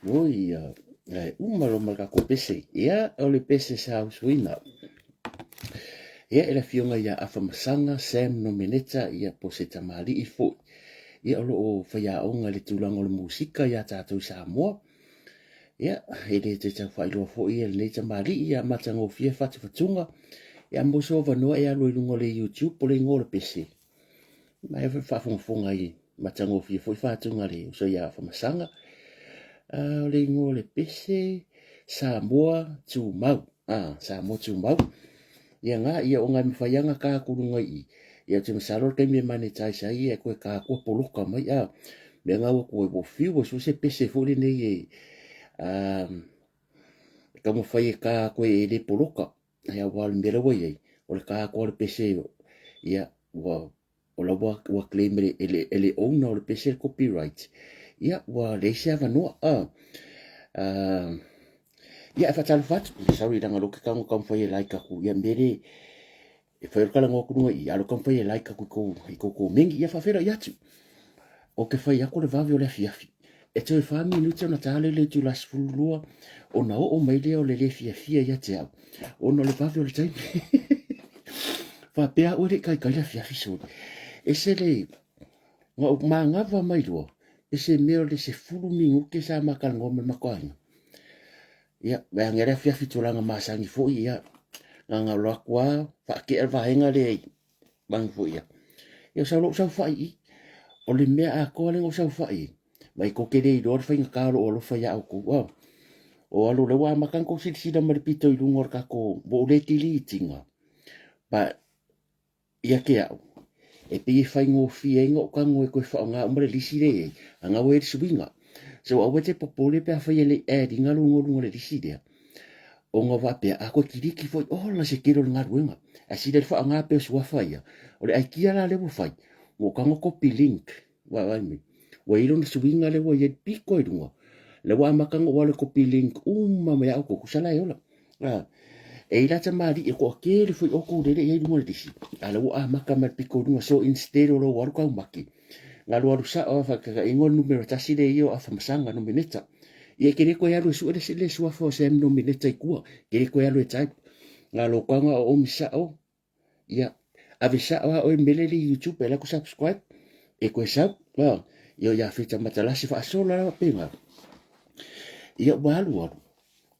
Oi, umalo malaka pese. Ia, ole pese sa uswina. Ia, ela fionga ia afamasanga Sam no meneta ia po se tamali I fo. Ia olo o whaiaonga le tūlanga o le musika ia tātou Samoa. Ia, hele te tau whailoa fo ia le tamali ia matanga o fia fatu fatunga. Ia moso vanoa ia lo ilungo le YouTube po le ngole pese. Mai e whafonga I matanga o fia fo I fatunga le so ia afamasanga. Le ngole pese Samoa tu mau. Samoa tu mau. Ia nga ia o ngai mwhaianga ka kurunga I. Ia te masaro kai me mane tai sa I e koe ka kua poloka mai a. Mea ngā koe wo fiu so se pese fōle nei e. Ka mo whai e ka koe e le poloka. Ia wale mera wai ei. O le ka koe le pese ia wa o la wa claim ele owner o le pese copyright. Ia wa le se avanoa. Ia fa tal fat, sawi danga lo ka ngam whai e laika ku ia mere e whai kala ngō kurunga I alo kam whai e laika ku ko mengi ia whawhera I atu. O ke whai ako le vavi o le fiafi. E tau e wha minuta na tāle le tu las fulua o na o mai leo le fiafia ia te au. O no le vavi o le taimi. Wha pea o le kai le fiafi so. E se le ngā o maa ngava mai lua. E se meo le se fulu mingu ke sa makal ngome makoanga. Ia, bea ngere fiafi tolanga masangi fo ia. Nga loa kua, whaake al vahenga le ei. Bang fo ia. Ia sa lo sa whai. O le mea a koa le o sa whai. Mai ko kere I lor whainga karo o lo whai au ku. O alo le wa makan ko sida maripito I lungor ka ko bo le tili tinga. Pa ia ke au. E pe whaingo fienga o ka ngoe koe whaonga umare lisi le ei. Anga we suinga. So awe te popole pe a whai ele e ringa lungo le lisi lea. O ngā wapea, a koe kiriki foi, la se kero le ngā ruenga. A si le wha ngā peo sua whai. O le ai kia la lewo whai. Mo kanga copy link. Wa me. Wa ilo na suinga lewo i e piko I runga. Le wa makanga wale copy link. Me au ko kusala e ola. E ila ta mari e ko kere foi o ko lele e runga le disi. A le wa makama piko runga. So instead o lo waru kau maki. Ngā waru sa o whakaka ingon numero tasi le i o a whamasanga no meneta. Ia kere koe alu e sua le sua fo se no mineta I kua. Kere koe alu e tai. Ngā lo kanga o misa o. Ia. Ave sa o e mele li YouTube e la ko subscribe. E koe sa. Ia ia fita matalasi fa asola la penga. Ia walu walu.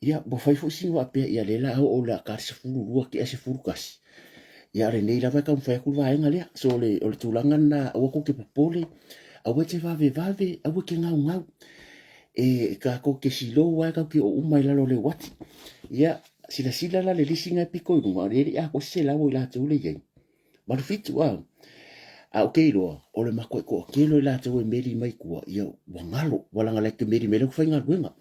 Ia bo fai fo singo apea ia lela o la karsa fulu rua ki ase fulu kasi. Ia re nei lava ka mwhai kulwa enga lea. So le tulangan na awako ke popole. Awe te vave awe ke ngau. E ka ko ke silo wa ka ki o umai lalo le wati. Ia sila la le lisinga piko I runga. Reri a ko se lawo I la te ule yei. Maru fitu a. A o keiro o le mako ko keilo I la te ue meri mai kua. Ia wangalo. Walanga like meri mele kuwhainga ruenga.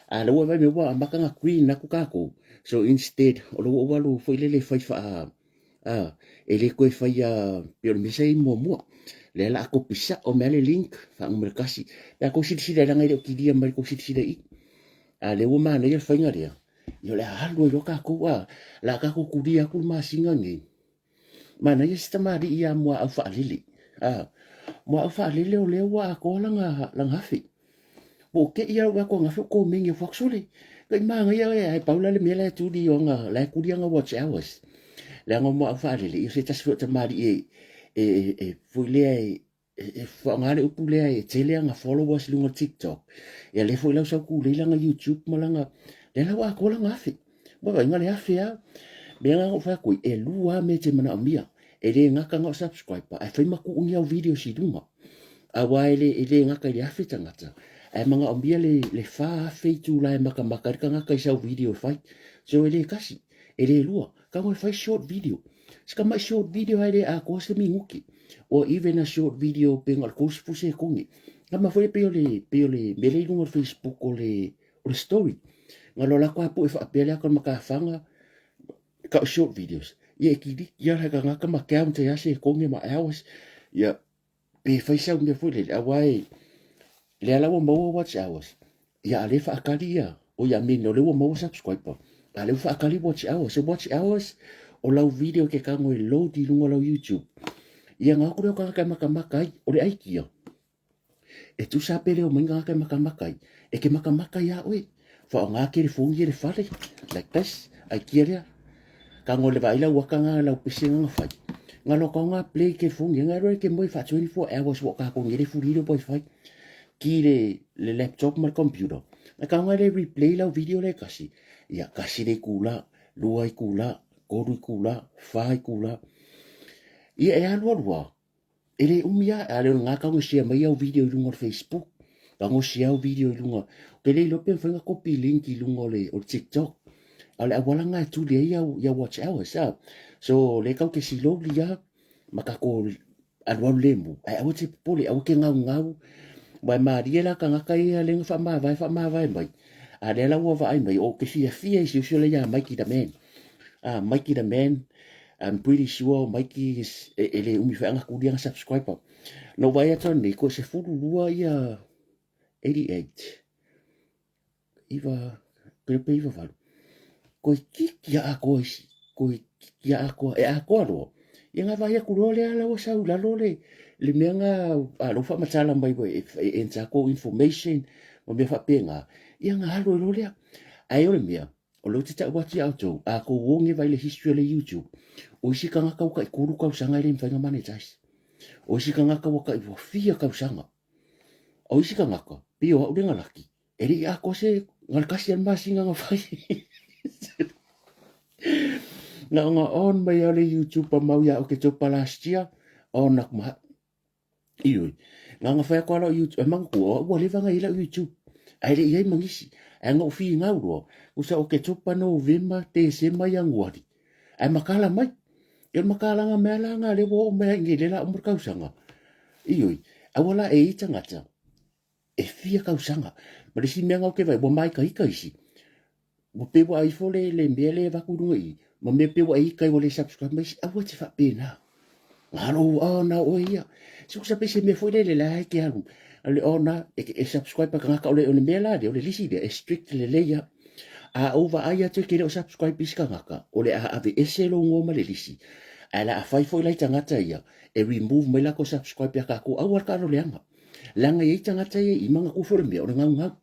A le ua vai me wa makanga queen na kukako. So instead o le ua walu fo ilele whaifa e le koe whai pio misa I mua. Le la ko pisa o mele link fa ngumere kasi. Ya ko sida langa ile o kidia mai ko sida I. A le ua mana ia whainga rea. Yo le halu yo ka ko wa la ka ko kudia ku masinga ngi. Mana ia sita mari ia mua au fa lili. Mua au fa lili o le wa ko langa hafi. Bo ke ia wa ko ngafu ko mingi foxuli. Kai manga ia ai paula le mele tu di o nga la kudia nga watch hours. Le nga mua au fa lili. Yo se tasfo ta mari fuile ngare upule e tele nga followers lunga TikTok. Ya le foi la sa ku le nga YouTube malanga le la wa ko la ngafe wa va ngale afe a me nga fa ko e lua me te mana mia e le ngaka nga subscribe ai fa ma ku ungia video si dunga a wa ele ngaka le afe tangata ai manga ombia le fa afe tu la maka maka ka ngaka isa video fai so ele kasi ele lua ka mo fa short video ska ma short video ai a ko se minguki or even a short video pengal ko se puse kongi kama foi pe le mele no Facebook o le story ngalo la ko apu fa pele ko maka fanga ka short videos ye ki ya ka ngaka ma account ya se kongi ma hours ya pe fa sa me foi le awai le ala mo watch hours ya le fa akalia o ya me no le mo subscribe ale fa akali watch hours o lau video ke ka ngoi load i lunga lau YouTube ia ngā kore o ka maka o le aikia e tu sa pele o mainga ka maka e ke maka ia oe fa o ngā kere fungi le fale like this aikia rea ka ngoi le vaila waka ngā lau pisi ngā fai ngā lo ka ngā play ke fungi ngā roe ke moi fa 24 hours wa ka kongi le furi le boi fai ki le laptop ma computer na ka ngā le replay lau video le kasi ia kasi le kula lua i kula koru i kula fa i kula ia e alua ele umia ale nga ka ngosia mai au video lunga Facebook ka ngosia au video lunga pele lo pe fanga copy link i lunga le o TikTok ale awala nga tu le ya watch hours so le ka ke si lo lia maka ko alwa lembu ai au te pole au ke ngau mai mariela ka nga kai le fa ma vai mai ale la wa vai mai o ke fia si so le ya mai ki da men Mikey the man, I'm pretty sure Mikey is ele umi fa nga kudia subscriber. No vai atone ko se fulu lua ia 88. Iva pepe iva valu. Ko kikia ako ko kikia ako e ako ro. Ia nga vai ku role ala o sa la role le menga a lo fa matala mai boy en sa ko information mo me fa penga. Ia nga halo role ai o mea o lo te wati auto a ko wonge vai le history le YouTube o isi ka ngaka ka ikuru ka usanga le mfanga mane tais o isi ka ngaka ka i fia ka usanga o isi ka ngaka pio o denga laki eri a ko se ngal kasian masinga nga fai na nga on mai ale YouTube pa mau ya o ke to last year on nak ma ioi nga fai ko ala YouTube mang ko o le vanga ila YouTube ai le ia mangisi anga o fi ngau usa o ke topa no vema te se mai angwari ai makala mai e makala nga mela nga le wo me ngi le la umur kausanga ioi awala e itangata e fia kausanga ma si me nga ke vai bo mai kai isi mo pe wa i fole le mele va ku i mo me pe wa i kai wo le subscribe mai awa te fa pena ngalo ona o ia so sa pe se me foi le like ke anu ale ona e subscribe ka ka ole mela de ole lisi de strict le leia a over aya te ke o subscribe iska ngaka ole a ave eselo ngoma le lisi ala a fai foi lai tangata ia e remove mai la ko subscribe ya ka ko awar ka le anga langa ye tangata ye i manga ku for me o nga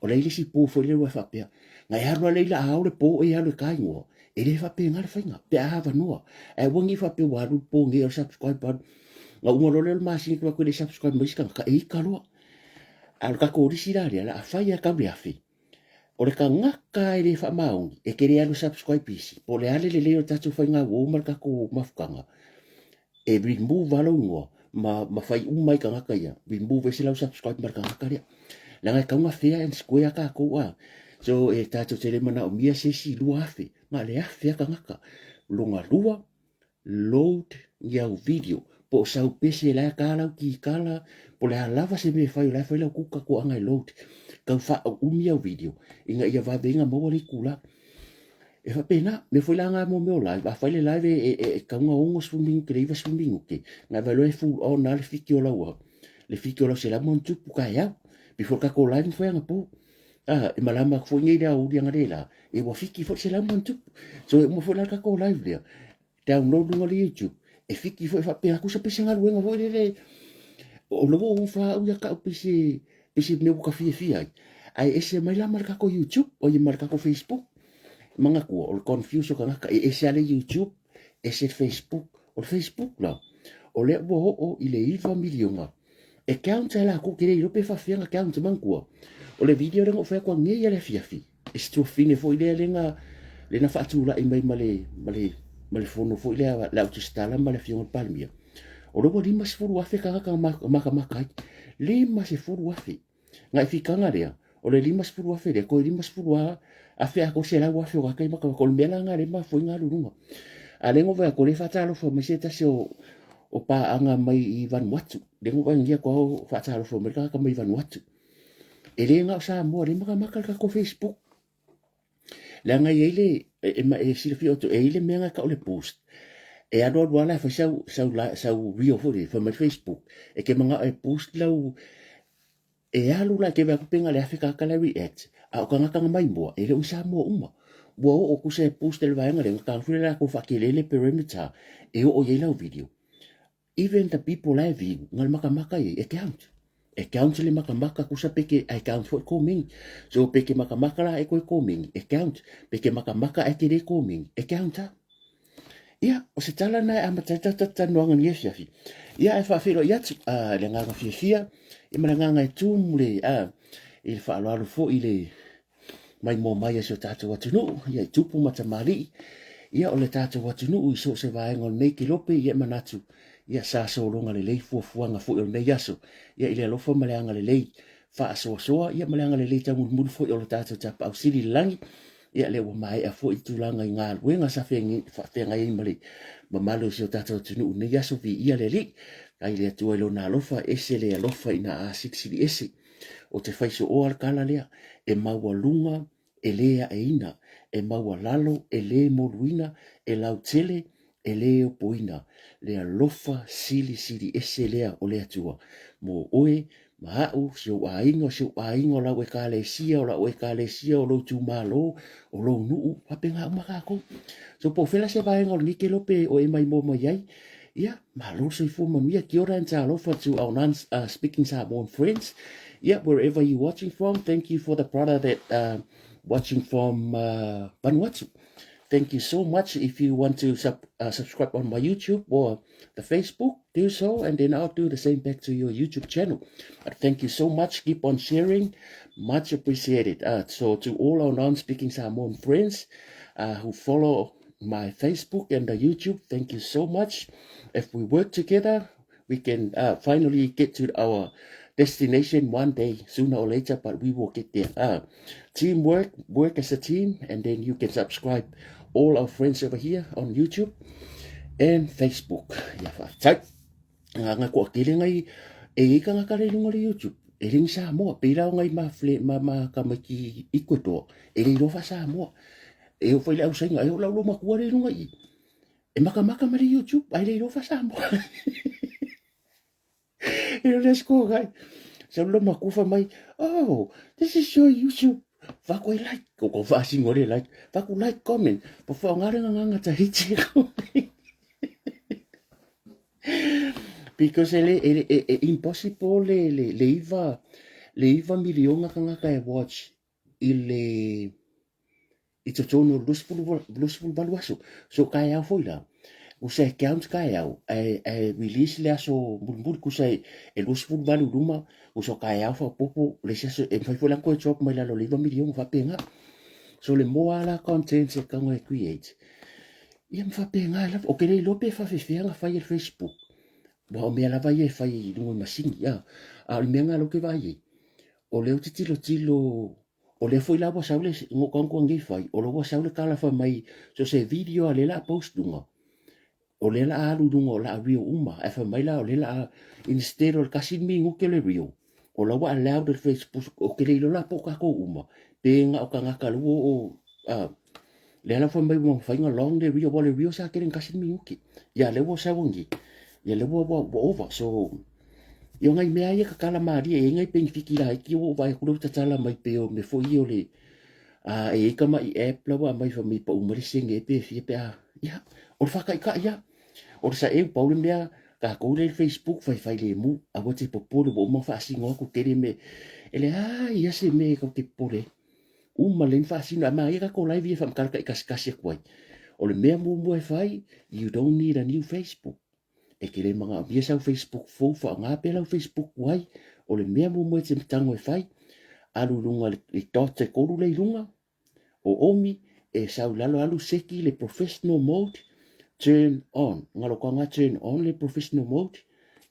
o le lisi po foi le wa fa pe nga ya ro le la a ole po e ale kai ngo e le fa pe ngal fainga pe a va no e wongi fa pe wa ru po ngi o subscribe nga ungolo le masi ko le subscribe mai ska ka e kalo al ka ko risi la la fa ya ka afi o le ka ngaka e le fa maung e ke le alu subscribe isi po le ale le leo tatu fa nga wo mal ka ko mafukanga e remove valo ngo ma fai mai ka ngaka ya remove se la subscribe mar ka ngaka ya la nga ka nga fea en square ka ko wa so e tatu tele mana o mia se si lu afi ma le afi ka ngaka lunga lua load ya video po sau pese la kala ki kala po la lava se me fai la kuka ko anga load ka fa umia video inga ia va venga mo le kula e fa pena me foi la nga mo me live va fai le live e ka nga ongo swimming creva swimming ke na va lo e full on na le fikio la wa le fikio la se la mon tu ka ya before ka ko live foi nga po e malama fo ngi da u dia ngadela e wa fiki fo se la mon tu so mo fo la ka ko live dia download ngo le YouTube e fiki foi fa pe aku sa pese nga luenga foi le o lo o fa u ya ka pese me buka fia ai ese mai la marka ko YouTube o ye marka ko Facebook manga ko o confuse ka ka ese ale YouTube ese Facebook o Facebook la o le bo o ile iva miliona account la ko kire yo pe fa fia account man ko o le video ngo fa ko ngi ya le fia e stofine fo ile le na faatula i mai male fono fo ile la utistala male fiong palmia o lo lima se furu afe kanga maka lima se furu afe ngai fikanga rea o le lima se furu afe le ko lima se furu afe ako se la afe o kai maka ko mela nga le ma fo nga lunga ale ngo va ko le fatalo fo meseta se o pa anga mai i Vanuatu le ngo va ngia ko fatalo fo mereka ka mai Vanuatu ele nga sa mo le maka ko Facebook la nga ele e silfi o to ele menga ka o le post e ano wala fa sau rio fo le fa mai Facebook e ke manga e post lau e alu la ke va penga le afika ka la react a o kanga mai mo ele usa mo uma wo o ku se post le va ngale ka fu la ko fa ke le perimeter e o ye la video even the people live view ngal maka e account le maka ku sa peke account for coming so peke maka la e ko coming account peke maka e ke le coming account ia o se tala na a matata no ngan yes ya fi ia e fa filo ia le nga ga fia e mala nga e tu mule il fa lo fo ile mai mo mai so tatu watu no ia tupu mata mari ia o le tatu watu no i so se vai ngol nei ki lope ia manatu ia sa so longa le lei fuanga fo o nei yaso ia ile lo fo male anga le lei fa so ia male anga le lei tamu mul fo o le tatu tapa au sili langi ia le wa mai a fo i tulanga i ngā luenga sa whenga i mali ma malo si o tatu tunu nei yaso vi ia le li kai le tua lo na lofa ese le alofa ina a 6 ese o te faiso o alkala lea e maua lunga e lea e ina e maua lalo e le moruina e lau tele e le o poina lea lofa sili ese lea o lea tua mo oe ma au si o aingo lau e ka le sia o lau e ka le sia o lau tu malo o lau nuu papenga umakako so po fela se vaenga o nike lope o e mai mo iai yeah, malo so fu mamia ki ora en talo for to our non speaking Samoan friends. Yeah, wherever you're watching from, thank you for the brother that watching from Vanuatu. Thank you so much. If you want to subscribe on my YouTube or the Facebook, do so, and then I'll do the same back to your YouTube channel. Thank you so much. Keep on sharing. Much appreciated. So to all our non-speaking Samoan friends who follow my Facebook and the YouTube, thank you so much. If we work together, we can finally get to our destination one day, sooner or later, but we will get there. Teamwork, work as a team, and then you can subscribe all our friends over here on YouTube and Facebook. Nga ko kile ngai e ka nga kale lunga le YouTube. E ring sa mo, pila ngai ma kamaki Ecuador. E ro fa sa mo. E o foi la usainga e o la lo makua le lunga I. E maka ma le YouTube, ai le ro fa sa mo. E let's go guys. So lo makufa mai. Oh, this is your YouTube. Wako like, ko fa singore like. Wako like, comment. Po fa ngare nga ta hiti ko. Because ele impossible le iva miliona kanga ka watch ile ito tono lusful baluaso. So kaya foila. Usa account kaya release le aso bulbul kusa e lusful balu ruma uso kaya fa popo le se e fai fola ko chop mai la lo liva milion fa penga. So le mo ala content se kanga create. Ia fa penga la o kele lope fa fefenga fa Facebook. Bo me ala vai fai dungo masini ya. A me nga lo ke vai. O le tilo o le foi la wa saule ngo kongo ngi fai o lo wa saule kala fa mai so se video ale la post dungo. O le la alu dungo la rio uma e fa mai la o le la instead o kasin mi ngo ke le rio. O la wa allowed the Facebook o ke le la poka ko uma. Penga o kanga kalu o le ala fa mai mo fa nga long le rio sa ke kasin mi ngo. Ya le wa sa wongi. Ya le wa over so yo ngai mea ia ka kala maria e ngai peng fikira ki o vai ku ta tala mai pe o me foi o le e ka mai app la wa mai fa mi pa umri singe pe fi pe ya o fa ka ya o sa e pa o mea ka ko le Facebook fai le mu a wo te popolo bo mo fa singo ku tere me ele ya se me ko te pole uma len fa singa ma ia ka ko live fa ka ka kwai o le mea mo fai you don't need a new Facebook. E ke le mga abia sa Facebook fo fa nga pela Facebook wai o le mea mo te tango e fai alu lunga le tote koru le lunga o omi e sau lalo alu seki le professional mode, turn on. Ngalo kwa nga turn on le professional mode.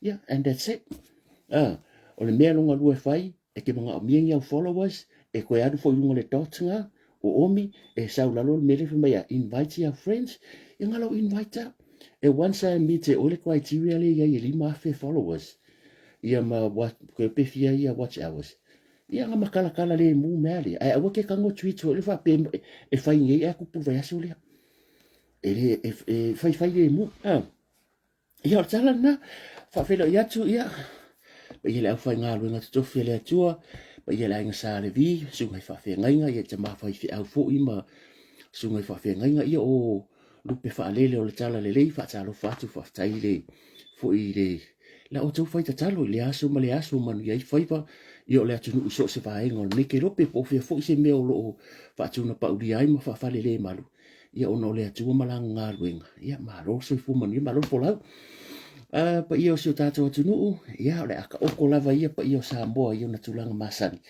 Yeah, and that's it. O le mea longa lue fai, e ke mga omiengi au followers, e koe adu fo ilunga le totunga, o omi, e sau lalo le mele fumaya, invite your friends, e ngalo invite up. E once I meet e ole criteria le ia i 5 followers. Ia ma koe pefia ia watch hours. Ia nga makala le mu mea le. Ai awa ke kango tweet o le fa pe e fai ngei e kupu vai aso le. E le e fai le mu. Ia o tala na fa felo ia tu ia. Ba ia le au fai ngā luenga tofi le atua. Ba ia le ainga sa le vi. Sungai fa fe ngainga ia te ma fai fi au fo ima. Sungai fa fe ngainga ia o lupe fa alele o le tala le lei fa talo fatu fa tai le fo i le. La o tau fai ta talo le aso ma le aso manu iai fai fa. Ia le atunu uso se vaenga o neke rope po fia fo se mea o loo fa atuna pa uri ai ma fa fale le malu. Ia ono le atua malanga ngā luenga. Ia malo se fu manu ia malo polau. Pa ia o se o tātou atunu ia le aka oko lava ia pa ia o Samoa ia o na tulanga masani.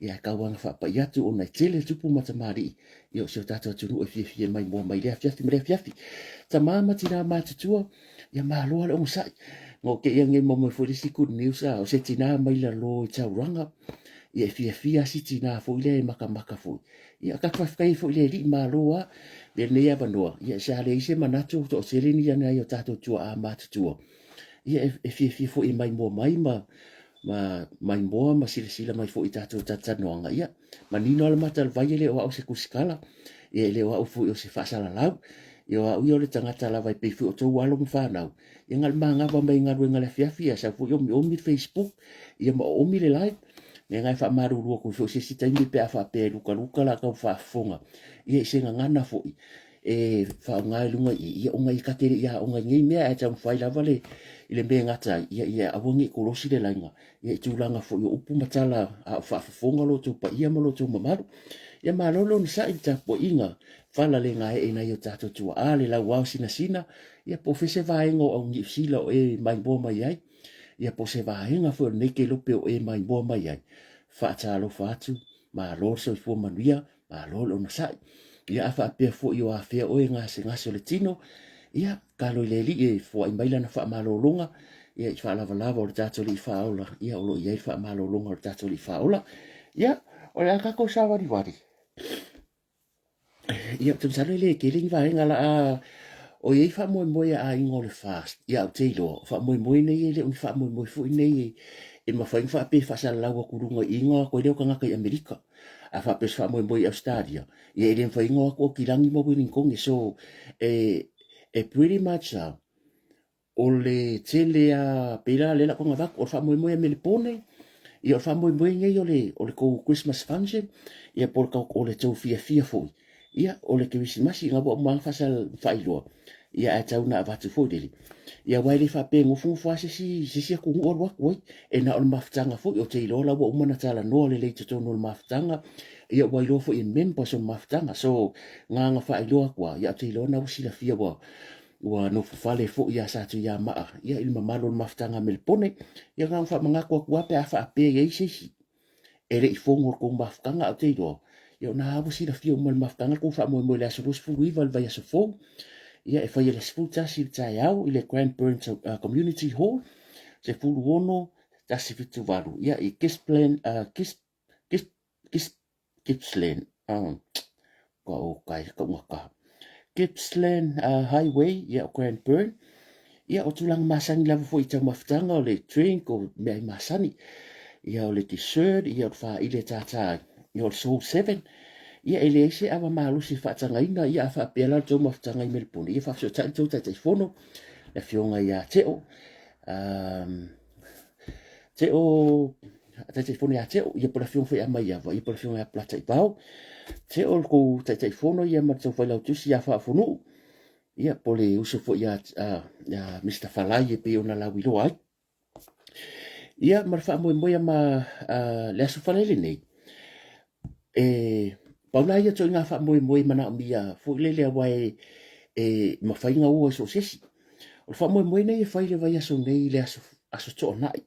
Ia kawanga fa pa ia tu o na tele tupu matamari. Ia o se o tātou atunu e fia mai mua mai lea fiafi mea fiafi. Ta mama tina mātutua ia malo ale o musai. Ngo ke ia nge mo fo le siku news o se tina mai la lo tauranga ia fia si tina fo le maka fo ia ka kai fo le li maloa le ne ia banoa ia sa le se manato to se le ni ana ia tato tua a mat tua ia fia fo i mai mo mai mai mo ma sila mai fo i tato tatanoanga ia manino al matal vai le o se kuskala ia le o fo o se fa sala lau ia o le tangata la vai pe fo to walo mfa nau ia ngal manga va mai ngal ngale fia sa fo yo mi Facebook ia ma o mi le live ne ngai fa maru ru ko fo se sita mi pe fa pe luka la ka fa fonga ia se ngana fo e fa ngai lunga ia o ngai ka te ia o ngai me a tam fai la vale ile be ngata ia awongi ko rosi le langa ia tulanga fo yo upu matala a fa fonga lo tu pa ia malo tu mamaru ia malolo ni sa ita po inga fala le ngai e na yo tato tu ale la wa sina ia po fese vaengo o ngi sila e mai bo mai ai ia po se vaenga fo ne ke lo pe o e mai bo mai ai fa talo fatu ma lo so fo manuia ma lo na sa ia fa pe fo yo a fe o nga se le tino ia kalo le li e fo ai mai la na fa ma lo longa ia fa lava o tato li fa ola ia o lo ia fa ma lo longa o tato li fa ola ia o la ka ko sa wari ia tu sale le ke ling vaenga la o ye fa mo a ingol fast ia o teilo fa mo nei le un fa mo fu nei e ma fa pe fa sa la wa kurunga inga ko le ka nga ka Amerika a fa pe fa mo Australia ye le fa inga ko kilangi mo wini kong so pretty much o le tele a pela le la ko nga o fa mo a Melbourne ia fa mo ngai o le ko Christmas function ia por ka o le tau fia fo ia o le Christmas nga bo ma fa sa failo ia a tau na vatu fo dele ia wai le fa pe ngofu fa si ku o wa ko e na o maftanga fo o te lo la bo mana tala no le to no maftanga ia wai lo fo i members o maftanga so nga fa ilo kwa ia te lo na usi la fia wa no fale fo ia sa tu ia ma ia il mamalo maftanga Melbourne ia nga fa manga kwa pe fa pe ye si e le fo ngor ko maftanga o te lo ia na usi la fia mo maftanga ko fa mo le aso fu wi val vai aso fo ia e fai le sputa si tai au i le Grandparents Community Hall se fulu ono tasi fitu valu ia i Gippsland Gippsland ko kai ko ngaka Gippsland Highway ia Grandparent ia o tulang masani lava fo i tau maftanga o le train ko mea masani ia o le t-shirt ia o fa i le tata ia o le Soul 7 ia ele se ava malusi fa tanga ina ia fa pela to maftanga i Melbourne ia fa so tanto fono la fionga ia teo fono ia teo ia por fion foi mai ia ia por fion ia plata i pau teo ko fono ia ma to foi la tusi ia fa fono ia pole uso foi ia Mr. Falai e pe ona la wilo ai ia mar fa mo ma le aso falele nei paula ia to nga fa mo mana mia fo lele wai ma fa inga o so sesi o fa mo nei fa ile vai aso nei le aso to nai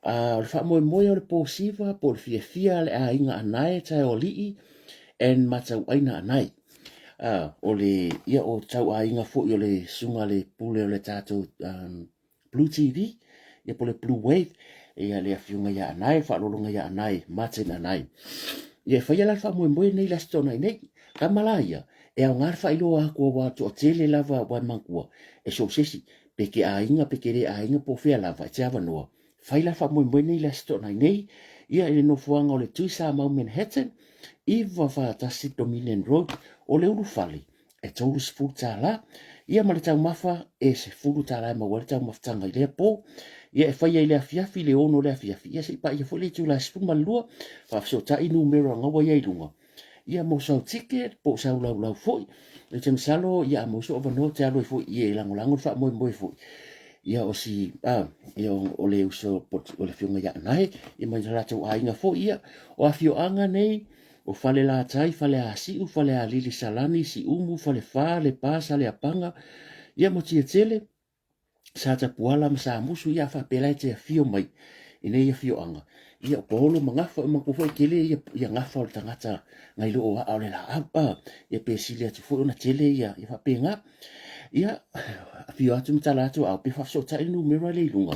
o fa mo o le posiva por fia le a inga anae tai o lii en matau aina anai. O le ia o tau a inga fo o le sunga le pule o le tātou Blue TV, ia po le Blue Wave, ia le afiunga ia anai, whaalolonga ia anai, maten anai. Ia whaia la wha moe nei la stona nei, ka malaia, e au ngar wha ilo a kua watu o tele lava wai mangkua, e so sesi, peke a inga, peke re a inga po fea lava, e te awa noa. Whai la wha moe nei la stona nei, ia ele no fuanga o le tuisa mau Manhattan, iwa wha tasi Dominion Road, o le uru fali, e tolu sifuru tā la, ia ma le tau mafa, e se furu tā la, ma wale tau maftanga i lea po, ia e whaia i lea fiafi, le ono lea fiafi, ia se ipa ia fo le tu la sifuru malua, wha ta inu mero ngawa ia ilunga. Ia mo sau ticket, po sau lau foi, le tang salo, ia mo so ovano te alo i foi, ia ilango lango, wha moe foi. Ia o si, ia o le uso, o le fionga ia nai, ia mai rātou a inga foi, ia, o a fio anga nei, o fale la tai, fale a siu, fale a lili salani, si umu, fale fa, le pa, sale a panga, ia mo tia tele, sa ta puala ma sa musu, ia fa pelai te a fio mai, ine ia fio anga. Ia o polo mangafa, ma kufo i kele, ia ngafa o le tangata, ngai lo o a le la apa, ia pe sili atu fo na tele, ia fa pe nga, ia fio atu mtala atu, au pe fa so ta inu mera le ilunga.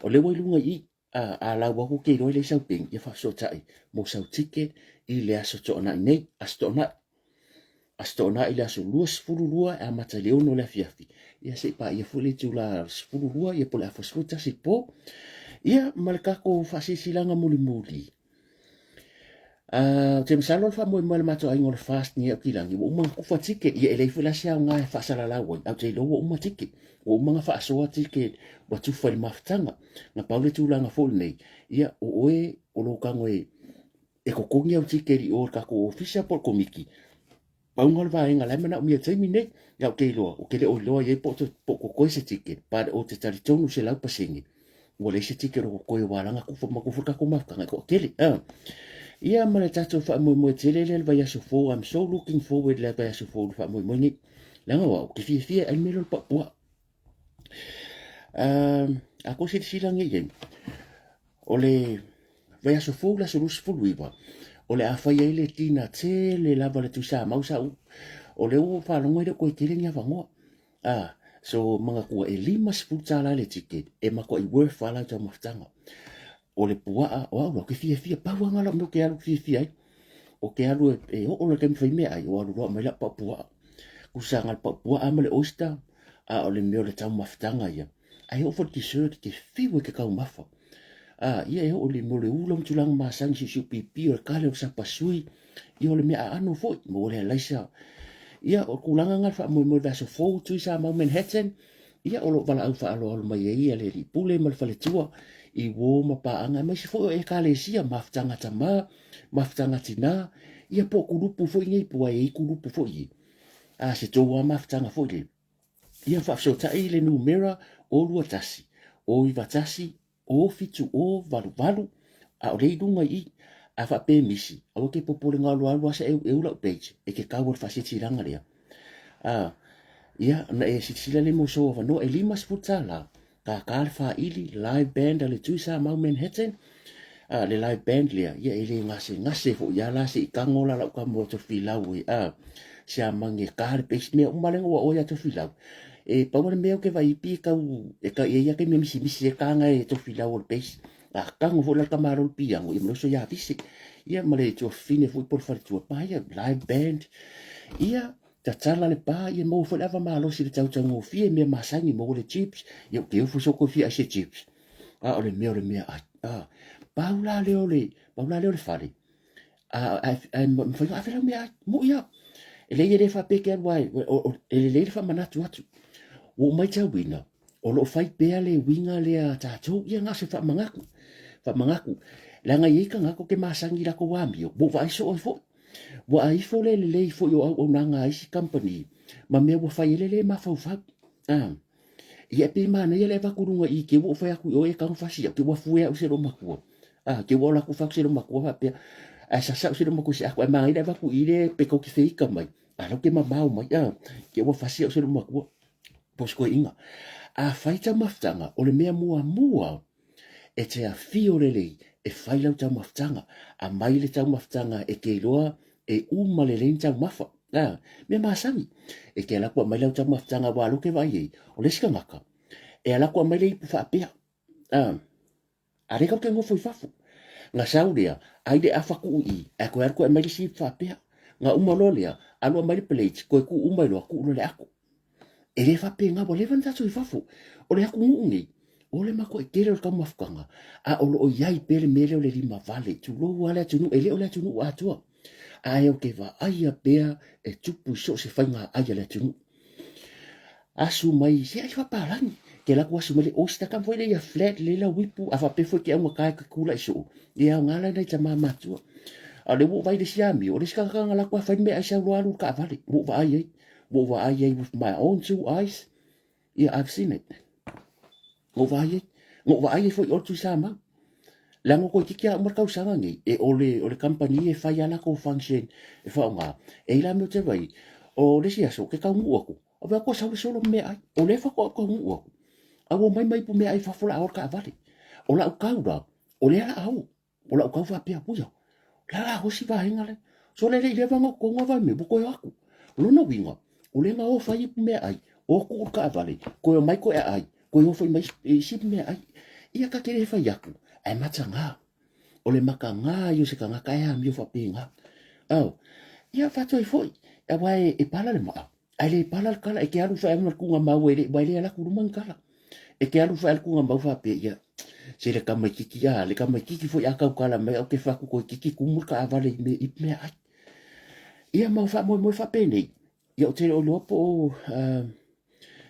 O le wailunga i, a la wako ke roi le sau ping, ia fa so ta i, mo sau tike, i le aso tōna i nei, astona i le aso lua sifurulua a mata leo no le fiafi. Ia se pa ia fule tu la sifurulua, ia pole a fosfuta si po. Ia malakako fasisilanga muli muli. Te misalo fa mo le mato ai ngol fast ni akilangi, wo umang kufa ticket, ia elei fula sia nga fa sala lawa, au te lo wo umang ticket, wo umang fa asoa ticket, wa tu fa maftanga, na paule tu langa fol nei. Ia o oe o lo kangoe e ko kongi au tikeri o ka ko ofisa por komiki. Paungal va inga lai mana umia taimi nei, ya ke loa, o ke le o loa ye po ko koe se tiket, pa o te tari tonu se lau pasingi. Wa le se tiket o koe walanga kufa makufa ka kumafkanga ko kele. Ia male tato fa mo tele le va yaso fo, I'm so looking forward le va yaso fo fa mo ni. Langa wa ke fie al melo pa po. Ako se silange yen. Ole vai aso fou la solus fuluiwa. O le awhai ele tina te le lava le tusa mausa u. O le ua whanonga ere koe tere ni awangoa. So mga kua e 5 sputa la le ticket. E mako i worth whala tau maftanga. O le puaa, o au, ke fia, pauanga la mo ke alu fia ai. O ke alu o le kemi whai mea ai, o alu roa mai la pa puaa. Kusanga pa puaa ma le oyster, o le meo le tau maftanga ia. Ai o for dessert ke fiwe ke kau mafa. Ia e o le mo le ulam tulang masang si pipi o kale o sa pasui ia o le mea anu foi mo le laisa ia o kulanga ngal fa mo vaso fo tu sa mau Manhattan ia o lo vala au fa alo mai ia le pule mal fa le tua i wo ma pa anga mai si fo e kale sia maftanga tama maftanga tina ia po kulupu foi nei po ai kulupu foi se to wa maftanga foi le ia fa so ta ile numera o lua tasi o i vatasi o fitu o valu a o reidunga i a fa pe misi a o ke popole ngā lua lua sa e ula page e ke kawar fa sitiranga lea ia na e sitila le mo so no e 5 sputa la ka kalfa ili live band ale tuisa mau Manhattan le live band lea ia ele ngase fo ia la se ikangola la ka mo to filau sia mange kar pe me umalenga o ya to filau e pawale meo ke vai pi ka e ka ia ke me misi e kanga e to filau o pes ka ngo la kamaro piango i mo so ya visi ia male to fine fu por far tu pa ia live band ia ta tala le pa ia mo fo lava malo si tau tau ngo fie me masangi mo le chips ia ke fu so ko fie ase chips o le meo paula le fari mo fa afela me mo ia ele ia fa peke wai ele le fa manatu atu o mai tau wina, o lo fai pea le winga le a tātou, ia ngā se wha mangaku. Langa i ka ngako ke masangi lako wāmio, bo wa iso oi fo. Wa aifo le le fo yo au na ngā isi company, ma mea wa fai le mafau fau. Ia pe mana ia le wakurunga i ke wo fai aku o e kang fasia, ke wa fue au se ro makua. Ke wo la ku fak se ro makua pa pea. Sa se ro makua se aku e mai le waku i le pe ko ki feika mai. Lo ke mamau mai, ke wa fasia au se ro makua. Posko inga. A faita maftanga o le mea mua e te a fio lelei e failau tau maftanga a mai le tau maftanga e ke loa e uma le lein tau mafa. Me masangi. E ke ala kua mai lau tau maftanga wa aluke vai e. O le sika ngaka. E ala kua mai le ipu whaapea. A reka ke ngofo i fafu. Nga saurea, aide a whaku i. A koe arko e mai le si ipu whaapea. Nga uma lolea, alua mai le pelage, koe ku uma iloa ku ulo le ako. E le whape ngā wa levan tatu i fafu. O le aku ngungi. O le mako e kere o kamu mafukanga. A olo o iai pere mele o le lima vale. Tulo wale atunu, ele o le atunu o atua. A eo ke wa aia pea e tupu so se whainga aia le atunu. Asu mai se ai whaparangi. Ke laku asu mai le osta kam foi le ia flat le la wipu. A whape foi ke au makai ka kula iso. E au ngala nei ta mamatua. A le wo vai le siami. O le skakanga laku a whain me aisa ulo alu ka vale. Wo wa ai. Wo wa ai with my own two eyes. Yeah, I've seen it. Ngo wa ai foi o tu sama. La ngo ko tikia mo ka usanga ngi e ole company e fai ala ko function e fa nga. E la mo te vai. O le sia so ke ka ngu aku. O va ko sa solo me ai. O le fa ko ngu aku. A wo mai pu me ai fa fola or ka vale. O la ka ura. O le ala au. O la ka fa pia puya. La ho si va hingale. So le va ngo ko nga va me bu ko aku. Lo no winga. O le nga o fai pu me ai. O ko ka vale. Ko mai ko e ai. Ko yo foi mais si me ai. Ia ka kere fai aku. Ai matanga. O le maka ngā yo se ka ngaka ea mi o whapinga. Au. Ia whatoi foi. E wai e pala le maa. Ai le pala le kala. E ke aru whae amar kunga mau e le. Wai le ala kurumang kala. E ke aru whae kunga mau whape. Ia. Se le kamai kiki a. Le kamai kiki foi akau kala mai. O ke whaku koe kiki kumur ka avale me ip me ai. Ia mau wha moi whape nei. Ia o te o lopo o.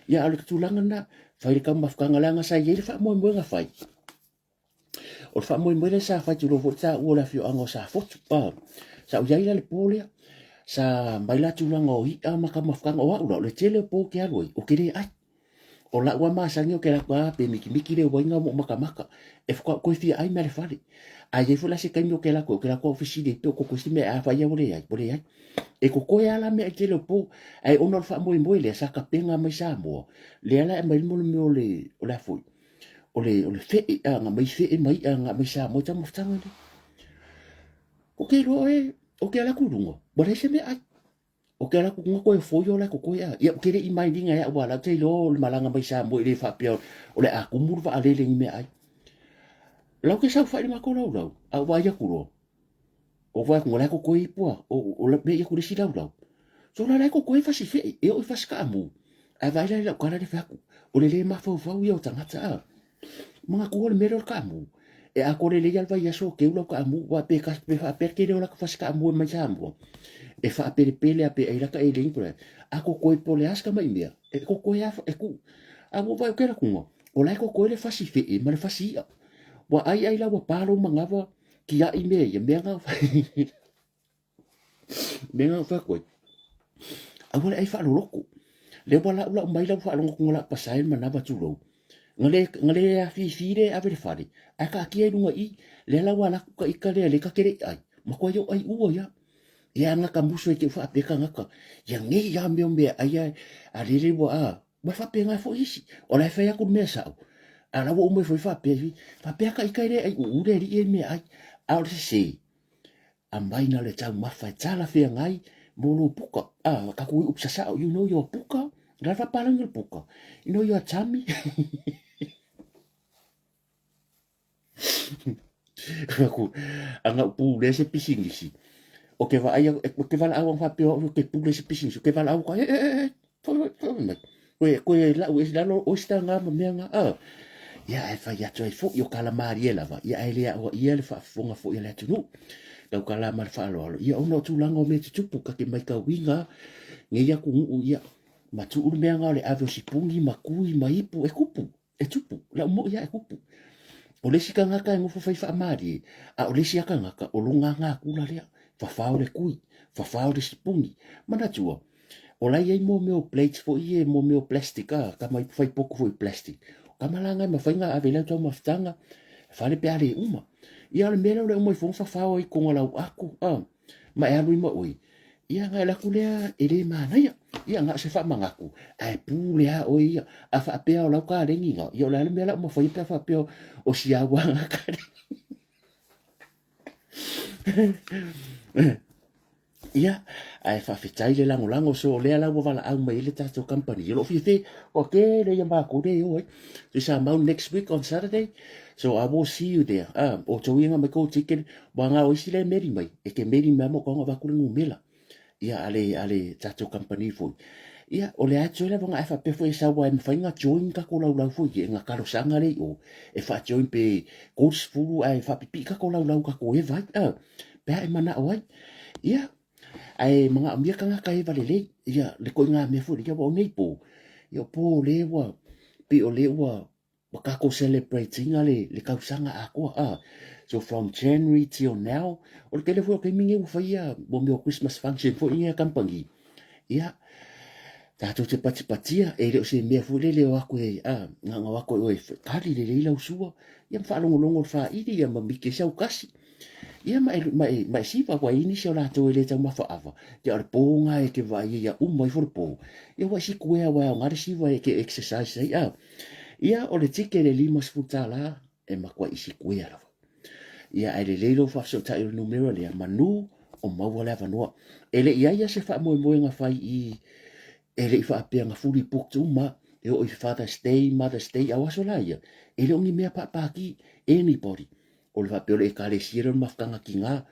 Ia ale katulanga na. Whai le kamai whakangalanga sa i e le wha moi nga whai. O fa moi le sa fa tu lo vota o la fio ango sa fotu sa o yaila le polia sa baila tu lango i a maka mafkanga o au le tele po ke aloi o kere ai o la wa ma sangi o ke la kwa pe miki le wainga mo maka e fa ko fi ai mele fali ai e fu la se kanyo ke la ko ofisi de to ko si me a fa ya ole ai e ko ya la me tele po ai ono fa moi le sa ka penga mai sa mo le ala e mai mo le o la foi ole fe nga mai fe mai nga mai sa mo tamo tanga ni o ke ro o ke ala ku lungo bo le se me ai o ke ala ku ngo ko fo yo la ko ya ya ke le mai dinga ya wala te lo le malanga mai sa mo le fa pio ole a ku mur va ale le me ai lo ke sa fa ni ma ko lo a wa ya ku ro o va ku la ko po o le me ya ku le si lo so la ko fa si fe e o fa ska mu a va la ko la de fa ku o le ma fo yo tanga ta mga kuhol mero ka mu e a kore le yalva yaso ke ulo ka mu wa pe ka pe fa per ke le ola ka faska mu mai sambo e fa per pele a pe e la ka e link pre a ko ko po le aska mai mea e ko ko ya e ku a mo va ke la ku o la ko ko le fasi fe e ma le fasi wa ai la wa palo manga va ki ya i me ye me nga me nga fa ko a wala ai fa lo loko le wala ula mai la fa lo ko la pasai mana ba tu lo ngale a fi le a ver fari a ka ki e lunga i le la wala ka ika le ka kere ai ma ko yo ai uo ya ya nga ka muso ke fa pe ka nga ka ya nge ya me ai a le bo a ma fa pe nga fo isi o la fa ya ku me sa a la wo mo fo fa pe ka ika le ai u le ri me ai a o se a mai na le tau ma fa tala fe ngai mo lo puka a ka ku upsa sa you know your puka la fa palang el puka you know your chami aku anga pu le se pising si o ke va ai o ke va au fa pio o ke pu le se pising o ke va au ko ko la o es la no o sta nga mo me nga ya e fa ya toi fo yo kala mariela va ya ele o ia le fa fonga fo ia le tunu la kala mar fa lo ya ono tu lango me tu pu ka ke mai ka winga nge ya ku u ya ma tu u me nga le ave si pungi ma kui ma ipu e kupu e tupu la mo ya e kupu o le sika ngaka e ngofo fai wha amari, a o le sika ngaka o lunga ngā kula rea, whawhao le kui, whawhao le sipungi, mana tua, o lai ei mō meo plates fo i e mō meo plastic ka mai whai poku fo i plastic, ka malanga e mawhainga a vela tau mawhitanga, whare pe ale uma, i ale mera le umai fong whawhao i konga lau aku, ma e anu ima oi, ia ngai laku lea e le mānaia, ia ngā se whamangaku, ai pū lea o ia, a whaapea o lau ka rengi ngā, ia o le ale mea lau ma whaipea whaapea o si a wanga ka rengi. ia ai whawhetai le lango so lea lau wala au mai le tato company lo fi o ke le ia ko de yo so sa mau next week on Saturday so I will see you there o to winga me ko ticket wanga o isile meri mai e ke meri mai mo ko nga vakulingu mela ia ale tato company fu ia o le atu le vanga fa pe foi sa wa me fainga join ka ko lau fu ki nga kalo sanga le o e fa join pe course fu ai fa pipi ka ko lau ka ko e vai pe ai mana oi ia ai mga amia kanga kai vale le ia le ko nga me fu ia bo nei po ia po le wa pi o le wa ka ko celebrating ale le ka sanga a ko so from January till now o le telefo ke mingi u fa ia bo me Christmas function fo ia kampangi ia ta to te patia e le se me fu le wa ko nga wa ko o kali le le la usua ia fa longo fa idi ia ma mi ke sa ukasi ia mai sifa wa ini se la to le tama fa ava te ar ponga e ke vai ia mai for po ia wa si kuea wa ngar si wa ke exercise ia o le tike le limos futala e ma kwa isi kuea la ia ai le lo fa so ta il numero le manu o ma wala va no ele ia se fa mo nga fai i ele fa pe nga fuli pok tu ma e o i Father's Day, Mother's Day, a waso la ia. Ele o ngi mea pa ki anybody. O le whapeo le e kare sira ma whakanga ki ngā.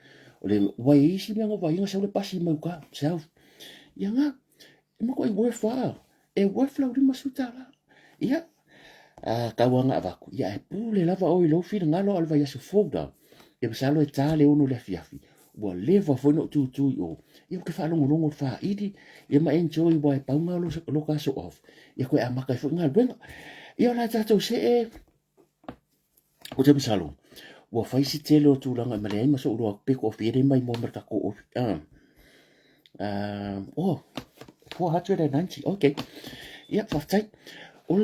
O le wai isi mea ngā wai inga sau le pasi mau ka. Self. Ia ngā. E mako e worth wā. E worth lau rima suta la. Ia. Kawanga avaku. Ia e pūle lava o i lo whina ngalo alwa yasu fōda. E pasalo e tā le ono le fiafi. Ua leva foi no tu o. Ia ke whalongo wha idi. Ia ma enjoy wa e paunga lo ka so off. Ia koe a makai foi ngā ruenga. Ia la tātou se e. O te pasalo. Ua whaisi tele o tūranga ma le ma so uroa peko o whiere mai mo marka ko o. 490. Okay. Ia whaftai. O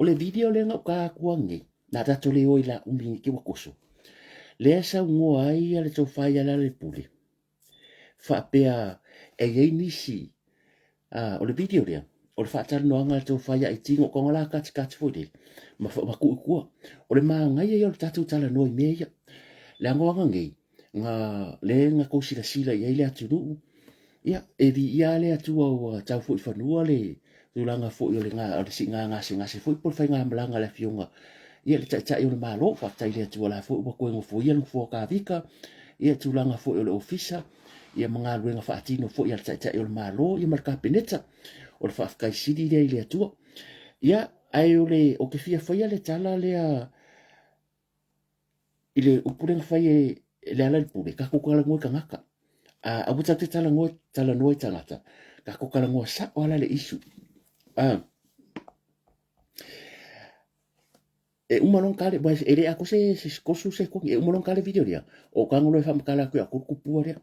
le video le ngau ka kuangi. Na tātou le oi la umi ki wakoso. Lea sa ngoa ai ale tau whai ala le pule. Whapea e ei nisi. O le video lea. O le whaatara noanga le tau whai ai tingo konga la kati fwede. Ma kua. O le maa ngai ai o le tātou tala noi mea. Le angoanga ngei. Nga le nga kōsila sila i le atu nuu. Ia, e vi ia le atu au tau fwoi whanua le. Tūlanga fwoi o le ngā. O le si ngā ngase fwoi por whai ngā malanga le fionga. Ia le tai o le malo whaktai le atu ala fwoi wa koe ngofo ia ngofo ka vika. Ia tūlanga fwoi o le ofisa. Ia mga luenga whaatino fwoi ia le tai o le malo. Ia marka peneta. O le whafkai siri le atua. Ia, ai o le o ke fia whaia le tala le a i le upurenga whai e le ala le pule. Ka kukala ngoi ka ngaka. A wuta te tala ngoi tangata. Ka kukala ngoi sa o ala le isu. E umalong kale ba ere ako se kosu se ko e umalong kale video dia o kangolo e famkala ko aku kupua dia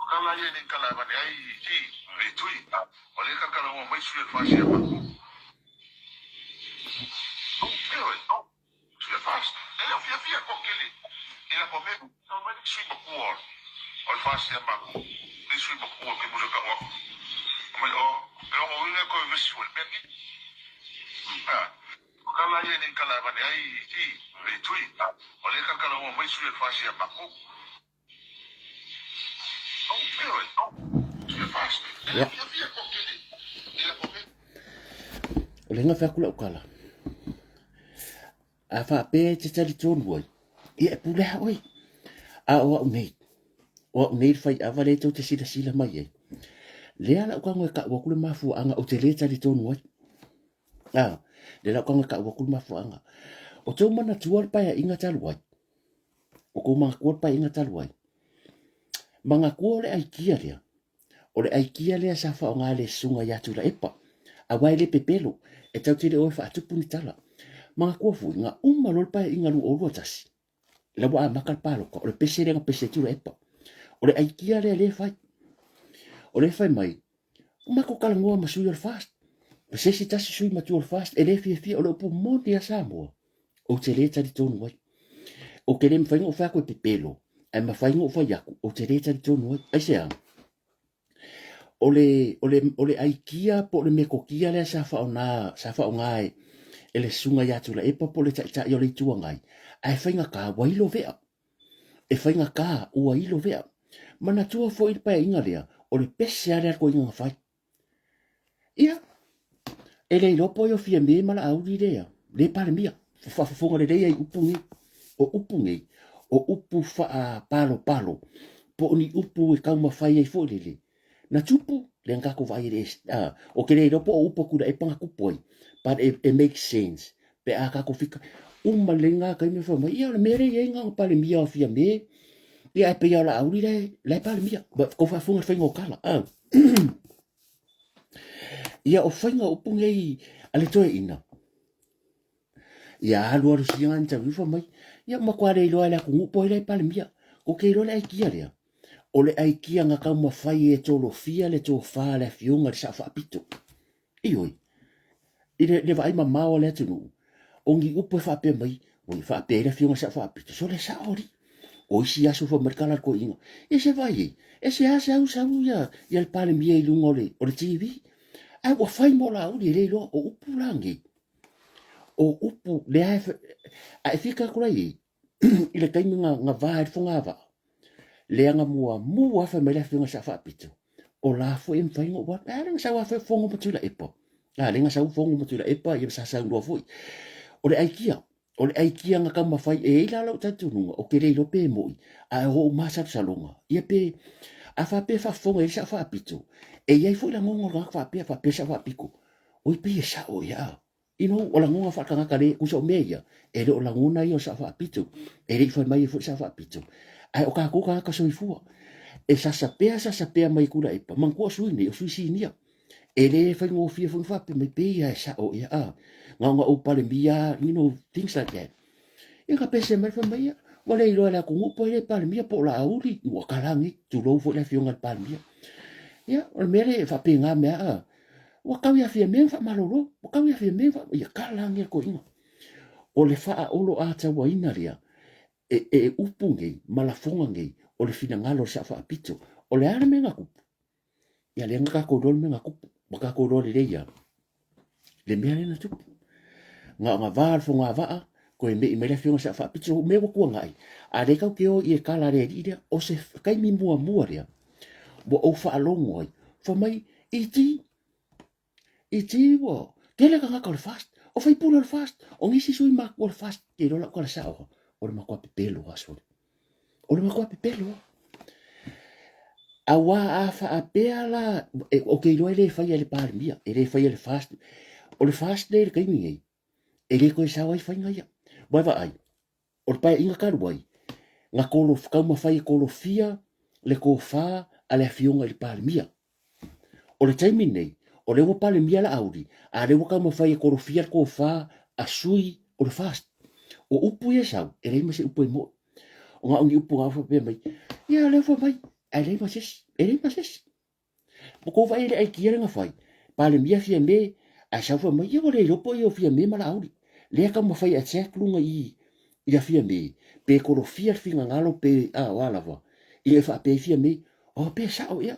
kala ye ni kala ba ai ti e tui o le ka kala mo mai su e fasi ba ko o pero su e fasi ele fia ko kele ila po me no mai su ba ko o fasi ba ko ni su ba ko ke mo ka wa mai o pero mo le ko visu e me kala ye ni kala ba ai ti e tui o le ka kala mo mai su e fasi ba ko Ya. O le nga whakula o kala. A whape te tari tōnu oi. Ia e puleha oi. A oa unei. Oa unei whai awa le tau te sila mai e. Lea la ukango e ka wakule mafu anga o te le tari tōnu oi. Le la ukango e ka wakule mafu anga. O tau mana tuar pai a inga talu ai. O kou mga kuar pai inga talu ai. Mga kua ole ai kia lea. Ole ai kia lea sa wha o ngā le sunga yatu la epa. A wai le pepelo. E tau tire oe wha atupu ni tala. Mga kua fui ngā umalol pai inga lu orua tasi. La wa a makal paloka. Ole pese renga pese tira epa. Ole ai kia lea le fai. Ole fai mai. Umako kala ngoa masui al fast. Pese si tasi sui matu al fast. E le fia ole upu mondi a Samoa. O te le tari tonu wai. O ke le mwhainga o whako e pepelo. Ai mawhainga o whaiaku. O te le tari tonu wai. Ai se ang. Ole ai kia po le meko kia le sa fa o ngai ele sunga ya tu la e popo le ta yo le tua ngai ai fainga ka wailo vea e fainga ka ua ilo vea mana tua fo i pa inga lea o le pese ale ko inga fai ia ele i lopo yo fia me mala auri lea le pale mia fa fonga le lea i upungi o upu fa a palo po ni upu e kauma fai ai fo lele na tupu le ngako vai le o ke le lopo o upu kuda e panga kupoi but it makes sense pe a ka ko fika uma lenga ka me fa mai ia le mere ye nga pale mia o fia me ia pe ia la auri le pale mia ko fa fonga fai ngokala ia o fainga upunga i ale toe ina ia alu alu singa nta wifa mai ia makware ilo ala kungupo ile pale mia ko ke ilo le aikia lea o le aikia nga kauma fai e tolo fia le to fa le fiunga le safa apito ioi le vai mamao le tunu ongi upo fa pe mai o fa pe le fiunga safa apito so le saori o isi aso fa merkala ko ingo ese vai ese asa usa ia il pale mia i lungo o le TV ai wa fai mo la uri le lo o upu langi o upu le ai fika kula i ile taimi nga vai fonga va le nga mua fa mele finga sa fa pito o la fo em fai ngo wa nga sa wa fa fonga patula epo le nga sa fonga patula epa i sa ndo foi o le aikia nga kama fai e ila lo tatu nunga o ke le lo pe mo a ho masa salonga ia pe a fa pe fa fonga e sa fa pito e ia foi la ngongo nga fa pe sa fa piko o i pe sa o ya ino o la ngonga fa kanga kale ku so meia e lo la ngona io sa fa pito e le fa mai fo sa fa pito ai o ka ko ka so i fu e sa pea mai kula e pa man ko suini o suisinia e le fa ngo fia fa pe mai pe ia sa o ya nga o pale mia things like that e ka pese mai fa mai wala ilo la ko po le pale mia po la uri o kalangi tu lo fo le fionga pale mia ya o mere fa pe nga me wa ka ya fia men fa malolo wa ka ya fia men fa ya kalangi ko ino o le fa o lo ata wa ina ria e upungi malafonga ngi o le fina ngalo sa fa pito o le ana menga ku ya le nga ko dol menga ku maka ko dol le ya le mea na tu nga va fonga va ko me le fionga sa fa pito me ko ngai a le ka ke o i kala le ida o se kai mi mua ria bo o fa longo ai fa mai iti wo ke le ka ka fast o fai pulo fast o ngisi sui ma ko fast ke lo la ko sa o le makua pepelo aso o le makua pepelo awa afa apea la o ke lo ele fai ele par mia ele fai ele fast o le fast le kai mi ele ko sa wai fai ngai vai vai o pa inga ka wai nga ko lo ka ma fai ko lo fia le ko fa ale fionga le par mia o le taimi nei o le wo pale mia la audi a le wo ka ma fai ko lo fia ko fa a sui o le fast o upu ia sau e rei masi upu i mo o nga ongi upu nga fa pe mai ia le fa mai e rei masis mo ko vai le ai kia nga fai pale mia fia me a sau fa mai ia le lopo i o fia me mala auri le ka ma fai a check lunga i ia fia me pe ko lo fia finga ngalo pe wala va i fa pe fia me o pe sau ia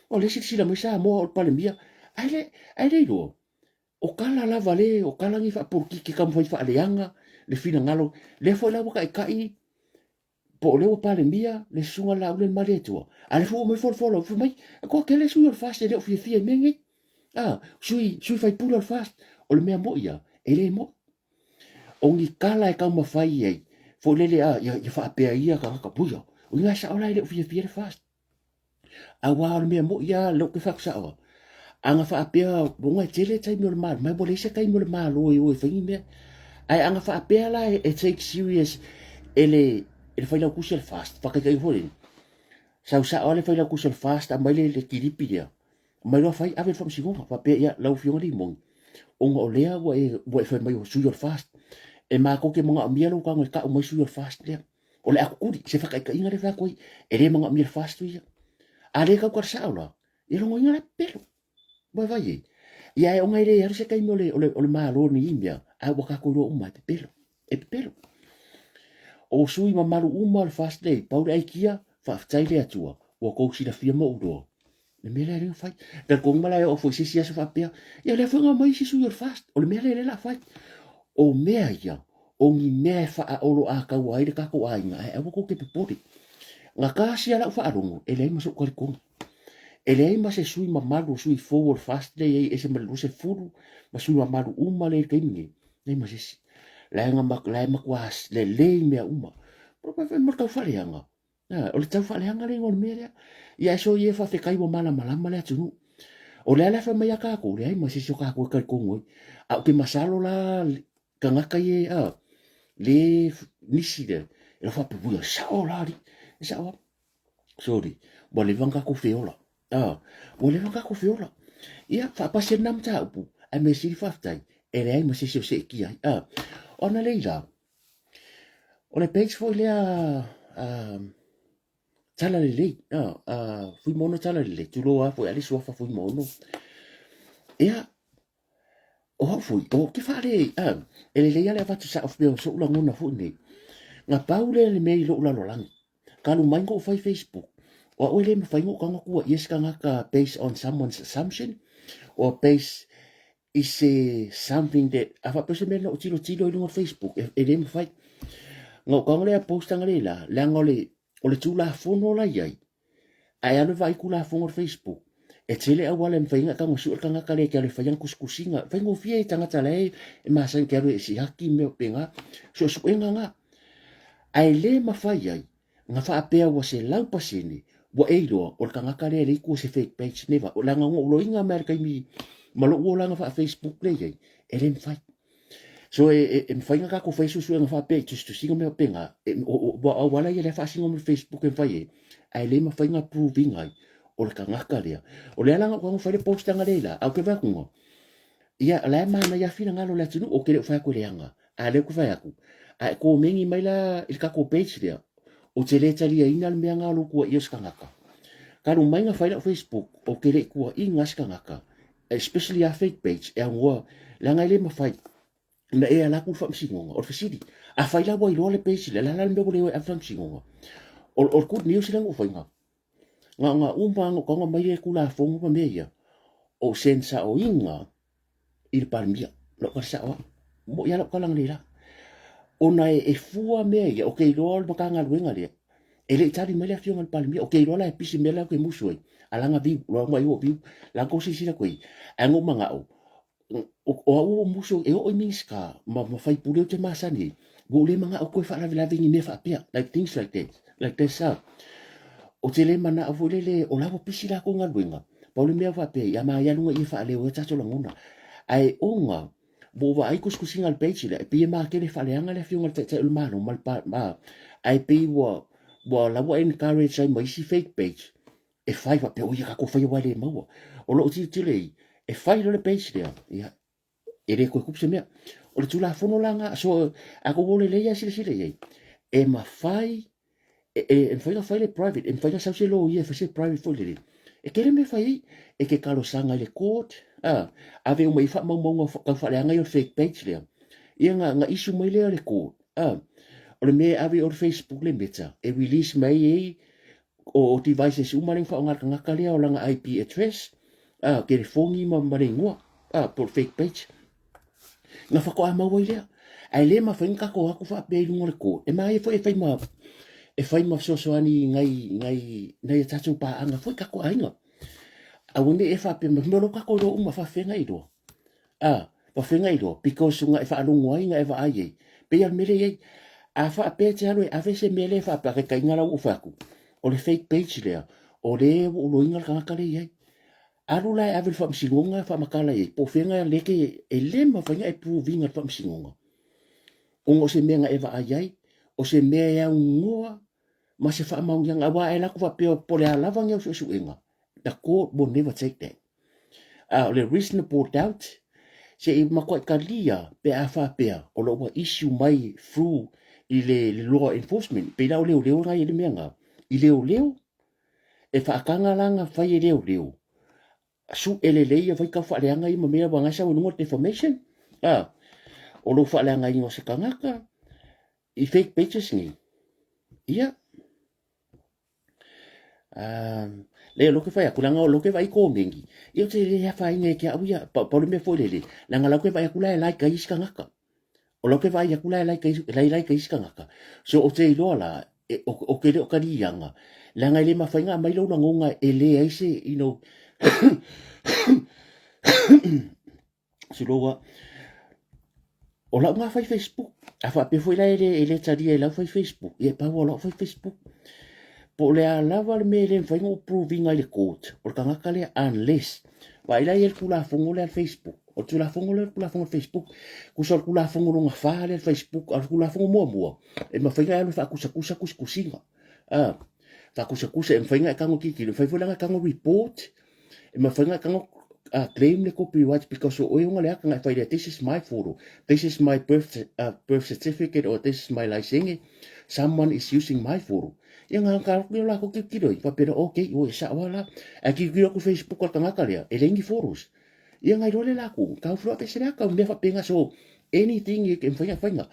o le sila mai sa mo o pale mia ai le lo o kala la vale o kala ngi fa por ki kam foi fa leanga le fina ngalo le fo la boka kai po le o pale mia le sunga la ule maleto ale fo me fo lo mai ko ke le suyo fast le fi mengi sui fai puro fast o le mea mo ia ele mo o ngi kala e kam fai ai fo le ya fa pe ia ka puyo o nga sa ola le fi fast wa le mea mo ia lo ke fa sa anga fa apea bonga tele tai mo mal mai bole se kai mo mal o fingi me ai anga fa apea la e take serious ele fai la kusel fast fa kai foi sa ole fai la kusel fast a mai le kiripi dia mai lo fai ave fam singo fa pe ya la fiona di mon onga o lea wo fai mai o suyo fast e ma ko ke monga mielo ka ngai ka mo suyo fast le o le akuri se fa kai inga le fa koi e le monga miel fast ia ale ka kwa sa ola e lo ngai le pelo vai ia e onga ile se kai mole ole malo ni imia a waka ko ro uma te pelo pelo o sui ma malu uma le fast day paura aikia fa ftai le atua o ko si la fia mo do le mele le fai da ko mala o fo si si fa pea ia le fonga mai si sui fast o le mele le la fai o mea ia, o ngi mea e wha olo a kau aire kako a inga, e awa ko ke pepori. Ngā kāsi ala wha arongo, e lei maso kari konga. E lei ma se sui ma malu, sui forward fast day, e se malu se furu, ma sui ma malu uma le kaimingi, nei ma se si. Lai ma kuas, le lei mea uma. Pro pa wha markau whaleanga. O le tau whaleanga le ngol mea lea. Ia e so ie wha te kai wa mala malama lea tunu. O le ala wha mai a kako, le ai ma se so kako e kari kongo. A o ke masalo la, ka ngaka ye, le nisi le, e wha pepuia, sao lari, e sao, sorry, wa le vanga ko feola, wa le vanga ko feola, ia, wha pase nam ta upu, a me siri whaftai, e le ai ma se se ki ai, ona leila, o le page foi lea, tala le lei, fui mono tala le lei, tulo a foi ali sofa fui mono, ia, o fui, o ke whare, e le lei ale avatu sa of beo so ula ngona fui nei, nga paule le mei lo lo lang kalu maingo fai Facebook o ole me fai ngo kanga ku yes kanga ka based on someone's assumption or based is something that afa pese me no tilo no Facebook e le me fai ngo kanga le post nga le la ngole ole tula fono la yai ai alo vai kula fono Facebook e tele a wala me fai nga kanga su kanga ka le ka le fai nga kuskusinga fai ngo fie tanga tale e ma san ke si haki me penga so nga ai le mawhai ai, ngā whaapea wa se lau pasene, wa eiroa, o ka ngaka lea leiku se fake page never, o langa ngō olo inga Amerika i mi, malo ua langa wha Facebook le iai, e le mwhai. So e mwhai ngā kako Facebook sua ngā whaapea, tu singa mea penga, wa wala ia le wha singa mo Facebook e mwhai e, ai le mawhai ngā proving ai, o ka ngaka lea. O lea langa kwa mwhai le postanga leila, au ke wakunga, ia la mana ia fina ngalo le tunu, o ke le whai ko leanga, a le ku whai aku. A ko mengi mai la il ka ko page dia o te le tali ina le mea ngalo kua i skangaka karu mai nga faila Facebook o ke le kua i skangaka especially a fake page e ngua la ngai le mafai na e ala ku fam singonga o fisidi a faila wa i le page le la me le a fam singonga o ku news le ngo fainga nga umba ngo ko mai le kula fongo pa meia o sensa o inga il palmia lo ka sa mo ya lo kalang le la ona e fua mea ia, o kei roa ma ka ngā luenga lea. E le itari mele a fionga palmia, o kei roa la e pisi mele ke musu ai. Alanga viu, roa mai o viu, la ko si sira koe. Ango manga o. O au o musu e o minska, ma fai pule o te masani. Wo le manga o koe wha la vingi me wha pia, like things like that. Like that sa. O te le mana a vole le, o lawa pisi la ko ngā luenga. Paule mea wha pia, ia maa ialunga i wha leo e tato langona. Ai o ngā, bo wa ai kuskusinga al page le pe ma ke le faleanga le fiunga te mano mal pa ma ai pe wa la wa encourage ai mai si fake page e fai wa pe o ia ko fai wa le mo o lo ti le e fai le page le ia e le ko kupse me o le tula fono langa so a ko vole le ia sile ia e ma fai e fai le private e fai sa se lo ia fa se private fo le e kere me fai e ke kalo sanga le court ave o mai fa mo ka fa le ngai o fake page le ia nga issue mai le court o le me ave o Facebook le meta e release mai e o devices umaring fa nga ka le o langa IP address ke le fongi ma maringua por fake page nga fa ko a mau le ai le ma fa ka ko aku fa pe lungo le court e mai foi fai ma so ani ngai tatu pa anga foi ka ko ainga a wone e fa pe mo ka ko do uma fa fenga i do pa fenga i do because nga e fa lungo ai nga e va ai pe al mele ai a fa pe te alo a vese mele fa pa ka inga la u fa ku o le fake page le o le o lo inga ka le ai alu la ave fa msingonga fa makala ai po fenga le ke e le ma fa nga e proving fa msingonga o ngo se menga e va ai o se mea ngoa ma se fa mau yang awa e la ku fa pe po le lava nga su inga the court will never take that. Le reasonable doubt, se I makoi ka lia pe a wha pea, o lo wa issue mai through I le law enforcement, pe lau leo ngai ele mea ngā. I leo, e wha akanga langa whai e leo. Su ele leia vai ka wha leanga I ma mea wa ngasa wa defamation. O lo wha leanga I ngose kangaka, I fake pages ni. Ia. Le lo ke fai akulanga o lo ke vai ko mengi io te le fa inge ke abuya pa le me foi le la ngala ke vai akula la ka iska ngaka o lo ke vai ya kula lai kai skanga so o te lo la o ke le o kari yanga la ngai le mafainga mai lo na ngonga ele ai se so lo o la nga fai Facebook a fa pe foi la ele tari e la fai Facebook e pa o la fai Facebook po le a lava le me le fai ngo proving ai le court o ka ngaka le unless wa ila el kula fongo le Facebook o tu la fongo le kula fongo Facebook ku so kula fongo nga fa le Facebook al kula fongo mo e ma fai nga fa kusa fa kusa e fai nga ka ngo ki le fai foi la ka ngo report e ma fai nga ka ngo claim le copyright because o nga le ka fai this is my photo, this is my birth certificate or this is my license, someone is using my photo yang ka la ko ki doi pa pero okay o sa wala aki ki ko Facebook ka nga ka le elengi photos yang ai role la ko ka flo pe sera ka me fa penga so anything you can find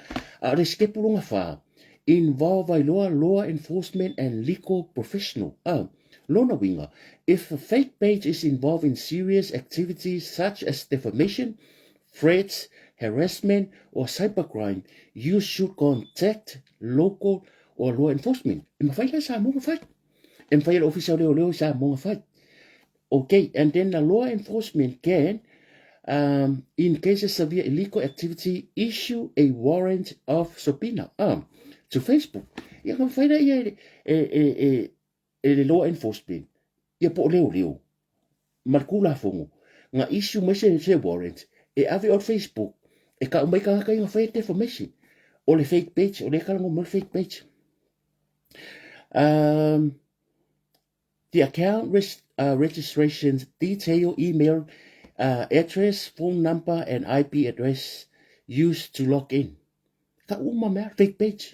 rescape pulunga fa involve law enforcement and legal professional Lona winga, if a fake page is involved in serious activities such as defamation, threats, harassment, or cybercrime, you should contact local or law enforcement. Mafai sa mo mafai. Mafai official leo sa mo mafai. Okay, and then the law enforcement can, in cases of severe illegal activity, issue a warrant of subpoena to Facebook. Yang mafai na le law enforcement ia po leo markula fongo nga issue mai se warrant e ave on Facebook e ka mai ka nga fake defamation o le fake page o le ka ngo fake page the account registrations detail email address phone number and IP address used to log in ka uma fake page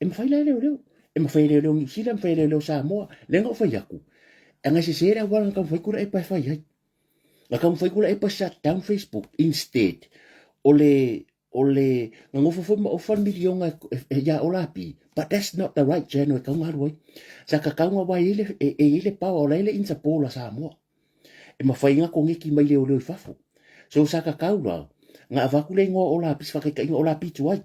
e mafai leo e mawhai leo New Zealand, mawhai leo Samoa, lenga o whai aku. E ngai se sera wala ka mwhai kura e pai whai hai. Nga ka mwhai kura e pai shut down Facebook instead. O le, nga ngofo fo ma o whan milionga ya o lapi. But that's not the right channel e kaunga haruai. Sa ka kaunga wai ele pao o leile Interpol a Samoa. E mawhai nga ko ngeki mai leo i whafo. So sa ka kaura, nga avakule ngo o lapi, sa ka inga o lapi tuai.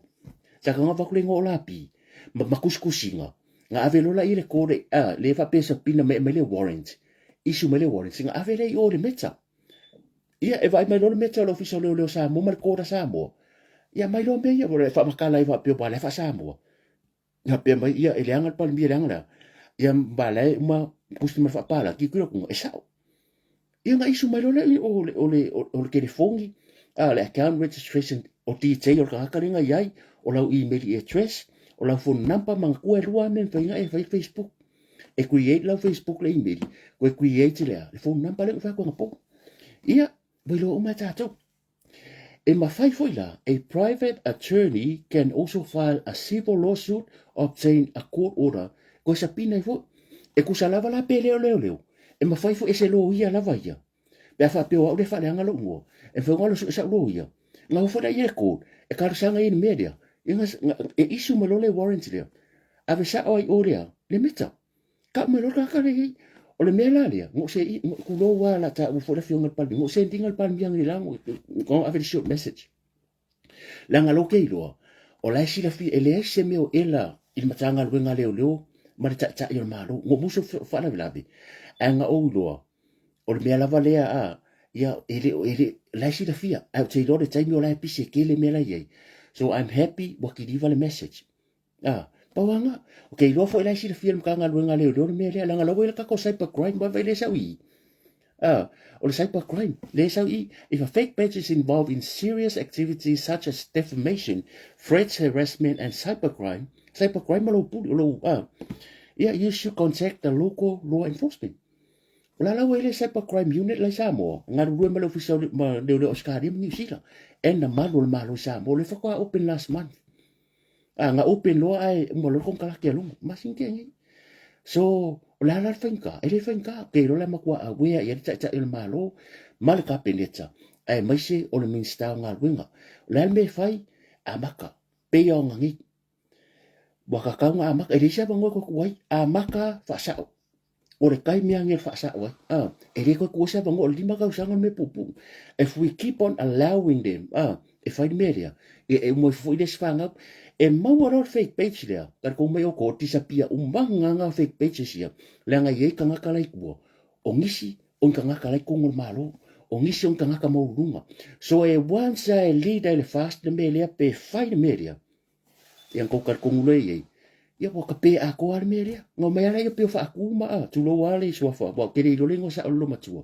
Sa ka nga avakule ngo o lapi. Makuskusinga nga avelola ile kore le fa pesa pina me le warrant issue me le warrant singa avele i ore meta ia e vai mai lo meta lo official le sa mo mal kora sa mo ia mai lo me ia vole fa makala i va pe ba le fa sa mo ia pe mai ia ele anga pa mi anga ia bale uma customer fa pala ki kuro ko e sa ia nga issue mai lo le o le telefoni le account registration o detail ka karinga iai o la email address o la phone number mang ko lua men fainga e fai Facebook e create la Facebook le email ko create le phone number le fa ko ngapo ia boilo o mata to e ma fai foi la a private attorney can also file a civil lawsuit obtain a court order ko sa pina fo e ku sa lava la pele leo e ma fai fo e se lo ia la vaia be fa pe o le fa le ngalo ngo e fo ngalo sa lo ia nga fo da ye ko e ka sanga in media ingas e isu malole warrant le ave sa oi oria le meta ka malole ka le o le mela le ngo se ku lo wala ta u fo le fiona pa ngo se tingal pa biang le ngo ave short message la ngalo ke lo o la si la fi ele se me o ela il matanga lo nga le ma ta yo malo ngo muso fa la labi anga o lo o le mela vale a ia ele la si la fi a te lo de time o la pise ke le mela ye. So I'm happy wakiliva le message. Pawanga. Okay, lo fo ila si le film ka nga luenga le me le nga lo ka ko cybercrime ba le sa wi. Or cybercrime. Le sa wi if a fake page is involved in serious activities such as defamation, threats, harassment and cybercrime yeah, you should contact the local law enforcement. La wele cybercrime unit la sa mo nga ruwe ma official ma le Oscar New Zealand and the malo sa mo le fa open last month nga open lo ai mo lo kong kala kelo masin ke so la fenka ele fenka ke lo la makwa we ya ta el malo mal ka peneta ai mai se o le minsta nga winga la me fai amaka pe yo ngi waka ka nga amaka ele sa bango ko kuai amaka fa sa o le kai mea ngel whaasa oi. E re koe kuosa vango o lima kau sanga me pupu. If we keep on allowing them e fai meria e mo foi des fanga e mau ro fake page lea ka ko mai o ko disappear nga fake page sia le nga ye kanga kala ku o ngisi o kanga kala ko ngol malo o ngisi o kanga ka mau lunga so e once I lead I fast le melia pe fai meria e ko ka ko ngule ye ia po ka pe a ko ar meria ngo mai ala pe fa ku ma tu lo wale so fa bo ke ri lo lengo sa lo matua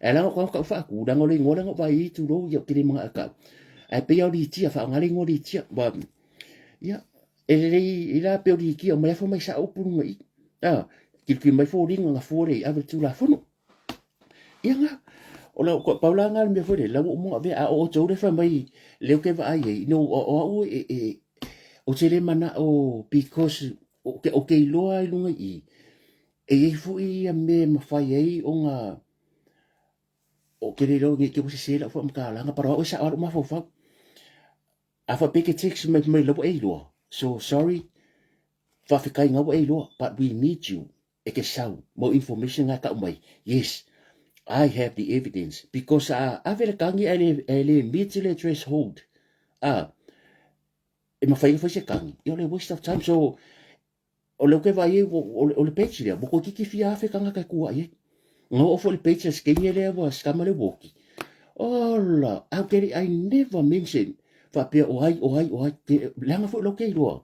e la ko ka fa ku da ngo le ngo ngo vai tu lo ia ke ri ma ka ai pe au di tia fa ngari ngo di tia ba ia e la pe di ki o mai fa mai sa o pu ngai ki mai fo ringa nga fo re a tu la fo no ia nga o la ko paula nga me fo re la mo ave a o to re fa mai le ke va ai no o o te le mana o because o ke loa i lunga i e fo i a me ma fai ai o nga o ke le lo ngi ke se la fo ka la nga para o sa o ma fo fa a fa pe ke text me lo e lo so sorry fa fi kai nga o e lo but we need you e ke sau mo information nga ka mai yes I have the evidence because a vera kangi ele meet le threshold e ma fai fa se kangi yo le waste of time so o le ke vai o le page le mo ko ki fia fe kanga ka ku ai no o fo le page ke ni le wa skama le woki ola I never mention fa pe o ai langa fo lo ke lo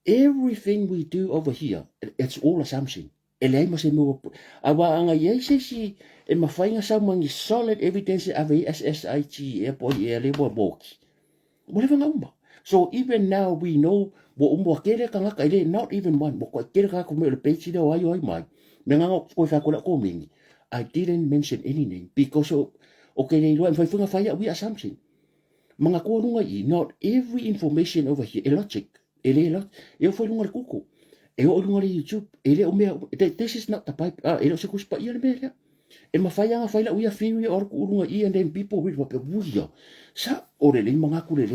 everything we do over here it's all assumption ele ma se mo awa anga ye se si e ma fai nga sa mangi solid evidence ave SSIT e po ye le bo boki mo le vanga so even now we know wo umbo kere kanga ka ile not even one wo ko kere ka ko me le page de ai mai me nga ko fa ko la ko mingi I didn't mention any name because okay le lo fai funga fai we assumption mga ko nunga I not every information over here logic ele lot eu foi nunga kuku e o nunga YouTube ele o me this is not the pipe ele se kuspa ia le me e ma fai anga fai la uia theory or ku nunga I and then people with what buia sa o le mga ku le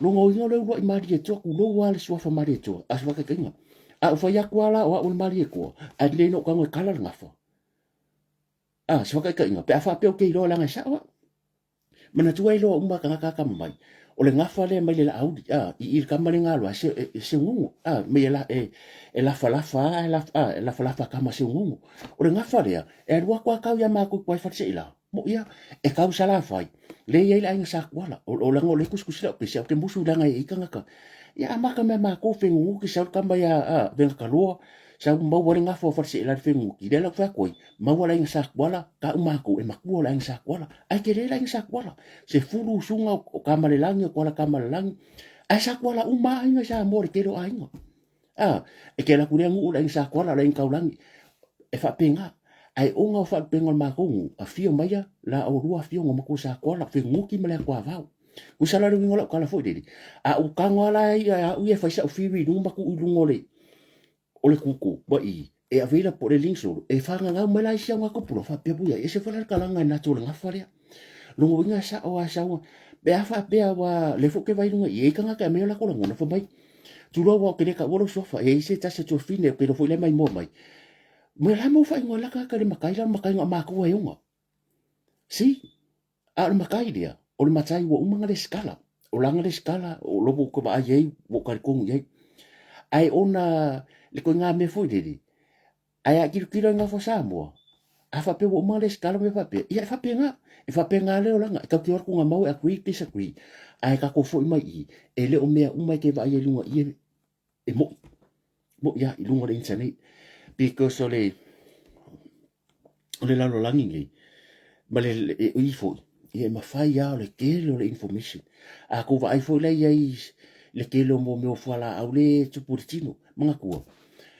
lo ngo le lo I mari e to ku lo wale so fa mari to as wa ka kinga a o fai aku ala o mari e ko a le no ka ngo kala ngafa so ka kinga pe fa pe o ke lo la nga sa mana tua ilo umba ka mai o le ngafa le mai le audi I ka mali ngalo se ngungu me la e la fa ka ma se ngungu o le ngafa le e wa kwa ka ya ma ku kwa fa se ila mo ia e ka usala fai le ye la nga sa kwala o la ngole kuskusila pe se ke musu la nga I ka nga ya ma ka me ma ko fe ngungu ki sa ka ma ya ben ka lo sa mo wa nga fa se ila fe ngungu ki le la fa ko ma wa la nga sa kwala ka ma ko e ma ku la nga sa kwala ai ke le la nga sa kwala se fulu sunga o kamalelangi o kola kamalelangi ai sa kwala uma ainga sa mori kero ainga e ke la kurea ngu ula sa kwala la inka ulangi e fa penga ai onga o fa penga ma kongu a fio maya la o rua fio ngoma ko sa kwala fe nguki mele kwa vau usala ru ngola kala fo deli u kangwala u e fa sa o fiwi numba ku ulungole o le kuku ba I e avila po le linkso e fa nga mala sia nga ko pro fa pe buya e se fa la kala nga na to nga fa lungo inga sa o asa o be afa be wa le fo ke vai lunga I ka nga ka me la ko ngona fo mai tu lo wa ke ka wo sofa e se ta se to fine pero fo le mai mo mai mo la mo fa ngola ka ka le makai nga ma ko e unga si a le makai dia o le matai wo umanga le skala o langa le skala o lo ko ba ye wo ka ko ye ai ona le ko nga me fo dili ai a kilo nga fo sa mo afa pe wo male skala me fa pe ia fa pe nga e fa pe nga le o langa ka ki or ku nga mau agree disagree ai ka ko fo mai I e le o mea umai ke va ye lunga I e mo ya I lunga le internet because ole la lo langi ngi ma le o I fo ia ma fa ya le ke le information a ko va ai fo le ia le ke lo mo me o fala au le tu portino manga ko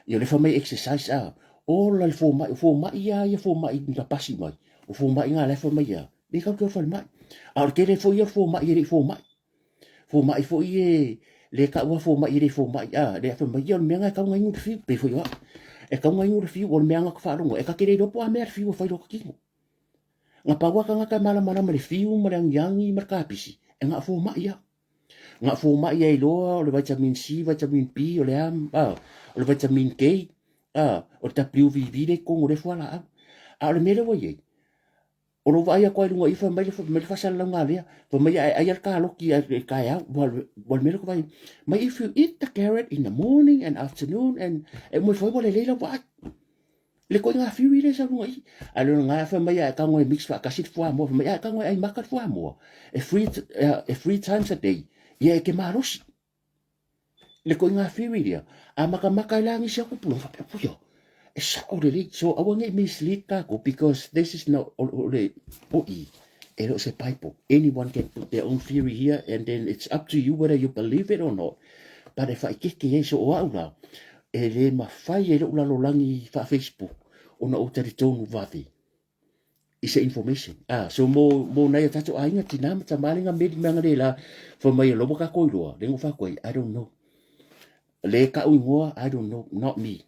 ia le fa mai exercise o la fo mai ia fo mai na pasi mai o fo mai nga le fo mai ia ni ka ko fo mai a ke le fo ia fo mai fo ie le ka wa fo mai le fo mai le fo mai ia me nga ka nga ngu fi pe fo ia e ka nga ngu fi o me nga ka fa ro e ka ke le do po a mer fi o fa ro ki nga pa wa ka nga ka mala mala me fi o me yang I mer ka pisi e nga fo mai ia nga fo mai ia lo le vitamin C vitamin B o le am o le vitamin K o WVV le ko le fo la a le mele wo ye o lo vai ko lunga ifa mai le fa sala nga le fa mai ai al ka lo ki ka ya wal me ko vai mai if you eat the carrot in the morning and afternoon and mo foi bo le le wa le ko nga fiwi le sa lunga i alo nga fa mai ka ngoi mix fa ka sit fo mo fa mai ka ngoi ai makat fo mo a free times a day ia ke maros le ko nga fiwi dia a maka langi sia ko pulo fa pu yo it's already so I won't mislead kako because this is not already it's a Bible. Anyone can put their own theory here, and then it's up to you whether you believe it or not. But if I get so aula, ele mafai ele ula lolangi fa Facebook ona o tari tonu vavi. It's information. So mo na ya tato ainga tinama tamalinga medi mangalela for my lobo ka koiloa. Lengo fa koi, I don't know. Le ka uingoa, I don't know, not me.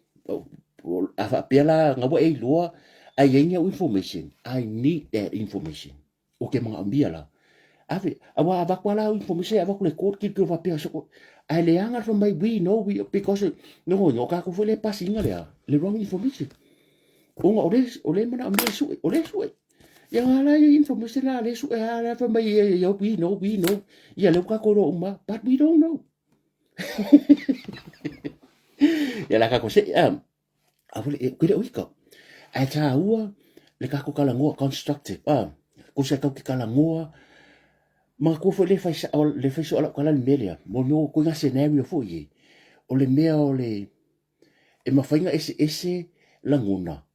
Afa pela ngabo e loa ai yenga information. I need that information. Okay mga ambia la. Afi awa abakwala information abakule court kit ko fa pela so ai le anga from my we know we because no ka ko fole pasinga le wrong information. Unga ole mana ambia su ole su. Yang ala information la le su ala from my we know ya le ka ko ro uma but we don't know. Ya la ka ko se avole kuile uika ai ta ua le ka ko kala ngoa constructive ko se ka kala ngoa ma ko fo le fa so ala kala melia mo no ko nga scenario fo ye o le mea o le e ma fainga ese languna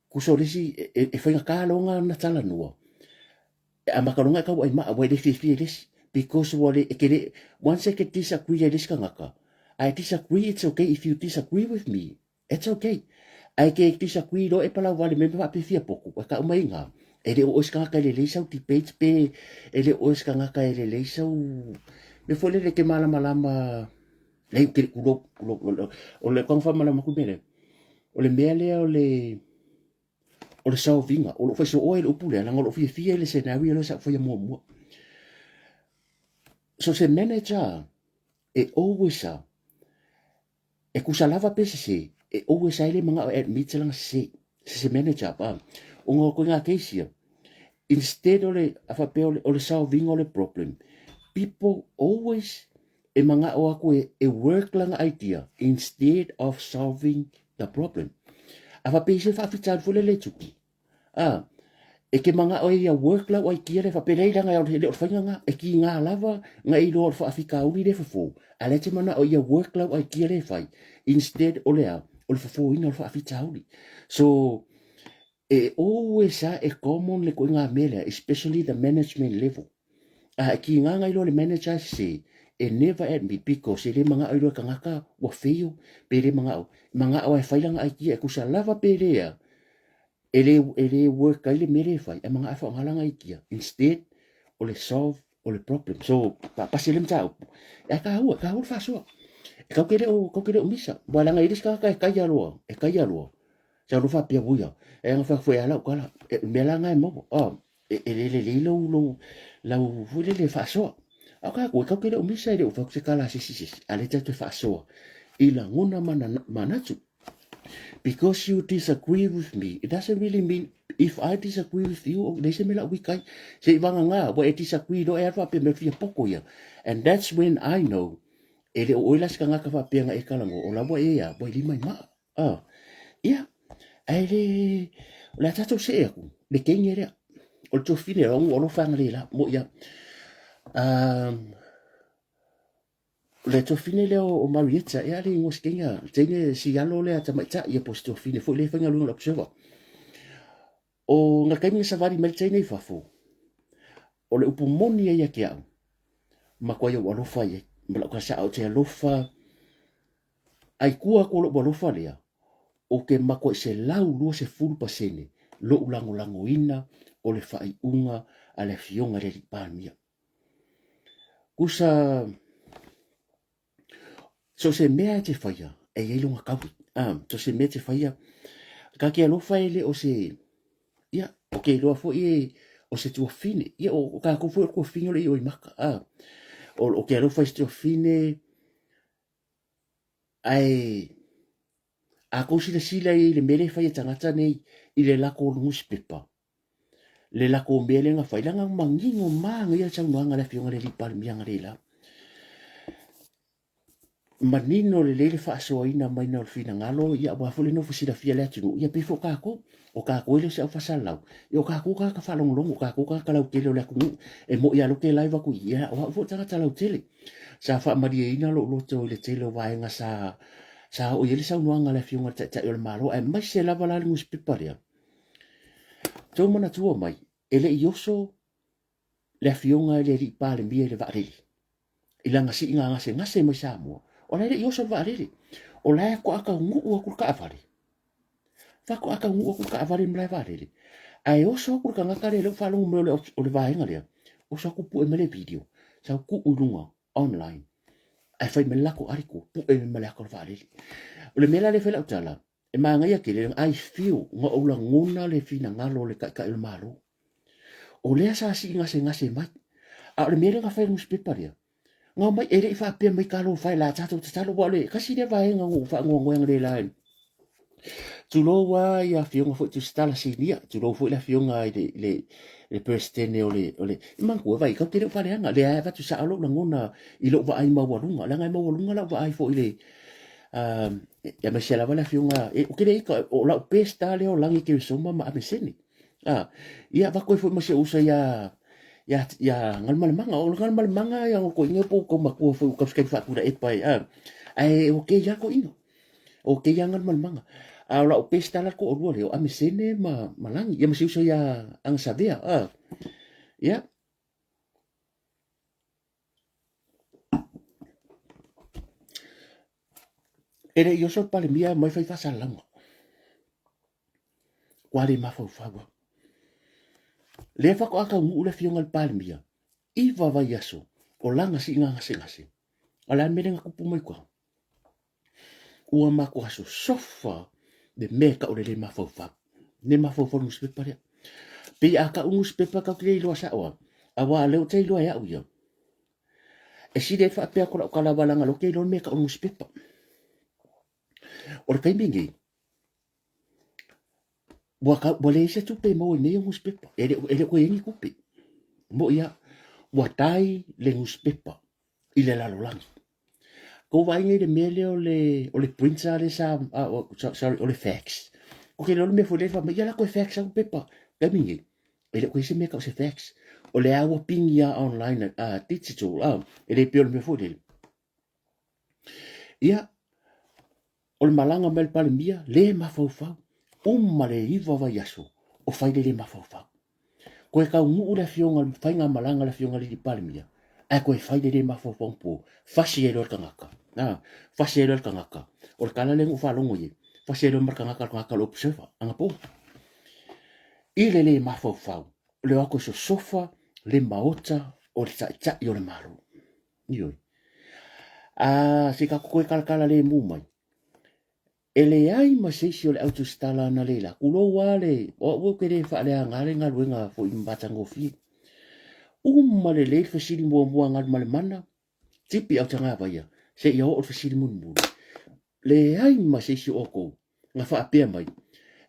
ko so resi e fainga ka longa na tala noa a makalonga ka wai ma wai le fi because wale e kere once I get disagree le skangaka I disagree it's okay if you disagree with me it's okay ai ke disagree lo e pala wale me pa pifia poku ka mai nga ele o ska ka le leisa ti page pe ele o ska nga ka le leisa me fole le ke mala le ke kulo o le kon fa mala ku bele o le mele o le salvinga o lo fa so o ele upule la ngolo fi le scenario lo sa fo ya mo so se manager e always e kusalava pese e always ele manga admit lang se manager pa o ngo ko nga keisia instead ole afape ole solving ole problem people always e manga o aku e work lang idea instead of solving the problem afape se fa fitar fule le tuki e ke manga o ia work la o kia le fa pele la nga o le fa nga e ki nga lava nga i lo fa afika uni le fo ale te mana o ia work la o kia le fai instead ole o le fo ina o fa afita uni so e always e common le ko nga mele especially the management level ki nga nga i lo le manager se e never admit because ele manga o lo kangaka wa feo pele manga o e fai la nga kia e kusa lava pele ele work ele mere fai e manga fa ngala ngai kia instead o le solve o le problem so pa pasilem tau e ka hu fa so e ka kere o misa wala ngai diska ka ya lo sa lo fa pia buia e nga fa foi ala kala me la ngai mo le lo la fu le fa so aka ko kere o misa ele o fa se kala si ale te fa so ila ngona manatu because you disagree with me, it doesn't really mean if I disagree with you, they say me la wikai, say vanga nga, bo e disagree do e fa pe me fia poko ya. And that's when I know ele o ilas ka nga ka fa pe nga e kalango o la bo e ya, bo li mai ma. Yeah. Ele la tato se aku, le kengere. O to fine o lo fanga le la mo ya. Le to fine le o Marietta e ale ngos kenga tene si yalo le ata mai ta ia posto fine fo le fanga lu observer o nga kaimi sa vari mel tene fafo o le upu moni ia ke au ma ko yo lo fa ye ma ko sa o te lo fa ai kua ko lo fa le o ke ma ko se lau lu se fulu pasene lo ulango ina o le fa i unga ale fionga le pania kusa so se mea te whaia, e ei lunga kawi. So se mea te whaia, ka kia lofa ele o se, ia, o ke loa fo i o se tua fine, ia, o ka kufo o kua fine o le i o i maka, o ke lofa i se tua fine, ai, a kousi le sila i le mele whaia tangata nei, i le lako o lungus pepa. le la ko mele nga fai langa mangingo manga ia chau noanga le fionga le lipa le mianga le la manino le fa so ina mai no fina ngalo ia wa fole no fusila fia le tunu ia pe fo ka ko o ka ko le se fa salau yo ka ko ka fa long long ka ko ka lau kele le ku e mo ia lo ke live ku ia wa fo tanga talau tele sa fa mari ina lo to le tele wa nga sa o ile sa noanga le fionga ta yo le malo e mai se la vala le mus piparia to mona tua mai ele ioso le fionga le ri pa le mie le va re ilanga si nga ngase mai sa mo o le ioso va re o la ko aka ngu o ku ka afari fa ko aka ngu o ku ka afari mla va re ai oso ku ka ngaka le fa lo mo le o le va nga le o so ku pu e mele video sa ku ulunga online ai fai me lako ariko pu e me lako va re o le mela le fela utala e manga ia ke le I feel ngo o la nguna le fina ngalo le ka il malo o le sa si ngase mai a le mele ka fai mus piparia nga mai ere fa pe mai kalo fai la tato talo wale kasi le vai nga ngo fa ngo ngo le line tu lo wa ya fionga fo tu stala sinia tu lo fo la fionga le prestene ole man ko vai ka tele fa le nga le va tu sa lo ngona i lo va ai ma walunga la nga ma walunga la va ai fo ile ya me se la va la fionga o kile o la pesta le o langi ke so ma me seni ia va ko fo ma se usa ya ngal mal manga o ngal mal manga yang ko inge po ko maku fo ka ska fa kura et pai ai o ke ya ko ino o ke ya ngal mal manga a la o pesta la ko o le o ame sene malangi ya masi usa ya ang sabia ya ere yo so pale mia mai fai fa salanga kwale ma fo fa le fa ko aka ngu le fionga pale mia i va va yaso o langa si nga ngase ala mele nga kupu mai kwa ua mako aso sofa de meka o le mafofa ne mafofa nus pe pare pe aka unus pe pa ka kle lo sa o awa le o te lo ya uyo e si de fa pe ko la balanga lo ke lo meka unus pe pa o kai mingi bo le se tu pe mo ne unus pe pa ele ko yengi kupe mo ya wa tai le unus pe pa ile la lo lang ko vai ngai de mele o le printer le sa sorry o le fax o ke lo me fo le fa me ya la ko fax au pe pa kai mingi ele ko se meka o se fax o le awa pingia online digital ele pio me fo ia o le malanga mel pale mia le mafaufa uma le iva va yaso o fai le mafaufa ko e ka ngu le fionga fai nga malanga le fionga le pale mia ai ko e fai le mafaufa po fasi e lo kangaka fasi e lo kangaka o le kala le ngu fa longo ye fasi e lo kangaka lo observa anga po ile le mafaufa le ako so sofa le maota o le tsa yo le malo yo se ka ko e kala le mu mai ele ai ma se si o le autostala na leila kulo wale o ke le fa le ngale nga luenga fo imbata ngofi le le fasili mo ngal mal mana tipi au tanga ba ya se yo o fasili mun le ai ma se si o ko nga fa pe mai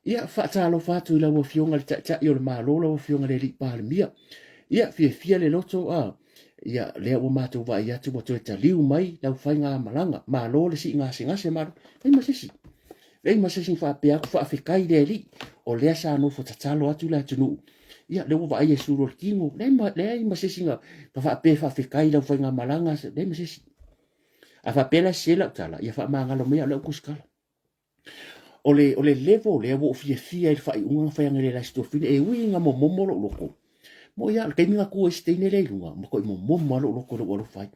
ia fa talo fa tu la mo fionga ta yo le malo lo fionga le li pa le mia ia fia le loto ia le o mato va ia tu mo tu ta liu mai la fa nga malanga malo le si nga singa se mar ai ma se si ei ma se sin fa pe aku fa fikai de li o le sa no fo tatalo atu la tunu ia le wa ai su ro kingo le ma se singa fa pe fa fikai la fa nga malanga le ma se si a fa pela se la tala ia fa manga lo me la kuskala o le level le wo fia fa un fa nga le la sto fi e wi nga mo lo loko mo ia ke minga ku este ne le lunga mo ko mo lo loko lo fa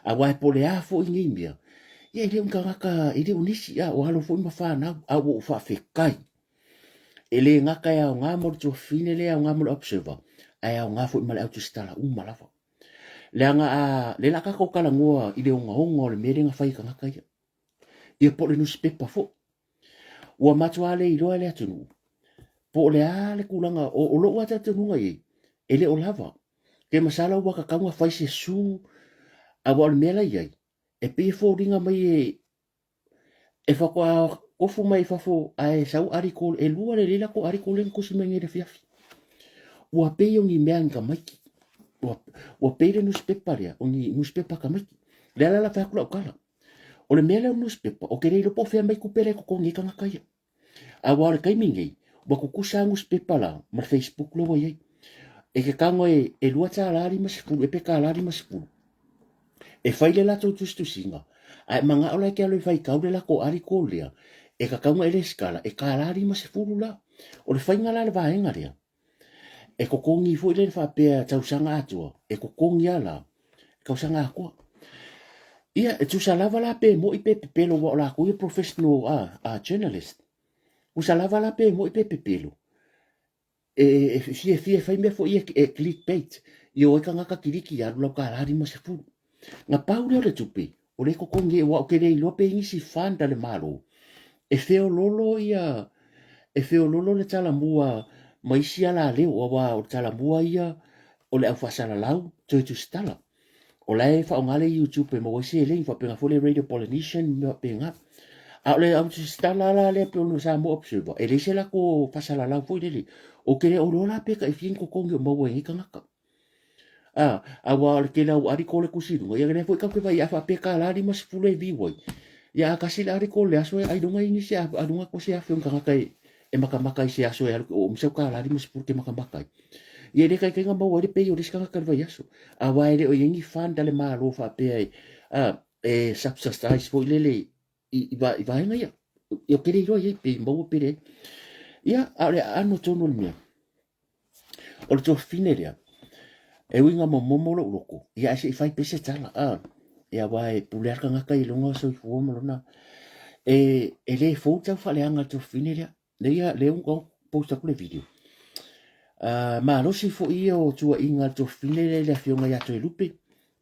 a wa po le a fo ngi mia ia ile un kaka ile unisi o halo fo ma fa na a wo fa fe kai ele ngaka ya nga mo to fine le nga mo observer ai nga fo ma auto stala malafa le nga le la ka ko kala ngoa ile nga hongo le mere nga fai kanga kai ia po le newspaper fo wa matwa le ilo le atunu po le ale kulanga o lo wa tatu nga ye ele o lava ke masala wa ka kanga fai se su a wa le mela ye e pe fo ringa mai e fa ko fu mai fa fo ai sau ariko e lua le lila ko ariko le ko simengi de fiafi ua pe o ngi mea ka maiki ua pe le newspaper ya o ngi newspaper ka maiki le ala la fa kula kala o le mea le newspaper o ke le po fe mai ku pere ko ngi ka ngaka ia a wa le kai mingi wa ku kusa newspaper la ma Facebook lo wa ye e ke kango e lua ta la ri masifu e pe ka la ri masifu e fai le la tu singa ai manga ola ke alo fai ka le la ko ari ko le e ka kango e le skala e ka la ri masifu la o le fai ngala le va enga le e ko kongi fu le fa pe tau sanga atua e ko kongi ala ka sanga ko ia e tu salava la pe mo i pe pelo wa la ko professional journalist u salava la pe mo i pe pelo e fie fai me fo e clickbait yo e kanga ka kiriki ya lo ka la ri masifu nga paule le tupi o le ko kongi wa ke le lo pe isi fan le malo e feo lolo ia e feo lolo le tala mua mai sia la le o wa o tala mua ia o le fa sala lau tu stala o le fa ngale YouTube pe mo se le fa pe nga fo le Radio Polynesian me pe nga a le au stala la le pe no sa mo observe e le se la ko fa sala lau fo le o ke le o lo la pe ka fin ko kongi mo we ka nga a wa ke la ari ko le kusiru ia le fo ka ke vai fa pe ka la ri mas fule vi woi ya ka si la ari ko le aso ai donga ini sia a donga ko sia fe ka kai e makamaka i se aso e o msau ka la ri mas fule ke makamaka ia le kai ka mo wa le pe o le ska ka vai aso a wa le o yengi fan dale ma ro fa pe ai e subsidize fo le i va nga ia yo ke ro ye pe mo pe le ia a le ano tono le o le to fineria e winga mo momolo loko ia se fai pese tala ia vai puler ka ngaka i longa so fu mo na e le foto fa le anga to fineria le ia le un ko posta ku le video ma no si fo ia o tua inga to fineria le fionga ya to lupe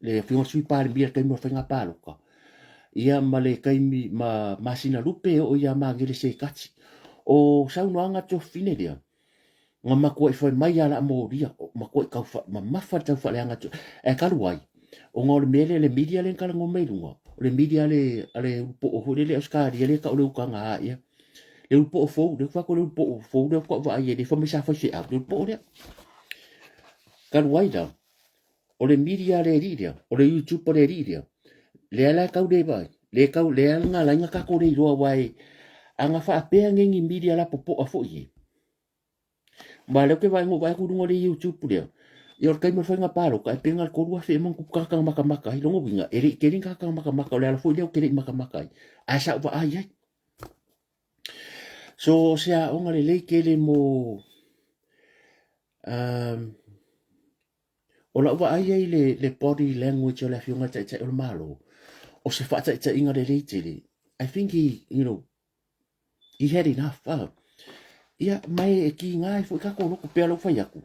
le fionga sui pa le bia kai mo fenga pa loka ia ma le kai mi ma masina lupe o ia ma ngere se katsi o sa no anga to fineria nga mako e foi mai ala mo dia mako ka fa ma fa ta fa le anga e ka luai o ngol mele le media le kala ngo mai lunga le media le ale po o le oscar le ka o ka nga ia le po o fo le fa ko le po o fo le ko va ia le fa mi sa fa se a le po le ka luai da o le media le ridia o le YouTube le ridia le ala ka de vai le ka le nga la nga ka ko le ro vai anga fa pe ngi media la po a fo ia ma le ke vai ngo vai ku ngo le YouTube le yo kai mo fenga paro kai penga ko rua fe mon ku ka maka i longo winga eri ke rin ka maka le ala fo le ke rin maka asa va ai ai so sia onga le ke le mo o la va ai le body language o le fionga tsa o malo o se fa tsa inga le I think he had enough ia mai e ki ngai fo ka ko ko pelo fa yaku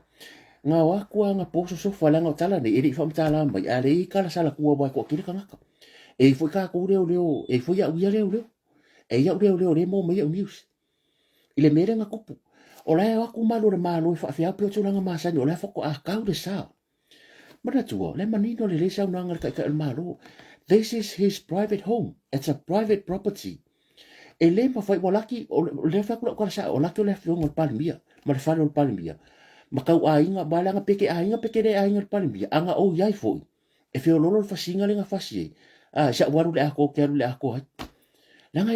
nga wa ku nga poso so fa langa tala ne eri fa tala mai ale i kala sala ku wa ko kiri kanga e fo ka ko leo e fo ya uia leo e ya leo le mo mai news ile mere nga kupu o la wa ku malo le malo fa fa pe o langa masa ni o la fo ko a ka de sa mara tu le manino le sa nga ka malo this is his private home it's a private property e le pa fai walaki o le fa ko sa o la ke le fa ngol palmia ma le fa ngol palmia ma kau ainga balanga peke le ainga palmia anga o yai foi e fe lolo fa singa le nga fasi sa waru le ako ke le ako langa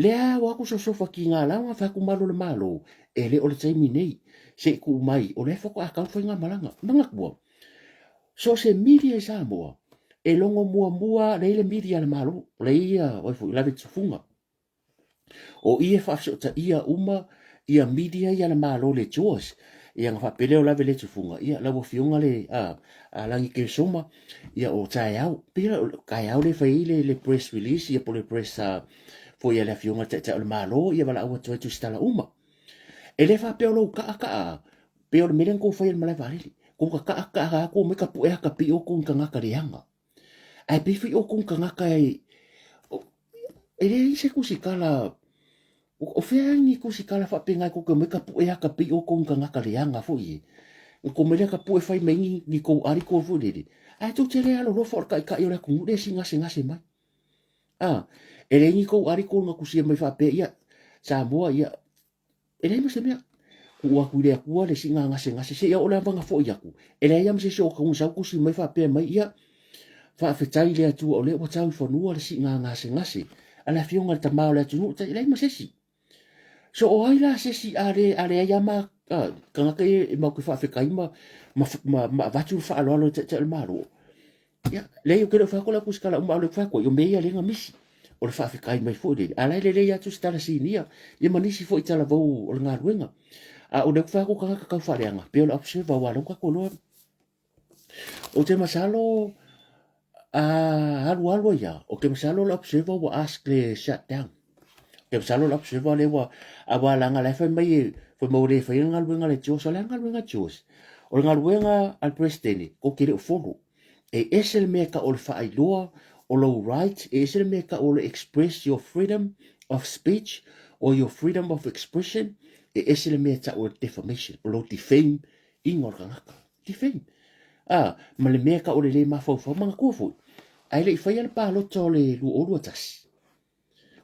le a wa ku so fa ki nga la ma fa ku malo le malo e le o le tsai minei se ku mai o le fa ko aka fa nga malanga manga ku so se media sa mo e longo mua le media le malo le ia o fu la funga o ia fa so ta ia uma ia media ia le malo le jos ia nga fa pele o la vele funga ia la wo fiunga le a langi ke soma ia o tai au pila kai au le fai le press release ia po le press fo ia le fiunga ta le malo ia bala o tu stala uma e le fa pe o ka pe o miren ko fai le vale ko ka ko me ka pu e ka pi o ko nga ka rianga ai pe fi o ko nga ka e le se ku sikala o feangi ko si kala fa penga ko ke me ka pu e ka pi o ko nga ka leanga fo i ko me ka pu e fai mengi ni ko ari ko fo le ai tu tere alo ro for ka yo le ku le singa mai ele ni ko ari ko nga ku si mai fa pe ia sa mo ia ele mo se me ku aku le ku le singa ngase se ya ola vanga fo yaku ele ya mse so ku sa ku si mai fa pe mai ya fa fe tai le tu o le o tau fo nu le singa ngase ala fionga ta ma le tu ta le ma se si so o ai la se si ale ya ma kanga ke ma ku fa fe kai ma va tu fa lo te ma ro ya le yo ke fa ko la ku skala ma le fa ko yo me ya le ngamisi o le whaafikai mai fo de ala le ya tu stara sinia ye manisi fo itala vau o ngā ruenga a o le fa ko ka ka fa leanga pe o observe wa lo ka ko lo o te masalo a halu ya o ke masalo lo observe wa ask le shut down ke masalo lo observe le wa a wa langa le fa mai fo mo le fa ngā ruenga le jo so le ngā ruenga jos o ngā ruenga al presidente ko ke le fo e esel me ka o le fa ai loa o lo right is it make or express your freedom of speech or your freedom of expression is it make or defamation or lo defame ingoranga defame ma le meka o le ma fo manga ko fo ai le fai le pa lo tole lu o lo tas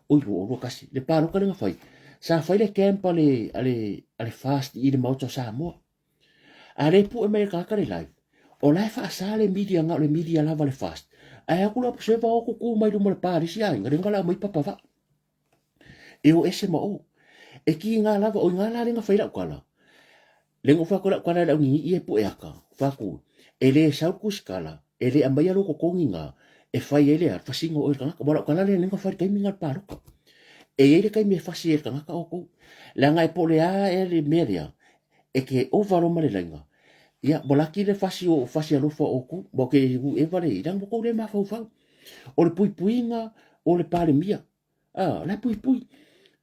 o lu o lo kasi le pa lo ka nga fai sa fai le camp ale fast i le mauto sa mo ale pu e me ka ka le live o la fa sa le media nga le media la le fast ai aku la se va o ku mai do mo pa ri sia nga ngala mai papa va e o ese mo e ki nga la o nga la nga fa ila kwala le ngo fa kwala la ngi e pu e aka fa ku e le sa ku skala e le amai lo ko konginga e fa ele a fa singo o ka mo kwala le nga fa kai minga pa ro e ele kai me fa si e ka ka o ko la nga e po le a e le media e ke o va lo male lenga ya bolaki le fasi alo fa oku bo ke e vale idang ko le ma fa fa o le puinga o le pale mia la pui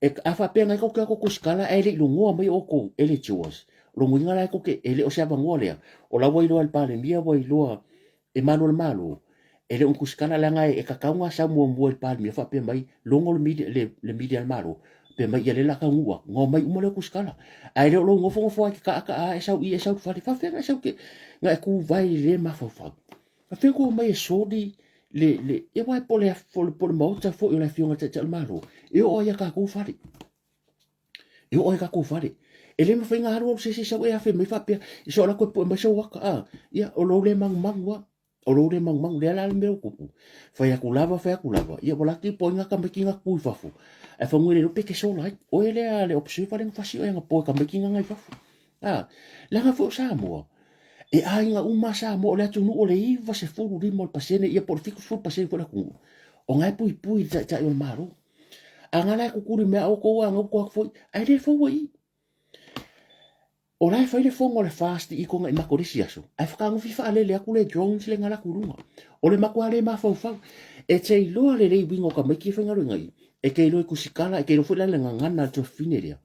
e a fa pe ngai ko ko skala e le lungo mai oku e le chos lo mwinga la ko ke ele o se va ngole o la voi lo al pale mia voi lo e mano malo ele un kuskala la ngai e ka kaunga sa mo el pale mia fa pe mai longo le media malo pe mai ele la ka ngua ngo mai mo le kuskala ai le lo ngo fo ka e sau fa fe na sau ke nga ku vai le ma fa fe ko mai so di le e vai po le mo ta fo le fionga te malo e o ya ka ku fa e o ka ku fa ele ma fa nga haru se sau e fa me fa pe so la ko po ma so wa ka ya o lo le mang wa o lo le mang le ala me ku fa ya ku lava ya bola ki po nga ka me ki nga ku fa fu e fa ngwe le pe ke so lai o ele ale observa le fasi o nga po ka me ki nga fa fu la nga fo sa mo e ai nga uma sa mo le tu no le i va se fu ri mo pasene ia por fiku fu pasene fo la ku o nga pui ta yo maro anga la ku ku me o ko nga ko fo ai le fo i o lai fai le fongo le fast i ko ngai makorisi aso ai fa ngu fifa ale le aku le jones le ngala kurunga o le makwa le ma fa e te lo le le wingo ka mai ki fa ngaru ngai e ke lo kusikala e ke lo fu le ngana to fineria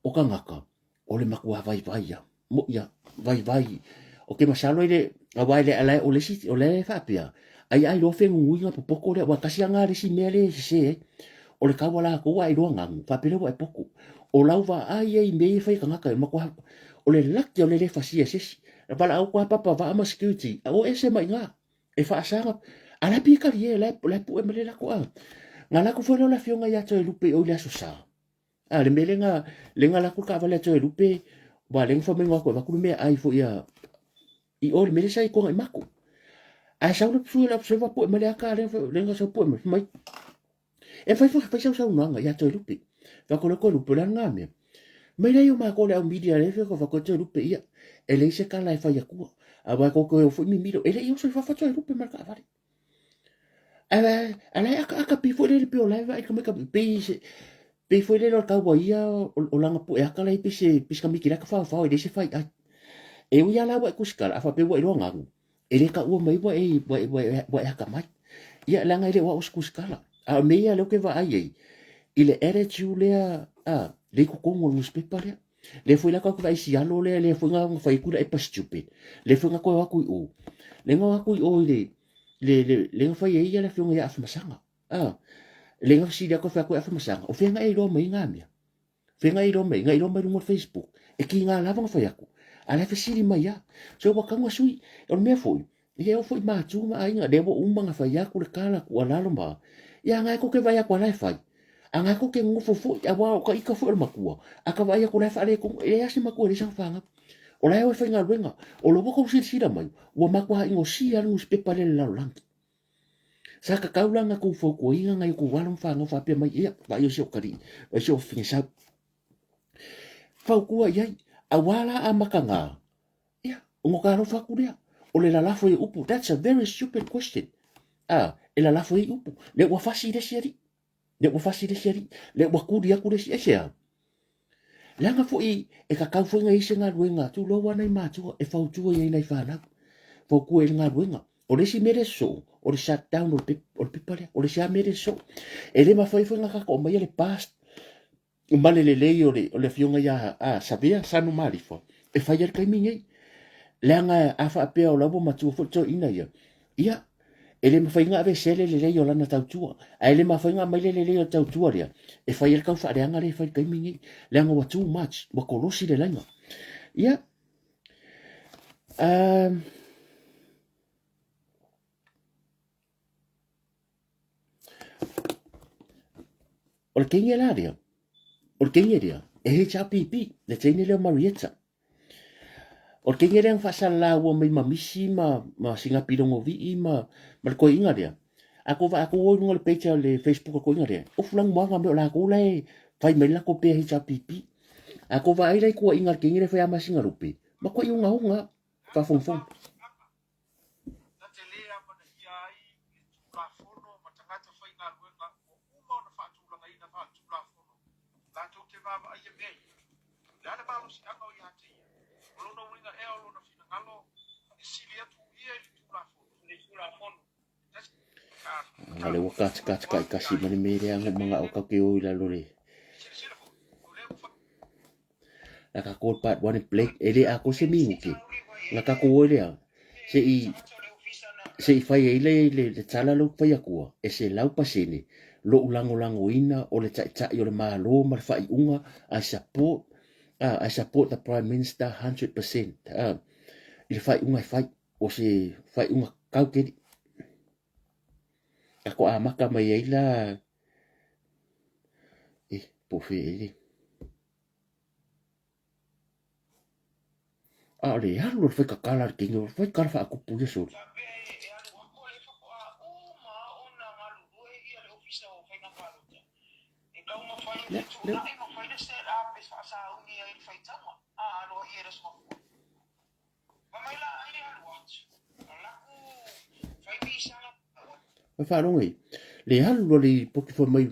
o ka ngaka o le makwa vai ya mo ya vai o ke masalo le a vai le ala o le si o le fa pia ai lo fe ngu nga poko le wa kasi nga le si mele se o le kawala ko ai lo ngang fa pele wa poko o lauva ai me fai ka ngaka ma kwa o le lak o le fasia sesi la pala au kwa papa va ama security o ese mai nga e fa sanga ala pi ka ye la pu e mele la ko nga la ko fo la fionga ya to lupe o le sosa le mele nga le nga la ko ka va le to lupe ba le fo me nga ko va ku me ai fo ya i o le mele sai ko ngai mako ai sa lu fu la se va pu mele ka le nga so pu mai e fai sa nga ya to lupe va ko lupe la nga me mai nei o ma ko le media le ko fa ko te lupe ia e le se kala e fa ya ku a va ko fu mi miro e le io so fa te lupe ma ka va ala aka pi fu le pi o live ai ka me ka pe fu le lo ka wa ia o langa pu e aka le pi se ka mi kira ka fa e se fa e u ya la wa ku skala fa pe wa lo nga e le ka u mai wa aka mai ia langa ile wa ku skala a me ia lo ke va ai ile attitude le le ko kongo no newspaper le foi la ko vai si alo le foi nga fai kula e pa stupid le foi nga ko wa ku o le nga ku o le fai ia le foi nga ya fa masanga le nga si dia ko fa ku fa masanga o fe nga e lo mai nga mia fe nga e lo mai no Facebook e ki nga lava nga fai aku ala fe siri mai ya so wa kanga sui o me foi ia o foi ma tu ma ai nga de bo umba nga fai aku le kala ku ala lo ma ia nga ko ke vai aku ala fai anga ko ke ngofo fo a wa ka ika fo makua aka vai ko le fa le ko e asi makua le sang fanga o la e whainga ruenga o lo boko sira mai ua makua ingo si anu spepa le la lang sa ka kaulanga ko fo ko inga ngai ko walam fanga fa pe mai ia ba yo sio kari o sio finsa fa ko ia a wala a makanga ia o mo ka ro fa ku dia o le la la fo upu that's a very stupid question e la la fo upu le wa fasi de siri le wa fasi de siri le wa ku dia ku de sia langa fo e ka kau fo ngai se nga ruenga tu lo wana i matu e fa tu e nei fa na fo ku e nga ruenga o le si mere so o le shut down o le pipale o le si mere so e le ma foi nga ka ko mai le past o male le o le fionga ya sabia sanu mali fo e fa yer kai mingi langa a fa pe o labo matu fo to ina ia ele ma fainga ave sele le o lana tautua a ele ma fainga mai le o tautua ria e fa yer ka fa reanga le fa kai mingi langa wa too much wa kolosi le langa ia o le kengi la ria o le kengi ria e he chapipi le tene le Marietta o le kengi ria fa sala wa mai mamisi ma singa pilongo vi ma ko inga ria ako o ngol page le Facebook ko inga ria o fulang mo nga me la ko le fai mai la ko pe he chapipi ako va ai ko inga kengi le fa ma singa rupi ma ko unga fa fon ale waka ka kasi mani mere ang mga o ka ke o ila lore la ka ko pat one plate ele ako se mi ke la ka ko ele se i fai le tala lo fai ako e se lau pasene lo lango ina o le tsa o le malo ma fai unga I support the prime minister 100% il fai unga fai o se fai unga kau ke ako amaka mai ai la po fe ele le halo fe ka kala ke ngo fe ka fa aku pu so fa rongi le halo le poki fo mai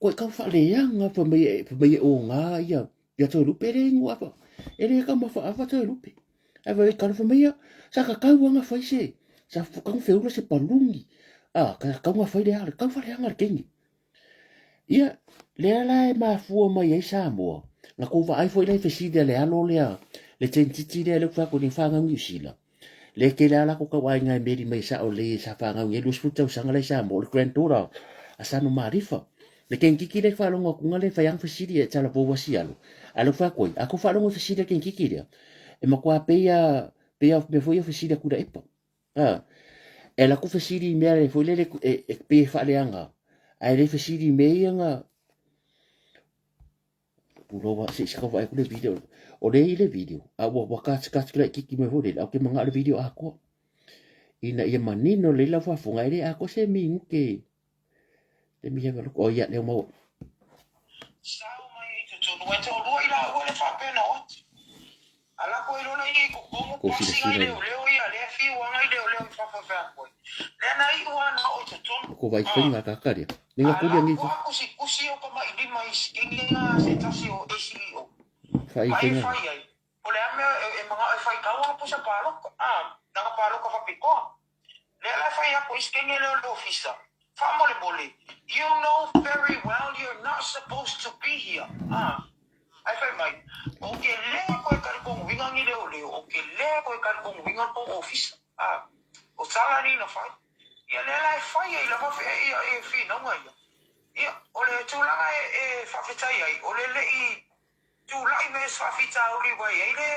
ko ka fa le anga fo mai o nga ia to lu pere ngwa fa ele ka ma fa to lu pe ava ka fo mai sa ka ka wanga fa se sa fu ka fe ura se palungi ka nga fa le ala ka fa le anga kengi ia le ala e ma fu mai ai sa mo na ko va ai fo le fe si de le alo le tentiti le fa ko ni fa nga ngi sila le ke la ko ka wai ngai meri mai sa o le sa fa nga ngi lu sfu tau sanga le sa mo le krentura asano marifa le ken kiki le fa longa ku ngale fa yang fa sidi e tala po wasialo alo fa ko ako fa longa fa sidi ken kiki le e ma kwa pe ya me foi fa sidi ku da epa e la ku fa sidi me le foi le e pe fa le anga ai le fa sidi me anga pulo wa se ska fa ku le video o le video a wa ka le kiki me foi le ke manga le video ako ina ia manino le la fa funga ile ako se mingu ke le mi heva o ia le mo sao mai to no to lo ila o le fa pena o ala ko ilo na i ko pasi ngai le ia le fi wa ngai le fa ko le na i wa na o to ko vai finga ka kare ninga ku dia ngi ko si o ko mai di mai skinga se ta si o SEO fai finga o le ame e manga e fai ka wa po sa palo na palo ko fa piko le la fai ko skinga le officer famole bole. You know very well you're not supposed to be here. I feel like, okay, le ko e kari kong wingang i leo leo. Okay, le ko e kari kong wingang po office. O salary na fai. Ia le la e fai e la mafi e fi na ngai. Ia, o le tūlanga e whawhitai ai. O le i tūlai me whawhita uri wai ai le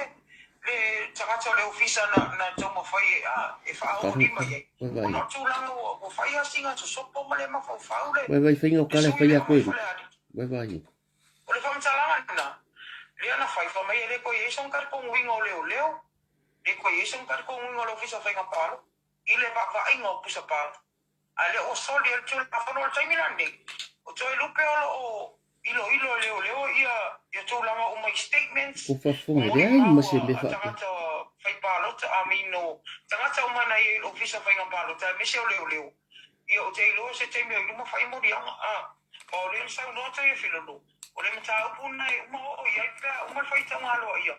tangata le ofisa na tonga fai e whaau ni mai ai. O na tūlanga o whai a singa to sopo ma le mawhau le. Wai whinga o kale whai a koe. Vai vai. O le whamtalanga na. Lea na whai whamai le koe e son kar kongu inga o leo leo. Le koe e son kar kongu inga o leo fisa whainga palo. I le waka inga o pusa palo. A le o soli e tūle a whanau le taimina ne. O toi lupe o ilo leo leo ia tūlanga o mai statements. Ko fa fo O le moi ai ma se maua me a fa. tangata whai palota a mino. Tangata o mana i o fisa whainga palota. Mese o leo leo. Ia o te ilo se te mea i luma whai mori anga. O le msau no te e whilolo. O le mta upu nei uma o iai pia uma whai tanga aloa ia.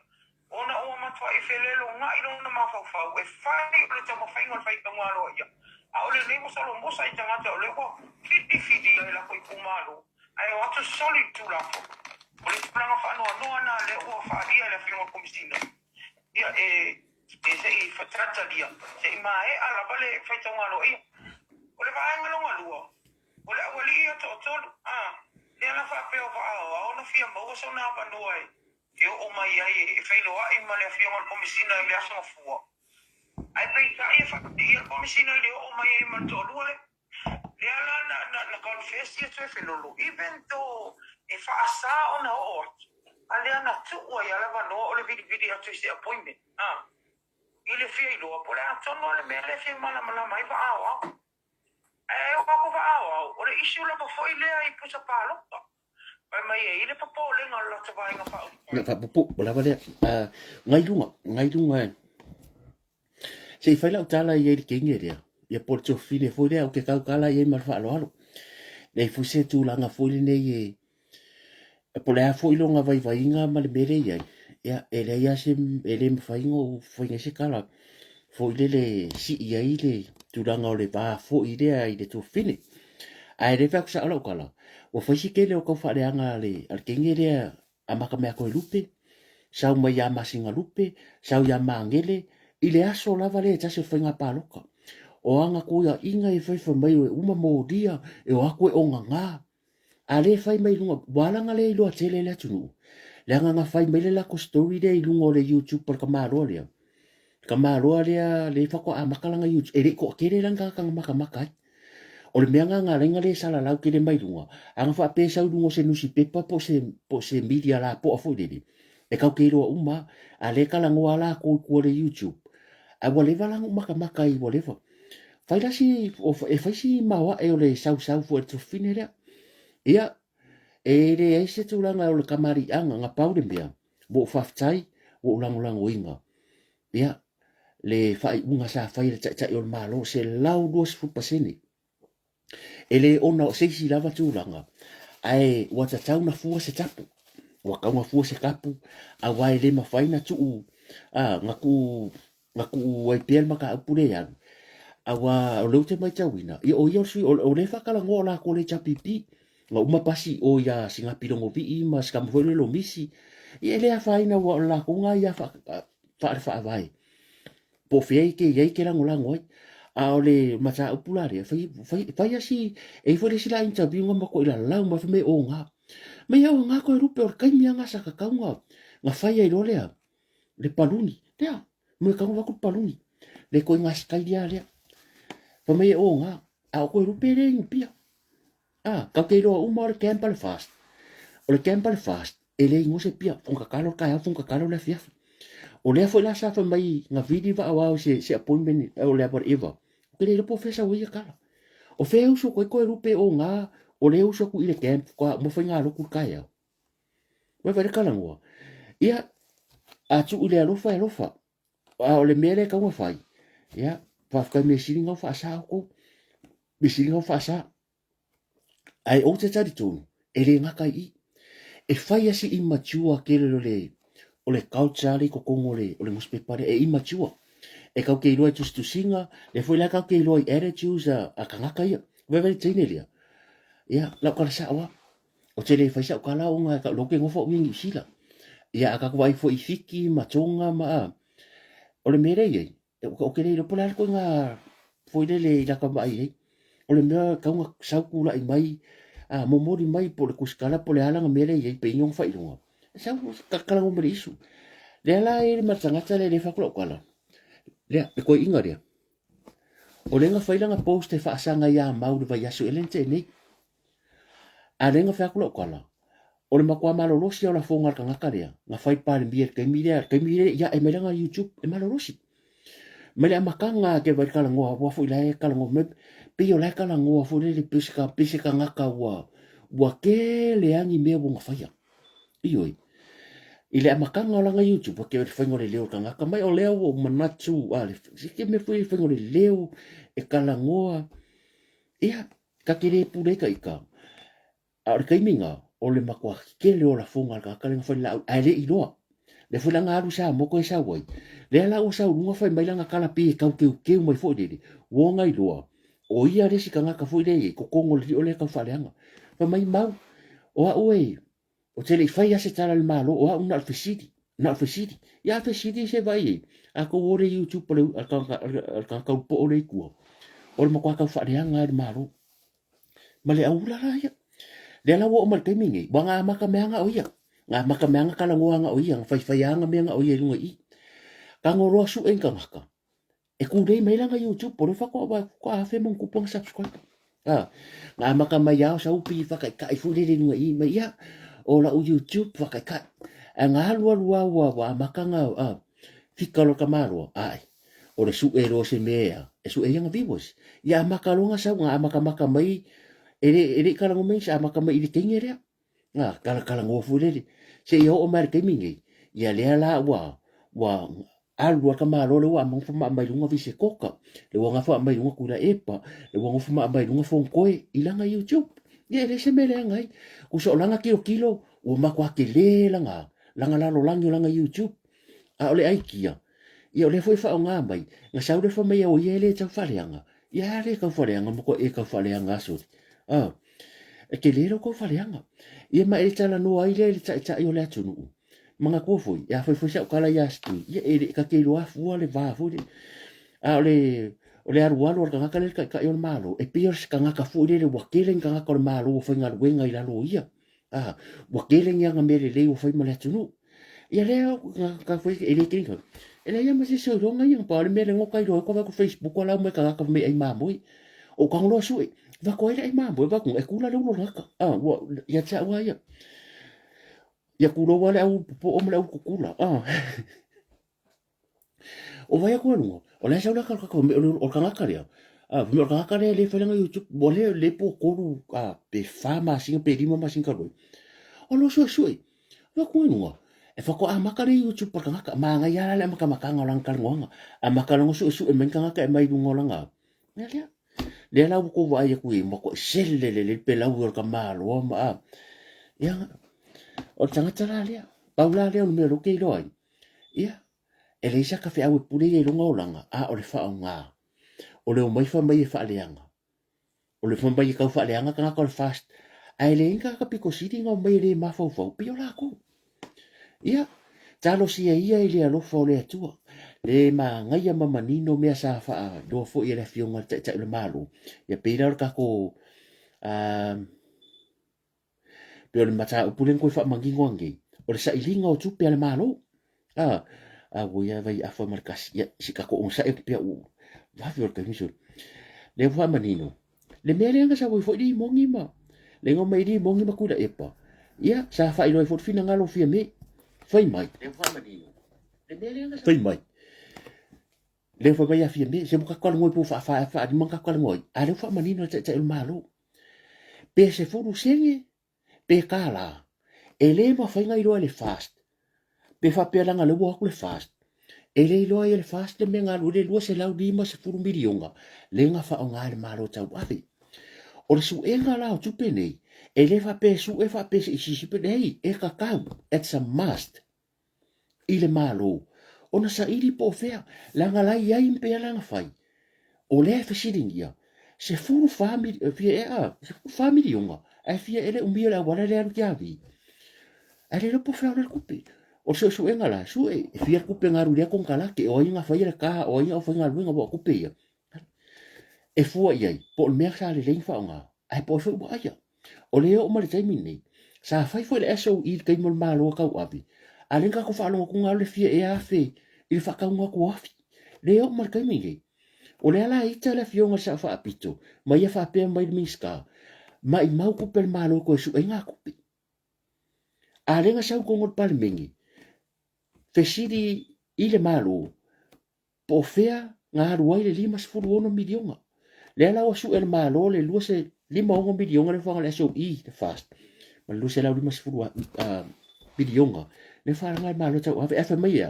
Ona o matua e whelelo ngā i rona mawhauwhau. E whai o le tama whainga whai tanga aloa ia. A ole nei mosalo mosa i tangata o le hoa fiti ai la koi kumalo. Ai o atu soli tu lafo. O le tupulanga whanua noa na le ua whaaria le whinua komisina. Ia se i whatrata lia. Se i mae ala vale whai tanga aloa ia. O le vaenga longa lua. O le awali ia to tolu. Le ana whapeo whaao. A ona fia maua sa na panua e. E o mai ai e whailoa i ma le whinua komisina i le asanga fua. Ai pei ka ia whakati ia komisina i le o mai ai ma tolu le. Le ala na confess ia tue whenolo. Even though e whaasa o na o atu. A le ana tua i ala wanoa o le vidi atu i se appointment. I le fia i loa. Po le atono le mea le fia mana mai whaao au. E o kako whaao au. O le isi ula pa foi lea i pusa pāloka. Pai mai e ile pa po le ngā lata vai ngā whaau. Na fa popo la vale ngai lunga. Se fa la tala ye de kinge dia. Ia por to fine foi le o ke ka kala ye mar fa lo. Le fu se tu la nga foi le ye. E por le foi lo nga vai nga ma le mere ye. Ia ele ya se ele me fa ngo foi nge se kala. Foi le si ia ile tu la nga o le ba foi ile ai de to fine. Ai le fa sa lo kala. O foi si ke le o ko fa le anga le al kinge dia amaka me ko lupe. Sau mai ya masinga lupe, sau ya mangele, ile aso lava le tase whainga pāloka. O anga kuia inga e whaiwha mai e uma mō dia, e o aku e o ngā. A le whai mai lunga, walanga le ilua tele le atunu. Le anga ngā whai mai le lako story le ilunga o le YouTube par kamaroa lea. Kamaroa lea le whako a makalanga YouTube. E le ko kere langa kanga maka. O le mea ngā renga le sala lau kere mai lunga. Anga wha pēsau lunga se nusi pepa po se media la po a fwedele. E kau ke roa uma, a le kalango ala ko le YouTube. A wale walang maka i wale wa. Whai rasi, e whai si mawa e o le sau fu e trofine rea. Ia, e le e se tūlanga o le kamari anga ngā paure mea. Wo whaftai, wo ulango inga. Ia, le whai unga sa whai le tai o le malo, se lau 2%. E le ona o seisi lava tūlanga. Ai, wata tau na fua se tapu. Wa kaunga fua se kapu, a wai le mawhaina tuu, ngaku wai piel maka apure yan. A wa o leu te mai tauina. I o iau sui, o le whakala ngō la ko le chapipi, nga umapasi o ia singa pirongo vi i ma skamwhore lo misi. I ele a whaina wa o la ko ngā ia wha vai. Po whiei ke iei ke rango langoi, a o le mata upulare, whai asi, e whare sila interview nga mako ila lau ma me o ngā. Mai au ngā koe rupe o kaimi anga sa kakaunga. Ngā whai ai lolea. Le paluni. Lea. Mui kaunga waku paluni. Le koe ngā skai lia lea. Pa mai o ngā. A o koe rupe le ingu pia. Kau kei roa uma o le Campbell Fast. O le Campbell Fast. E le ingo se pia. Funka kalo kai au funka kalo le fiafi. O lea fo la sa fa mai ngā vidi wa awau se appointment o lea whatever. Ke le lepo fesa uia kala. O fea uso koe rupe o ngā. O le uso ku ile camp kwa mo fa ngā loku kai au. Wai wai kala ngua. Ia, a tu ile alofa e lofa. O le mele ka ua fai. Ia, whafkai me siri ngau whaasa ako. Me siri ngau whaasa. Ai o te tari tonu. E le ngaka i. E whai asi immature kele o le culture ko kongo o le muspepare. E immature. E kau kei loa i tusinga. Le fwoi la kau kei loa i attitudes a kangaka ia. Wai wai teine lia. Ia, lau kala sa awa. O te le whaisa o kala o ngā ka loke ngofa uingi sila. Ia aka wai fo i fiki matonga ma o le mere ye o ke le pola ko nga foi le la ka mai ye o le mea ka nga sau la i mai momori mai po le kuskala po le ala nga mere ye pe ngong fa ilunga sa ka kala ngomri isu le ala e le matanga tale le fa ko kala le ko inga le o le nga fa ilanga post e fa sanga ya mau le vai aso elente nei alenga fa kulo kala o le makua malolosi o la fonga ka ngakarea nga fai pale mbia kai mire ya e melanga YouTube e malolosi mele makanga ke vai kala ngoa wa fu ile kala ngo me pe yo la kala ngoa fu le pisika ngaka wa ke le angi me bo ngafaya ioi ile makanga la nga YouTube ke fa ngore leo ka ngaka mai o leo o manatu ale ke me fu fa ngore leo e kala ngoa ia ka kire pure ka ika a kai minga o le makua ke le o la fonga ka kala fa la ale iloa le fulanga alu sa mo ko sa wai le ala o sa unga fa mai langa kala pi ka ke mai fo de wo ngai loa o ia re sika nga ka fo de ko kongo le o le ka fa leanga fa mai mau o a oi o te le fai ase tala le malo o a una alfisidi na alfisidi ya alfisidi se vai a ko ore YouTube le ka po o le ku o le makua ka fa leanga le malo ma le aula la ya le ala wo mal temingi banga maka meanga o ia nga maka meanga kala ngoanga o ia fai fai anga meanga o ia lunga i ka ngoro su en ka maka e ku dei mai langa YouTube por fa ko ba ko a fe mon kupong subscribe nga maka mai ya sa upi fa kai kai fu de lunga i mai ya o la u YouTube fa kai kai nga lua wa maka nga fikalo ka maro ai o le su e ro se mea e su e nga vivos ya maka longa sa nga maka mai ere kala ngomeng sa maka mai de kengere kala ngo fu de se yo o mar ke mingi ya le ala wa alua ka malo le wa mo fa mai lunga vise koka le wa fa mai lunga kula epa le wa fa mai lunga fon koe ilanga YouTube ye le se mele ngai ku so langa kilo o ma kwa ke le langa langa YouTube a ole aikia ia le foi fa nga mai nga sa le fa mai o ye le tsa fa leanga ya le ka fa leanga mo ko e ka fa leanga so e ke le ko fa leanga ia ma e tala no ai le tsa yo le tunu manga ko foi ya foi sa kala ya stu ia e ka ke lo afu le va fu a ole arualo ka ka le ka yo malo e piers ka ka fu le wa kelen ka ka malo foi nga wenga ila lo ia wa kelen ya nga mele le foi ma le tunu ia le ka foi e le kin e le ia ma se so ronga ia pa le mele ngo kai ro ko ko Facebook ko la me ka me ai mamoi o ka lo su va ko ai mamoi va ko e kula le uno raka wa ya tsa wa ya kulo wale au po o mele au kukula o vai ko no o le sa ka ko o ka ngakaria me o ka ngakaria le fela YouTube bole le po ko pe fama singa pe lima ma singa ro o lo so va ko no e fa ko makare YouTube pa ka ma nga ya le maka ngolang ka ngonga maka ngo su e men ka e mai ngolanga le la ko vai ku mo ko selle le pe la u ka malo ma ya o tangata la lea paula lea no me lo ke loi ia e le isa ka fe au pule e longa olanga o le fa nga o le mai fa mai fa leanga o le fa mai ka fa leanga ka ka fast ai le inga ka piko siti nga mai le ma fo pio la ko ia talo si ia ile alo fo le tu le ma nga ia mama nino me sa fa do fo ia le fionga ta le malo ia peira ka ko pe le mata o pulen ko fa mangi ngongi o le sa ilinga o tupe ale malo wo ya vai a fa markas ya sika ko unsa e pe u va ver ka miso le fa manino le mele nga sa wo fo di mongi ma le ngo mai di mongi ma kuda epa ya sa fa ilo fo fina ngalo fia me fai mai le fa manino le mele nga fai mai le fa vai a fia me se mo ka ko ngo pu fa di man ka ko ngo a le fa manino ta el malo pe se fo lu senge pe kala ele ma fa ngai ro le fast pe fa pe langa le wo le fast ele lo le fast le menga lu le lo se lau di ma se furu milionga le nga fa nga le malo tau ave o le su enga la tu pene ele fa pe su e fa pe si pe nei e ka kau it's a must ile malo ona sa ili po fea langa la ia impe langa fai o le fa siringia se furu family se furu family yonga ai fia ele umia la wala le avi ale lo po fea le kupe o so enga la su e fia kupe ngaru le kon kala ke o inga fa ile ka o inga fa ngaru nga bo kupe ia e fu ia po me sa le fa nga ai po fu ba ia o le o male tai mini sa fai fo le so i kai mol malo ka uapi ale ka ko fa lo ko ngale fia e afi il fa ka nga ko afi le o male kai mini o le ala ita le fionga sa fa apito mai fa pe mai miska mai mau ku pel malo ko su e nga kupi a lenga sau ko ngol pal mengi fesiri ile malo po fea nga ruai le 5 milionga le ala wa su el malo le lu se 5 milionga le fanga le so I the fast ma lu se la 5 milionga le fanga ngai malo tau ave fa mai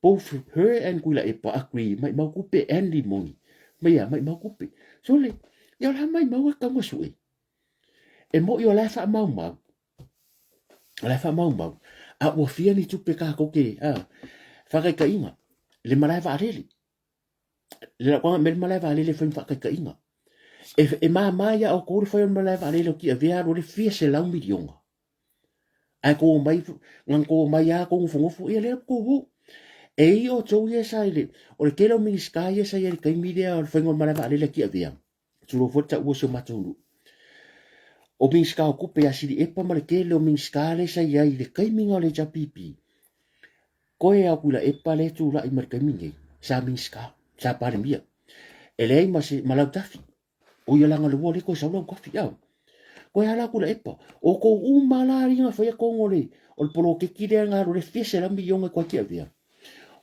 both her and Kuila e pa agree mai mau kupe and limoni mai mau kupe so le ya la mai mau ka mo su e mo yo la fa mau a o fia ni tupe ka ko ke fa ka inga le malai va rele le kwa me malai va rele fa ka inga e ma ya o ko fa malai va rele ki a via ro le fia se la milionga ai ko mai ngan ko mai ya ko fu e le ko hu e o to ye sai le o le kelo mi sky ye sai le kai media o fa malai va rele ki a via tu lo fota o so matulu o min ska o kupe asiri e pa male kele o min ska le sa ia i le kaiminga o le japipi. Koe au kula e pa le tu la i mar kaiminga sa min ska, sa pare mia. E lei ma se malau tafi. O ia langa le wole ko sa ulau kofi au. Koe ala kula e pa. O ko umala ringa whaia kongo le. O le polo ke kire ngā ro le fiese lambi yonga kwa kia via.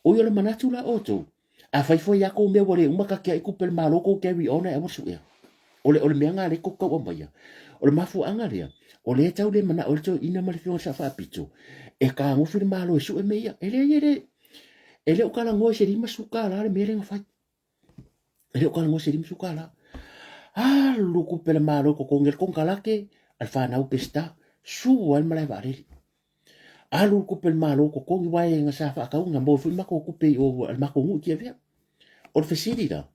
O ia le manatu la oto. A whaifoi ako mea wale umaka kia i kupe le maloko kewi ona e wasu ea. O le mea ngā le kokau o maia. O le mafu anga rea, o le tau le mana o le tau ina mali fiona sa whaapito, e ka ngofi le malo e su e meia, e le ukala ngoe se rima suka la le mere ngafai, e le ukala ngoe se rima suka la, luku pele malo ko kongel kong kalake, al whanau pesta, su al malai vareli, luku pele malo ko kongi wae nga sa whaakau, nga mo fui mako kupe o al mako ngu kia vea, o le fesiri da,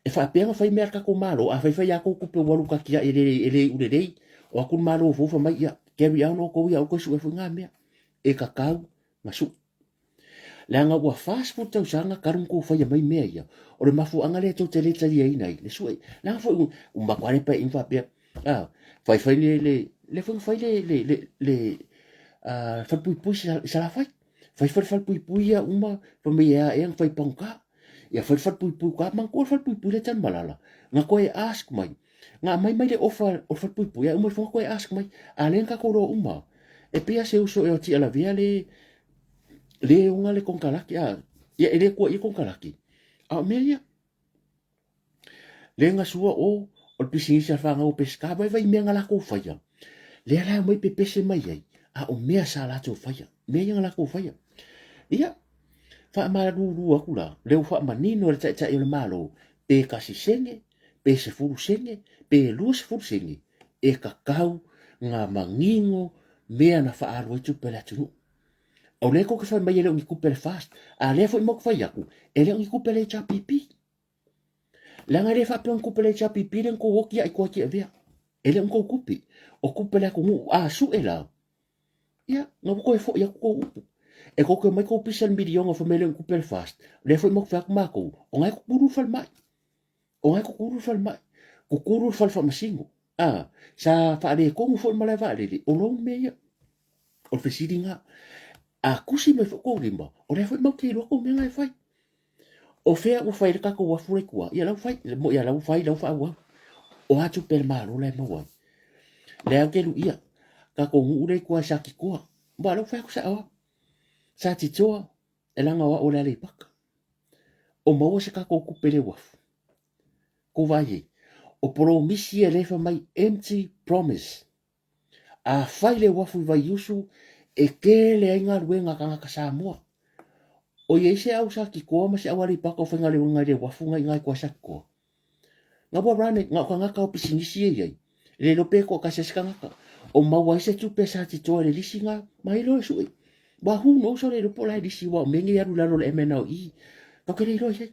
e fa penga fai mer ka ko malo a fai ako kupe walu ka kia ele urei o aku malo fo fa mai ya kevi ano ko ya ko su e funga me e ka kau masu la nga wa fast food tau sanga karun ko fai mai me ya o le mafu anga le to tele tali ai nai le sui la fo un ba kware pa in fa pe fai le fun fai le fa pui sa la fai pui ya uma fa me ya en fai pongka ya fat pui ka mang ko fat pui le tan malala nga ko e ask mai nga mai le offer o fat pui ya mo fo ko e ask mai alen ka ko ro uma e pia se uso e ti ala via le unga le kon kalaki ya ele ko i kon kalaki a melia le nga sua o pisi sa fa nga o pesca vai me nga la ko fa ya le ala mai pe pese mai ai o mea sa la to fa ya me nga la ko fa ya ya fa maru akula leu fa manino le tsa le malo pe kasi senge pe se furu senge pe lus furu senge e kakau nga mangingo mea na fa aro tu pela tu o le ko ke fa mai le ngi kupel fast a le fo mo fa yaku e le ngi kupel cha pipi la nga le fa pe ngi kupel cha pipi le ko woki ai ko ki vea e le ngi kupi o kupel ko su ela ya no ko fo yaku e ko ke mai ko pisan milionga fa mele ku pel fast le foi mo fa mako o ngai ko kuru fal mai ko kuru fal fa masingo sa fa le ko fo mala va le o lo me ya o fesiringa kusi me fo ko limba o le foi mo ke lo ko me ngai fai o fe o fai ka ko wa fure kwa ya la fai mo ya la fai la fa wa o atu pel malo le mo wa le ke lu ia ka ko ngure kwa sa ki kwa ba lo fa ko sa sa ti toa e langa wa o le paka o maua se kako kupere wafu ko vai o promisi e lefa mai empty promise a fai le wafu vai yusu e ke le ainga ruenga kanga ka Samoa o ye se au sa ki ko ma se awari paka o fenga le unga le wafu ngai kwa sa ko nga bo rane nga kanga ka opisinisi ye le lope ko ka se skanga o maua se tu pesa ti toa le lisinga mai lo sui ba hu no so le po la di si wa mengi ya rula lo emena I ka ke le se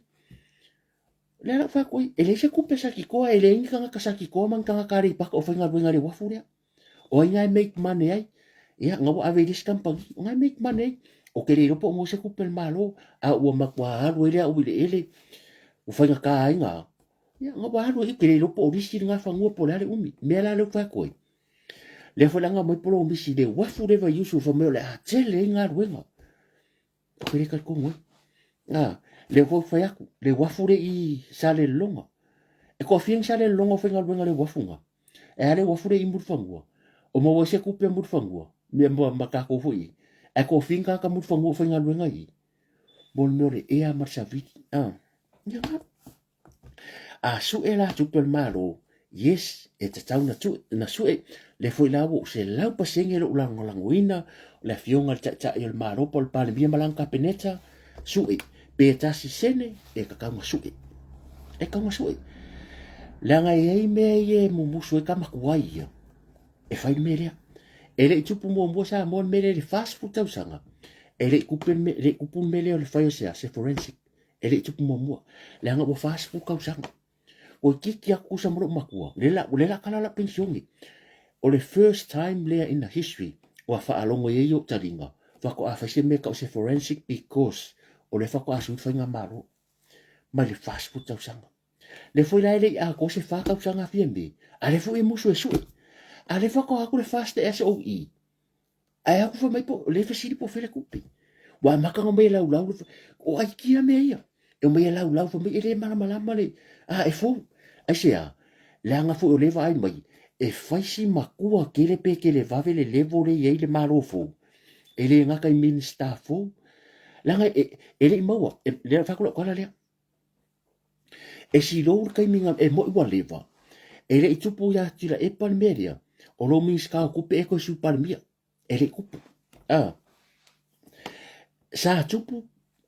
le la fa ko ele se ku pesa ki ko ele ngi ka sa ki ko man ka ka ri pa ko fa nga ngari wa fu ya o nga make money ai ya nga wa ave dis kampang nga make money o ke le po mo se ku pel malo a o ma kwa ro ele o ele o fa nga ka nga ya nga ba ro I ke le po di si nga fa ngo po la le umi me la le fa ko le fa nga mo po mi si de wa fu de va yusu fa me le a tele nga ruenga o ke le ka ko mo le fo fa aku le wa fu de I sale longa e ko fien sale longa fa nga ruenga le wa fu nga e ale wa fure i murfangua o mo wa se ku pe murfangua me mo makako foi e ko finga ka murfangua foi nga luenga i bol mere e a marsavit ya a su e la tu pel malo yes e te tau na su e le foi la wo se la pa senge lo lang languina le fionga cha el malo pol pa bien balanca peneta su e pe ta si sene e ka ka su e ka su e la nga e me e mu musu e ka makuai e fai merea ele tupu mo sa mo mele le fast food tau sanga ele kupun mele o le fai o se forensic ele tupu mo le nga bo fast food kau sanga o kiki aku sa moro makua lela kala la pensiongi o le first time lea in the history wa fa alongo ye yo taringa fa ko afa se me ka se forensic because o le fa ko asu fa nga maro ma le fast food tau sanga le foi la ele a ko se fa kau sanga fiembe ale foi musu e su ale fa ko aku le fast SOE ai aku fa mai po le fa siri po fele kupi wa maka ngombe lau o ai kia me ia e me lau fa me ele mala male e fo ai sea le anga fu o le vai mai e faisi makua kele pe kele vave le levo le ye le marofo ele nga kai minister fo langa ele maua le fa ko la le e si lo kai minga e mo wa leva ele i tupu ya tira e palmeria o lo min ska ku pe ko su palmia ele kupu sa tupu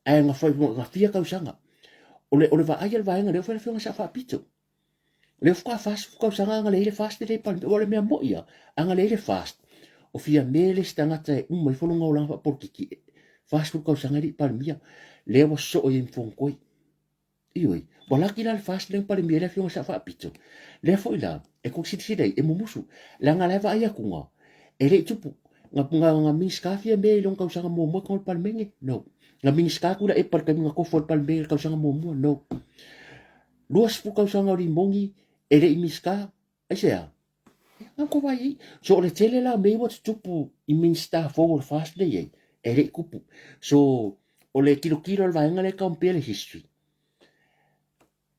ai nga fa nga fia ka usanga ole va ai va nga le fa fa sa fa pito le fa fast ko sanga nga le fast le palme ole me mo ia anga le fast o fia mele stanga te mai fo nga ola por ki fast ko sanga di palmia le wa so o in fon koi ioi wala ki la fast le palmia le fa sa fa pito le fo ila e ko sit sit e mo musu la nga le va ia kunga ele tupu nga miska fia me long ka sanga mo ko palmenge no nga miska ku la e par ka nga ko fo palmenge ka sanga mo no luas fu ka sanga ri mongi ele miska ai sea ko vai so le tele la me wat tupu I minsta for fast le ye ele kupu so o le kilo va nga le ka pele history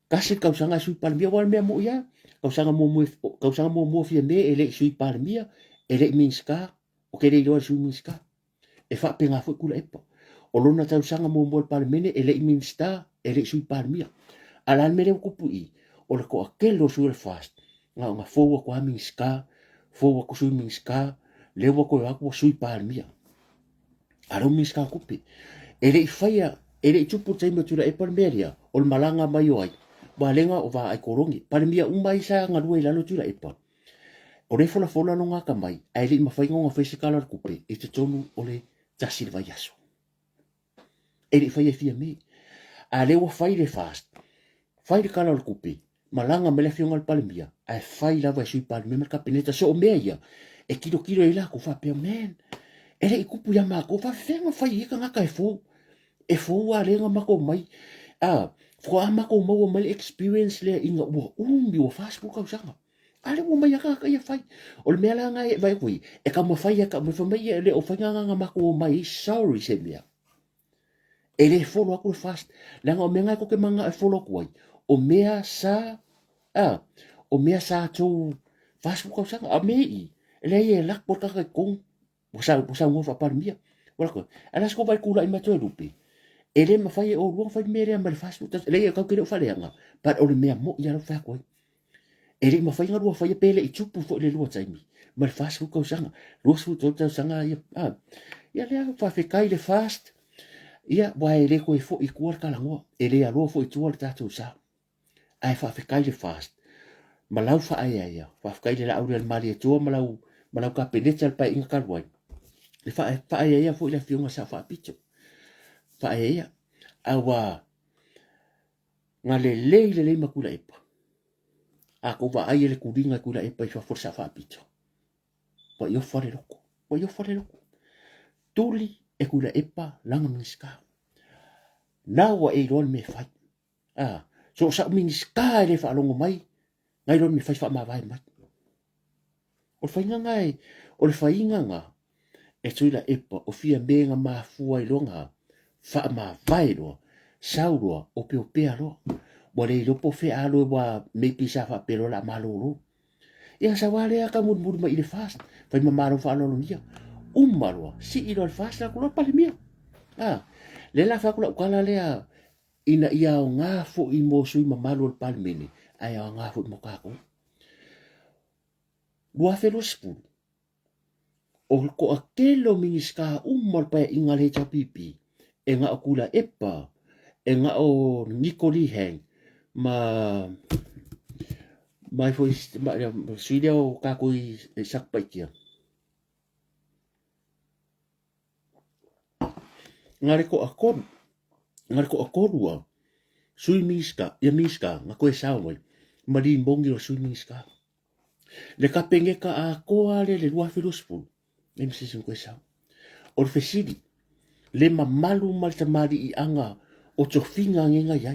kasi ka sanga sui palmia wal me mo ya ka sanga mo fia me ele sui palmia ele miska o ke le lo sui miska e fa penga fu kula epa o lona tau sanga mo palmene ele minsta ele sui palmia alan mere kupu I o le ko akelo sui fast nga fo ko miska fo ko sui miska le ko ko sui palmia aro miska kupi ele faia ele tupu tai mo tula e palmeria o malanga mai oi balenga o va ai korongi palmia umai sa nga ruai lalo tula e pa o le fola no nga mai ai le mafai nga physical kupi e te tonu o le tasir vai aso ele faia fia me ale o fai le fast fai le kala kupi malanga mele fionga al palmia ai fai lava sui palmia mer kapineta so meia e kilo ila ko fa pe men ele I kupu ya ma ko fa fenga fai ka nga kai e fo ale nga mako mai fo mako mo mai experience le inga wo umbi o Facebook ka sanga ale mo mai ka ya fai o le mela nga vai kui e ka mo fai ka mo fa mai le o fa nga mako mai sorry se mia ele folo aku fast la nga menga ko ke manga e folo ko o mea sa tu Facebook ko sanga a mei le ye lak po ka kong sa mo fa par mia wala ko alas ko vai kula I mato lupi ele ma fai o lo fai mere ma Facebook le ye ka ke fa le nga pa o le mea mo ya lo fa ko ele ma fai nga lo fai pele I tupu fo le lo taimi ma Facebook ko sanga lo su to sanga ya le fa fe kai le fast ia wa ele ko I fo I kuar kalango ele a lo fo I tuar tatu sa ai fa fe kai le fast malau fa ai fa kai le au le mali tu malau ka peneta pa inga karwai le fa ai fo le fionga sa fa picho fa ai awa ngale le makula epa ako va ai le kudinga kula epa fa forsa fa picho po yo fore loko tuli e kula epa langa miska na wa e ron me fai so sa miska le fa longo mai ngai ron me fai fa ma vai mai o fainga ngai o le fainga nga e tuila epa o fia menga ma fua I longa fa ma vai lo sauro o pe lo mo le lo po fe alo wa me pisa fa pero la malolo ia sa wale ka mur mai le fast fai mamaro fa lo nia umaro si ilo le fast la ko pale mia le la fa ko kala le ina ia o nga fo i mo sui mamalo le pale mini ai o nga fo mo ka ko lua felo spu o ko akelo miniska umor pa inga le pipi e nga okula epa e nga o Nikoli hang mai foi sui o ka ko i sakpa kia ngare ko akorua sui miska ia miska nga ko sa wai mari bongi o sui miska le ka penge ka a ko ale le lua felo spu e msi sin ko sa o fesidi le mamalu mal tamari i anga o tofinga ngenga ya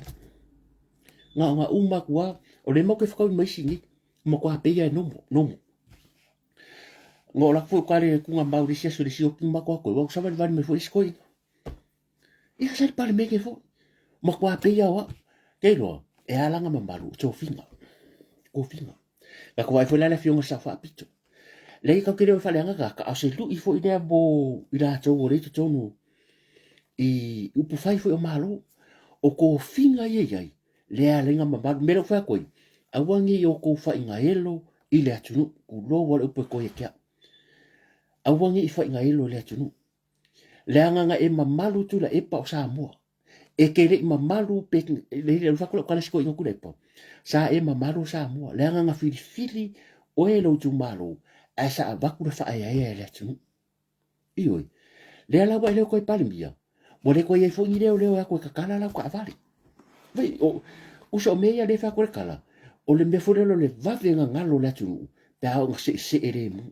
nga uma kwa o le mo ke fa mai singi mo kwa pe ya no ngo la fu ka le ku nga maurisia so le si o puma kwa ko wa sa va me fo iskoi ia sa le me ke fo mo kwa pe ya wa ke lo e ala nga mamalu tofinga ko finga la ko vai fo la fionga sa fa pito le ka ke le fa le nga ka o se lu i fo ide bo ira to o le to no i upu fai fo o malo o ko finga ye yai le alenga mamalu mero fa koi awangi o ko fa inga elo i le atunu ku lo wale upu ko ye kia awangi i fa inga elo le atunu le anga e mamalu tu la epa o sa mua e ke le mamalu pe le fa ko kala sko inga ku le pa sa e mamalu sa mua le anga fili fili o elo tu malo a sa avaku le fa ai le atunu ioi le ala wa le ko i palmia mo le ko ye fo ni le ko ka kala la ko avali vai o so meia le fa ko kala o le me fore lo le va venga ngalo le tu pa o se ere mu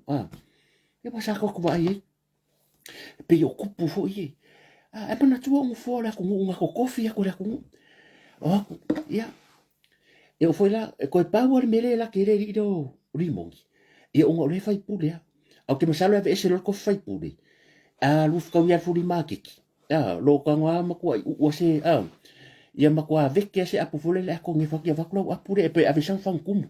e pasa ko vai pe yo kupu fo ye e pa na tu un fo la ko un ko kofi ko la ko ya e o foi la ko e power mele la que le do rimongi e o le fai pule au que me salo e se lo ko fai pule lu ka ya fu di makiki lo ka nga ma ko o se ia makua veke se apu fole le ko nge fakia vaklo apure pe ave sang fang kum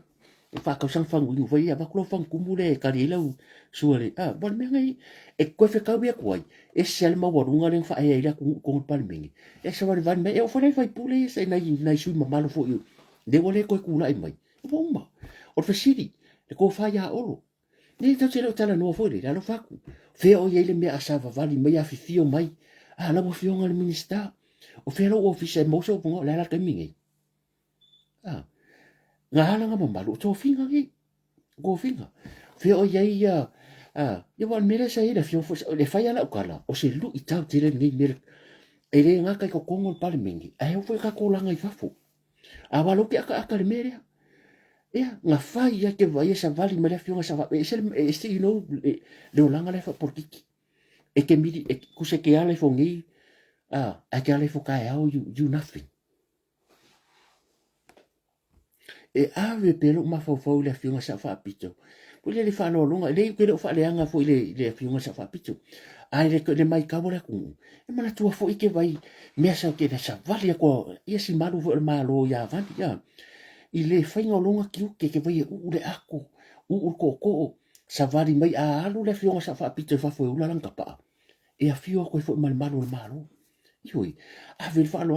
fa ka sang fang u vai vaklo fang kum le ka ri lo suale bon me ngai e ko fe ka bia koi e sel ma warunga le fa ai la ko palmingi e se va van me e fole fai pule se na su ma malo fo yu de wole ko ku lai mai bomba o fe siri e ko fa ya olo ni to se lo tala no fo le la fa ku fe o ye le me asava vali me ya fio mai la mo fio ngal minister o felo o fise mo so pongo la ka mingi nga hala nga mamalu to finga ngi go finga fe o ye ya wan mele sai le fio fo le fa ya la kala o se lu i tau tire ni mele e le nga ka ko kongo pale mingi ai o ka ko langa i fafu a lo ki aka le mele ya nga fa ya ke vai sa vali mele fio nga sa va e se you know le langa le fa por kiki e ke midi e ku se ke ale fo ngi a ke ale fo kai au you nothing e ave pelo ma fo le fio nga sa fa pito pule le fa no longa le ke le fa le anga fo le fio nga sa fa pito ai le mai ka bola ku e mana tua fo ike vai me sa ke sa vali ko ia si malu fo malo ya van ya i le fa nga longa ki ke vai u le ako u ko sa vali mai alu le fio nga sa fa pito fa fo ula langa pa e a fio ko fo malo ioi a vil fa lo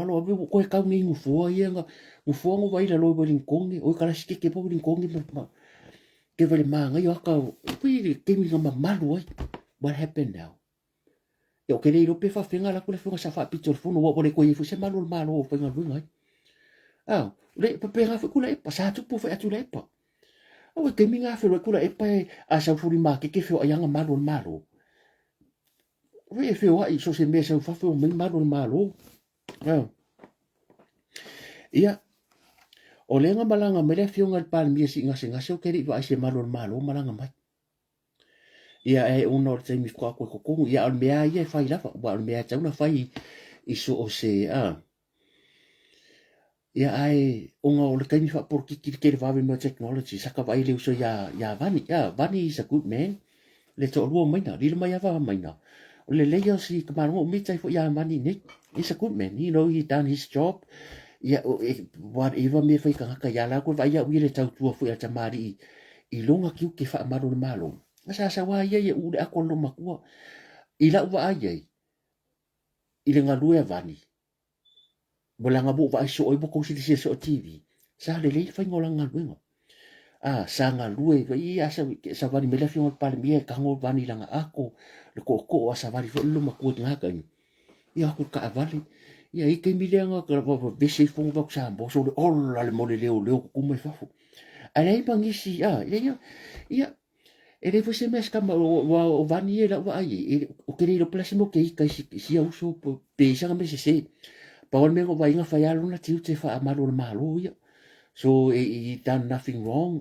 ko ka ngi ngu fo ia nga ngu fo ngo vai la lo bolin kongi o kala ske ke po bolin kongi ma ke vale manga yo ka pi ke mi nga malo what happened now yo ke le pe fa finga la ko le finga sa fa pito fo no bo le ko i fo se malo fa nga lunga le pe nga fo kula e pa sa tu po fa tu le pa o ke mi nga fo le kula e pa a sa fu ma ke fo ya nga malo we fe wa i so se me sa fa fo me malo ia o le nga malanga me le fionga al pan mi si nga se o ke ri va se malo malanga mai ia e uno te mi ko ia al mea ia fa ila fa al mea ta una fa i so o se ia ai unga o le kai fa por ki ke va me technology sa ka vai le so ya vani is a good man le to lo mai na le mai va mai na le le yo si ka mo mi tai fo ya mani ne is a good man you know he done his job ya whatever me fa ka ya la ko vai ya wi le tau tu fo ya tamari i longa kiu ke wha amaro le malo. Sa wā ia ure ako lo makua. I lau wa ai i le ngalue vani. Bolanga bu wa iso oi boko si se so TV. Sa le le fa ngola ngalue. Sa ngalue wa i sa vani mele fi ngol pale mie ka ngol vani langa ako. Le ko sa vani fo lo makua ngaka ni. Ia aku ka avali. Ia i ke milenga ka bese fo ngok sa bo so le ola le mole leo ku mai fafo. Alei pangisi ia ele você mais kama o vani e la wa ai o kere lo plasimo ke ka si au so pe sa me se pa o me go vai nga fa ya luna tiu te fa amaro malo ia so done nothing wrong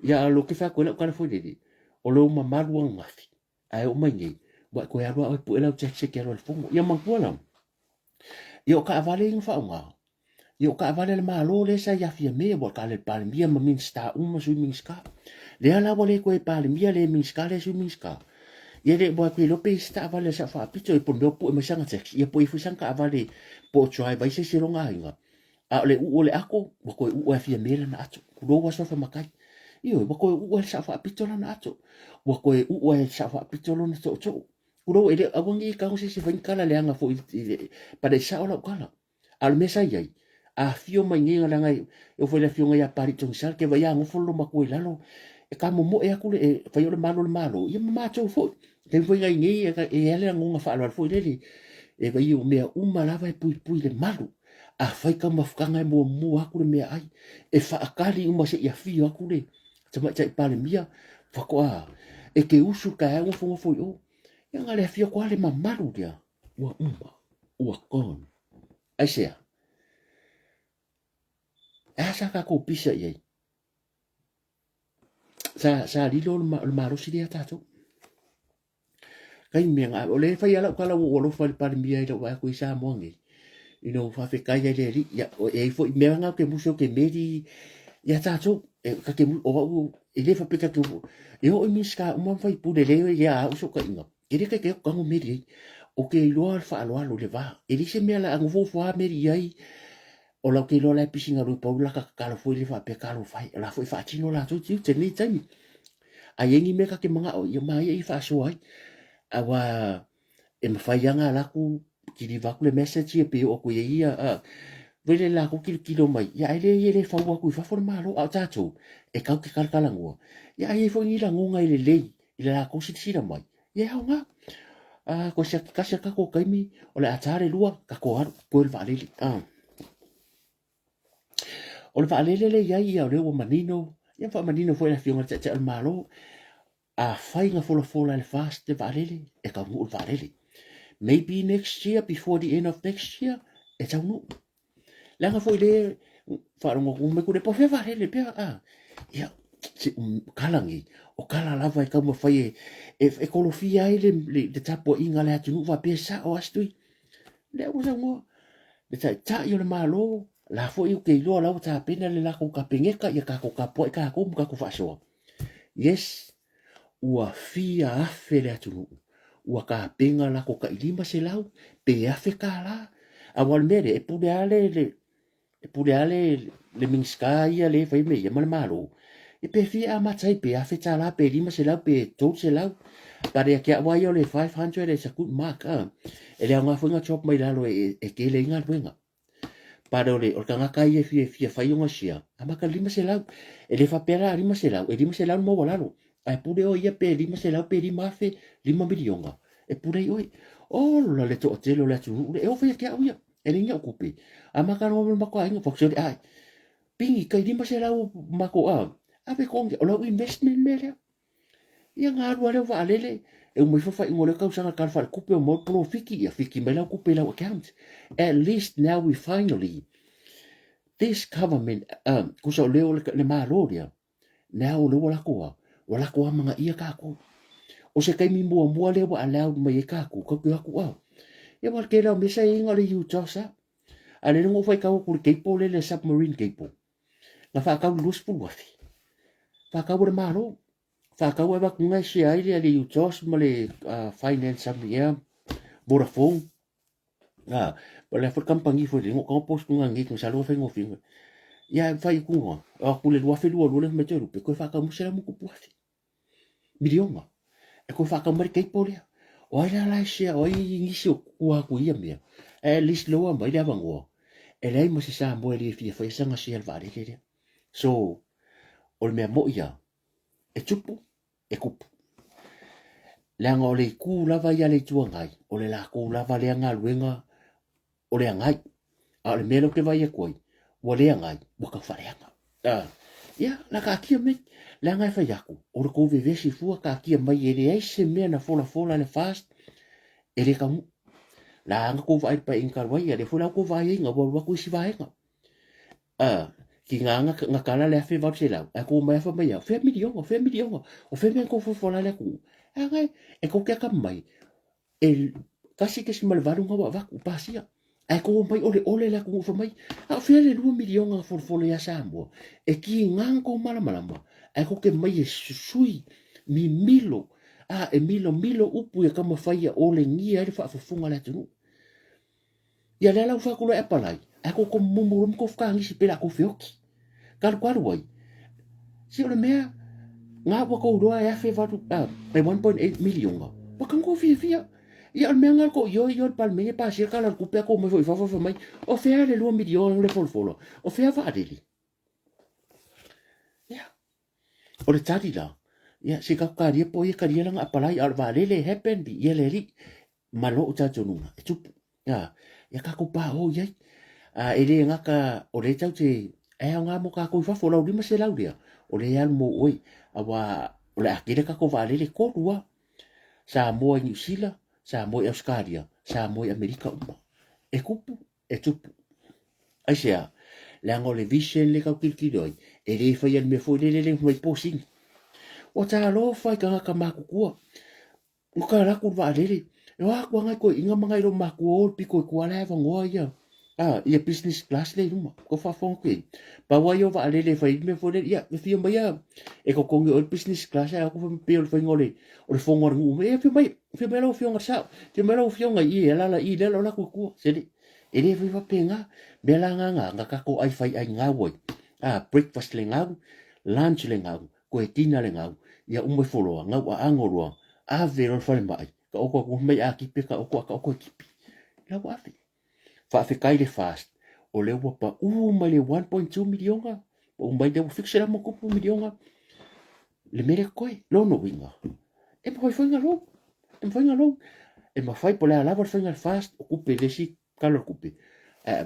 ya lo ke fa ko la ka fo de o lo ma malu nga fi ai o mai ngi wa ko ya ro po ela che ke ro fo ia man ko la yo ka vale nga fa nga yo ka vale le malo le sa ya fi me bo ka le pa mia ma min sta uma su min ska le ala wale ko e pale mia le min ska le su min ska ia le bo ko lo pe sta vale sa fa pito e pondo po e masanga tex ia po i fu sanka vale po try vai se longa inga a le u le ako bo ko u e fi me le na atu ku do wa so fa makai io bo ko u e sa fa pito la na atu bo ko u e sa fa pito lo na to ku do ele awangi ka se se van kala le anga fo pa de sa ola kala al mesa ia a fio mai ngi nga ngai eu foi le fio nga ya pari tong sal ke vai anga fo lo makoi lalo e ka mo e aku le fai o le malo ia ma cho fo te foi ngai ngi e ele nga fa lo fo le e vai o mea uma lava e pui le malo a fai ka mafukanga e mo aku le mea ai e fa akali uma se ia fio aku le tama chai pale mia fa ko e ke usu ka e fo fo o ia nga le fio ko le mamalu dia ua kon ai sea sa ka ko pisa ye sa lilo le malo si dia tato kai menga o le fai ala kala o lo fai par mia ilo wa ko isa mongi ino fa fe kai le ri ya e fo menga ke muso ke meri ya tato e ka ke o ele fa peka ke e o miska mo fai pu le ya o so ka inga ele ke ka mo meri o ke lo fa lo le va ele se me la ngo fo meri ai o la ke lo la pisinga ru pa la ka fo le fa pe ka lo fai la fo fa tino la tu te ni tani a yengi me ka ke manga o ya mai e fa so ai awa e mawhaianga laku ki li waku le message e pe o ko ia vele laku kilo mai ia ele whau aku i whawhore malo au tātou e kau ke kalkalangua ia e fo ngira ngonga ele lei i le laku sitisira mai ia hau ngā ko sia kikasa kako kaimi o le atare lua kako haru ko le waalele o le waalele le iai ia o leo manino ia wha manino fo e la fionga te al malo a whainga fola le fast te waalele e ka ngu waalele maybe next year before the end of next year e tau nu langa foi le wharongo kume kure po fe waalele pia ia si kalangi o kala lava e ka mo fai e kolofia ai le tapo inga le atu nuwa pesa o astui le o sa ngo le ta yo le malo la foi o ke lo la o ta pena le la ko ka pengeka ia ka ko ka po ka ko ka ko faso yes ua fia afe le atu ua ka penga la ko ka ilima se lau pe afe ka la a wal mere e pude ale le minska ia le fai me ia mal malo e pe fia matai pe afe ta la pe lima se lau pe tot se lau pare ke wa yo le 500 is a good mark e le nga funga chop mai lalo e ke le nga wenga para ole o kanga kai e fia fai nga sia ama ka lima se lau e le fa pera lima se lau mo lalo ai pure o ia pe lima se lau pe lima fe 5 milionga e pure oi o la le to telo le tu e o fe ke ia e le nga kupi ama ka no ma ko ai nga foxo ai pingi kai lima se lau ma ko ave konge o lo investment mele ia nga ru ale va lele e mo fa ngole ka usanga ka fa kupe mo profiki ia fiki mela kupe la account at least now we finally this government kuso leo le maloria now lo wala ko mga ia ka ko o se kai mi mo le wa ala mai ka ko ko ko ia war ke la me sai ngale you tosa ale ngo fa ka ko ke po le submarine ke po la fa ka lus pu wa fa ka wa malo fa ka wa ku ngai si ai le you tos mo le finance am ia Vodafone pa le for kampangi fo ngo ko post ngangi ko salo fa ngo finga ia fai ku a ku le wa fe lu le me te rupe ko fa ka musela mu ku puafi milionga e ko fa ka mer ke polia o ai la sia o ai ngisi o ku a ku ia me e lis lo ma ia vango e lei mo se sa mo e fi fa sanga sia va le so o le mea mo ia e tupu e kupu leanga o le ku lava ia le tua ngai o le la ku lava le anga luenga o le ngai a le melo ke vai e koi o le ngai o ka fareanga ia la ka kia me le ngai fa yaku o le ko vevesi fua ka kia mai e le ai se mea na fola fola le fast e le kamu la anga ko vai pa inka wai le fola ko vai inga wa ko si vai nga ki nga kala le fe va se la a ko mai fa mai fe milionga o fe me ko fola le ku ngai e ko ke ka mai el kasi ke simal varu nga wa ku pasia ai ko mai ole la ku fa mai a fe le 2 milionga for ya sambo e ki ngang ko mala ai ko ke mai e sui mi milo e milo upu e kama faia ole ngia le fa funga la tu ya le la fa ku le palai ai ko mumurum ko fa ngi si pela ko fioki kal kwaru wai si ole mea nga wa ko roa e fe vatu e 1.8 milionga wa kan ko fia ia me ngal ko yo pal me pa si kala ku pe ko me foi fa mai o fe le 2 milionga le folo o fe va adeli ia o le tadi la ia se ka ka ria po ia ka ria nga palai al va le happen di ia le ri malo o ta tonu e tu ia ka ko pa o ia e le nga ka o le tau te e nga mo ka ko fa folo di ma se laudia o le al mo oi awa o le akile ka ko va le ko rua sa mo New Zealand sa mo Australia sa mo Amerika uma e kupu e tupu ai sea le ngo le vision le ka kilkidoi e le fa ia me fo le mai posing o ta lo fa ka makukua o ka la ku va le e wa ku nga ko inga manga ro maku o piko ku ala va ngo ia ia business class le uma ko fa fon ku pa wa yo va le fa me fo le ia me fio mai e ko kongi o business class a ko fa pe o fa ngole o le fongo ngu me fio mai lo fio nga sa te me lo fio nga i la i le lo la ku se le e le va penga me la nga ka ko ai fai ai nga wo breakfast le nga lunch le nga ko e tina le nga ia umo folo nga wa angoro a vero fa mai ka o ko mai a ki pe ka o ko ki la wa fi fa kai le fast o le wa pa mai le 1.2 milionga o mai de fixe la mo ko milionga le mere koi lo no winga e mo foi nga lo e ma fai pole ala foi nga fast o kupe le si kalo kupe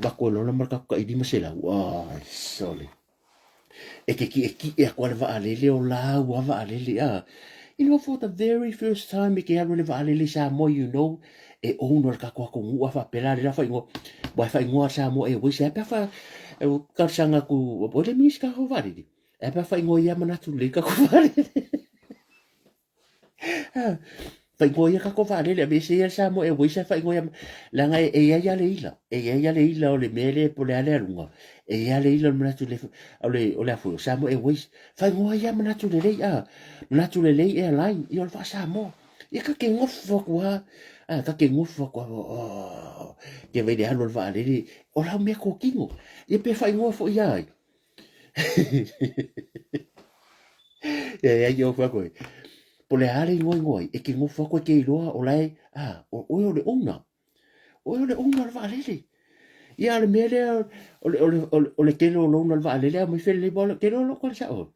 ba ko lo na marka ka idi masela sole e ke ki e ko le va ale le o la wa va ale le you know for the very first time ke ya le va ale le sa mo e ono ka ko ngu fa pela le fa ngo ba fa ngo sa mo e wi sa pa fa e ka sanga ku o le mis ka ho vari e pa fa ngo ya mana tu le ka ko vari fa ngo ya ka ko vari le be se sa mo e wi sa fa ngo ya la nga e ya le ila o le mele po le ale runga e ya le ila mana tu le o le fu sa mo e wi fa ngo ya mana tu le mana tu le e line yo fa sa mo e ka ke ngo fo kwa ka ke ngofa kwa ke vai de halo va le o la me ko kingo e pe fai ngofo ia e yo fa ko po le ale ngoi e ke ngofa ko ke loa o lai o le ona va le ia le mele o le kelo lo na va le me fe le bol ke lo ko sa o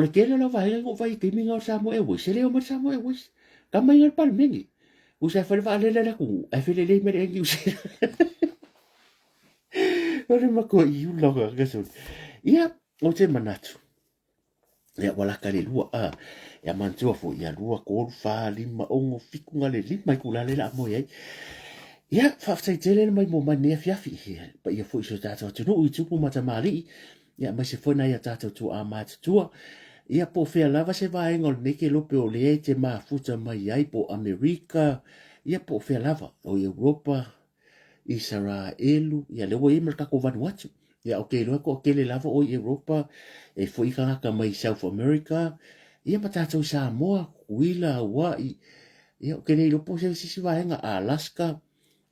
le kelo lo va le ngo vai ke minga sa mo e wo se le o ma sa mo e wo ka mai ngal pal mengi usa fa va le la ku ai fe le me ngi usa ore ma ko i lo ga so ia o te manatu ia wala ka le lua ia mantua fo ia lua ko fa lima ongo fiku ngale lima ku la le la mo ia fa sai tele mai mo mane fia fi pa ia fo iso tata tu no i tu po mata mali ia mai se fo na ia tata tu a mat tua ia po fea lava se va engol neke lope o le te ma futa mai ai po Amerika ia po fea lava o Europa Israelu ia le wo imel ka ko Vanuatu ia o ke lo ko ke le lava o Europa e foi ka mai South America ia matato Samoa Wila Hawaii ia o ke le lo po se va enga Alaska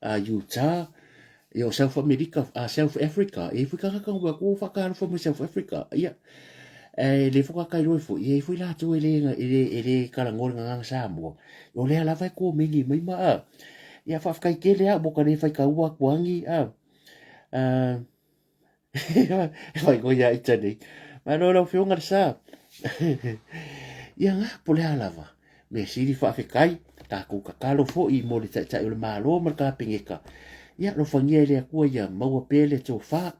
Utah Yo South America, South Africa, e fu kaka wa ko fa ka fo South Africa. Ia. Le fu ka kai fo, e fu la tu ele kala ngol nga Samoa. Yo le ala vai ko mingi mai ma. Ia fa kai ke le a bo ka le fa ka wa kwangi a. Vai go ya itani. Ma no lo fiunga sa. Ia nga po le ala va. Me siri fa kai ta ko ka kalo fo I mo le ta le malo ma ka pingeka. Ia lo fangia le akua ia maua pele to fa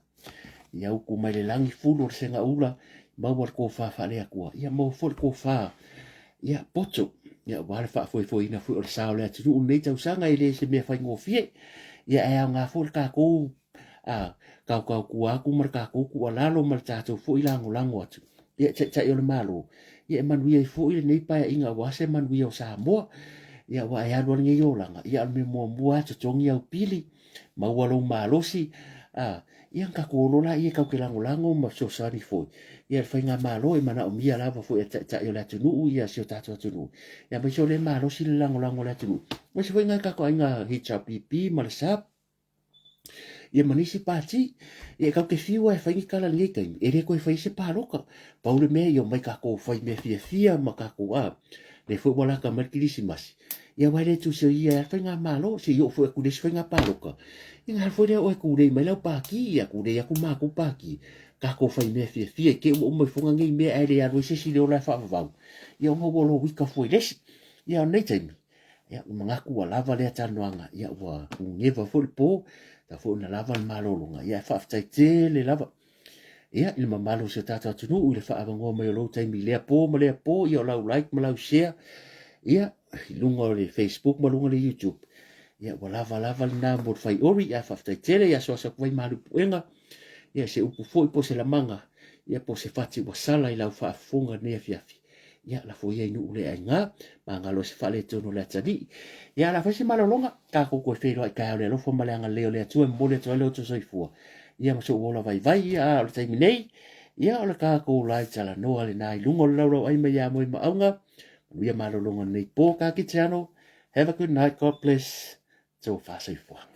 ia uku mai le langi fulu se nga ula maua ko fa le akua ia mau fo ko fa ia poto ia wale fa fo ina fo le sao le tu nei tau sanga ile se me fa ngofie ia e nga fo ka ko ka ku aku mar ka ko ku ala lo mar ta to fo ila ngolango atu ia cha yo le malo ia man wi fo ile nei pa inga wase man wi o sa mo ia wa ia lo ngi yo langa ia me mo bua to tongi au pili maualo malosi ia ka ko la ia ka ke lango ma so sari fo ia fa nga malo e mana o mia lava fo e ta yo la tunu ia so ta tunu ia ba so le malosi le lango la tunu mo se nga ka ko nga hicha pipi malsa ia manisi pati ia ka ke fiwa e fa ngi kala ngi kai e re ko e fa se paroka paule me yo mai ka ko fa me fia ma ka ko le fo wala ka merkilisimas ia wale tu se ia fa nga malo se yo fo ku des fa nga paroka inga fo de o ku de mai la pa ki ia ku de ya ku ma ku pa ki ka ko fa me fia ke o mo fo ngi me ai le a se si le la fa va ia mo bolo wi ka fo des ia nei time ia manga ku lava le tanoanga ia wa ngeva fo po ta fo na lava malo longa ia fa te le lava ia il mamalo se tata tunu le fa avango mai lo time le po ia la like ma la share ia lunga le Facebook ma lunga le YouTube ia wala na mo fai ori ia fa tele ia so vai malu puenga ia se upu foi po se la manga ia po se fati wasala i la fa funga ne fiafi ia la foi ai nu le nga manga lo se fale tono le tani ia la fa se malolonga ka ko fe lo ka le lo fo malanga le le tu mo le to le to so fu ia mo so wola vai ia o te minei ia o ka ko lai tala no ale nai lungo lo ai me ia mo ma aunga ia malolonga nei po ka ki chano. Have a good night. God bless. So far, so far.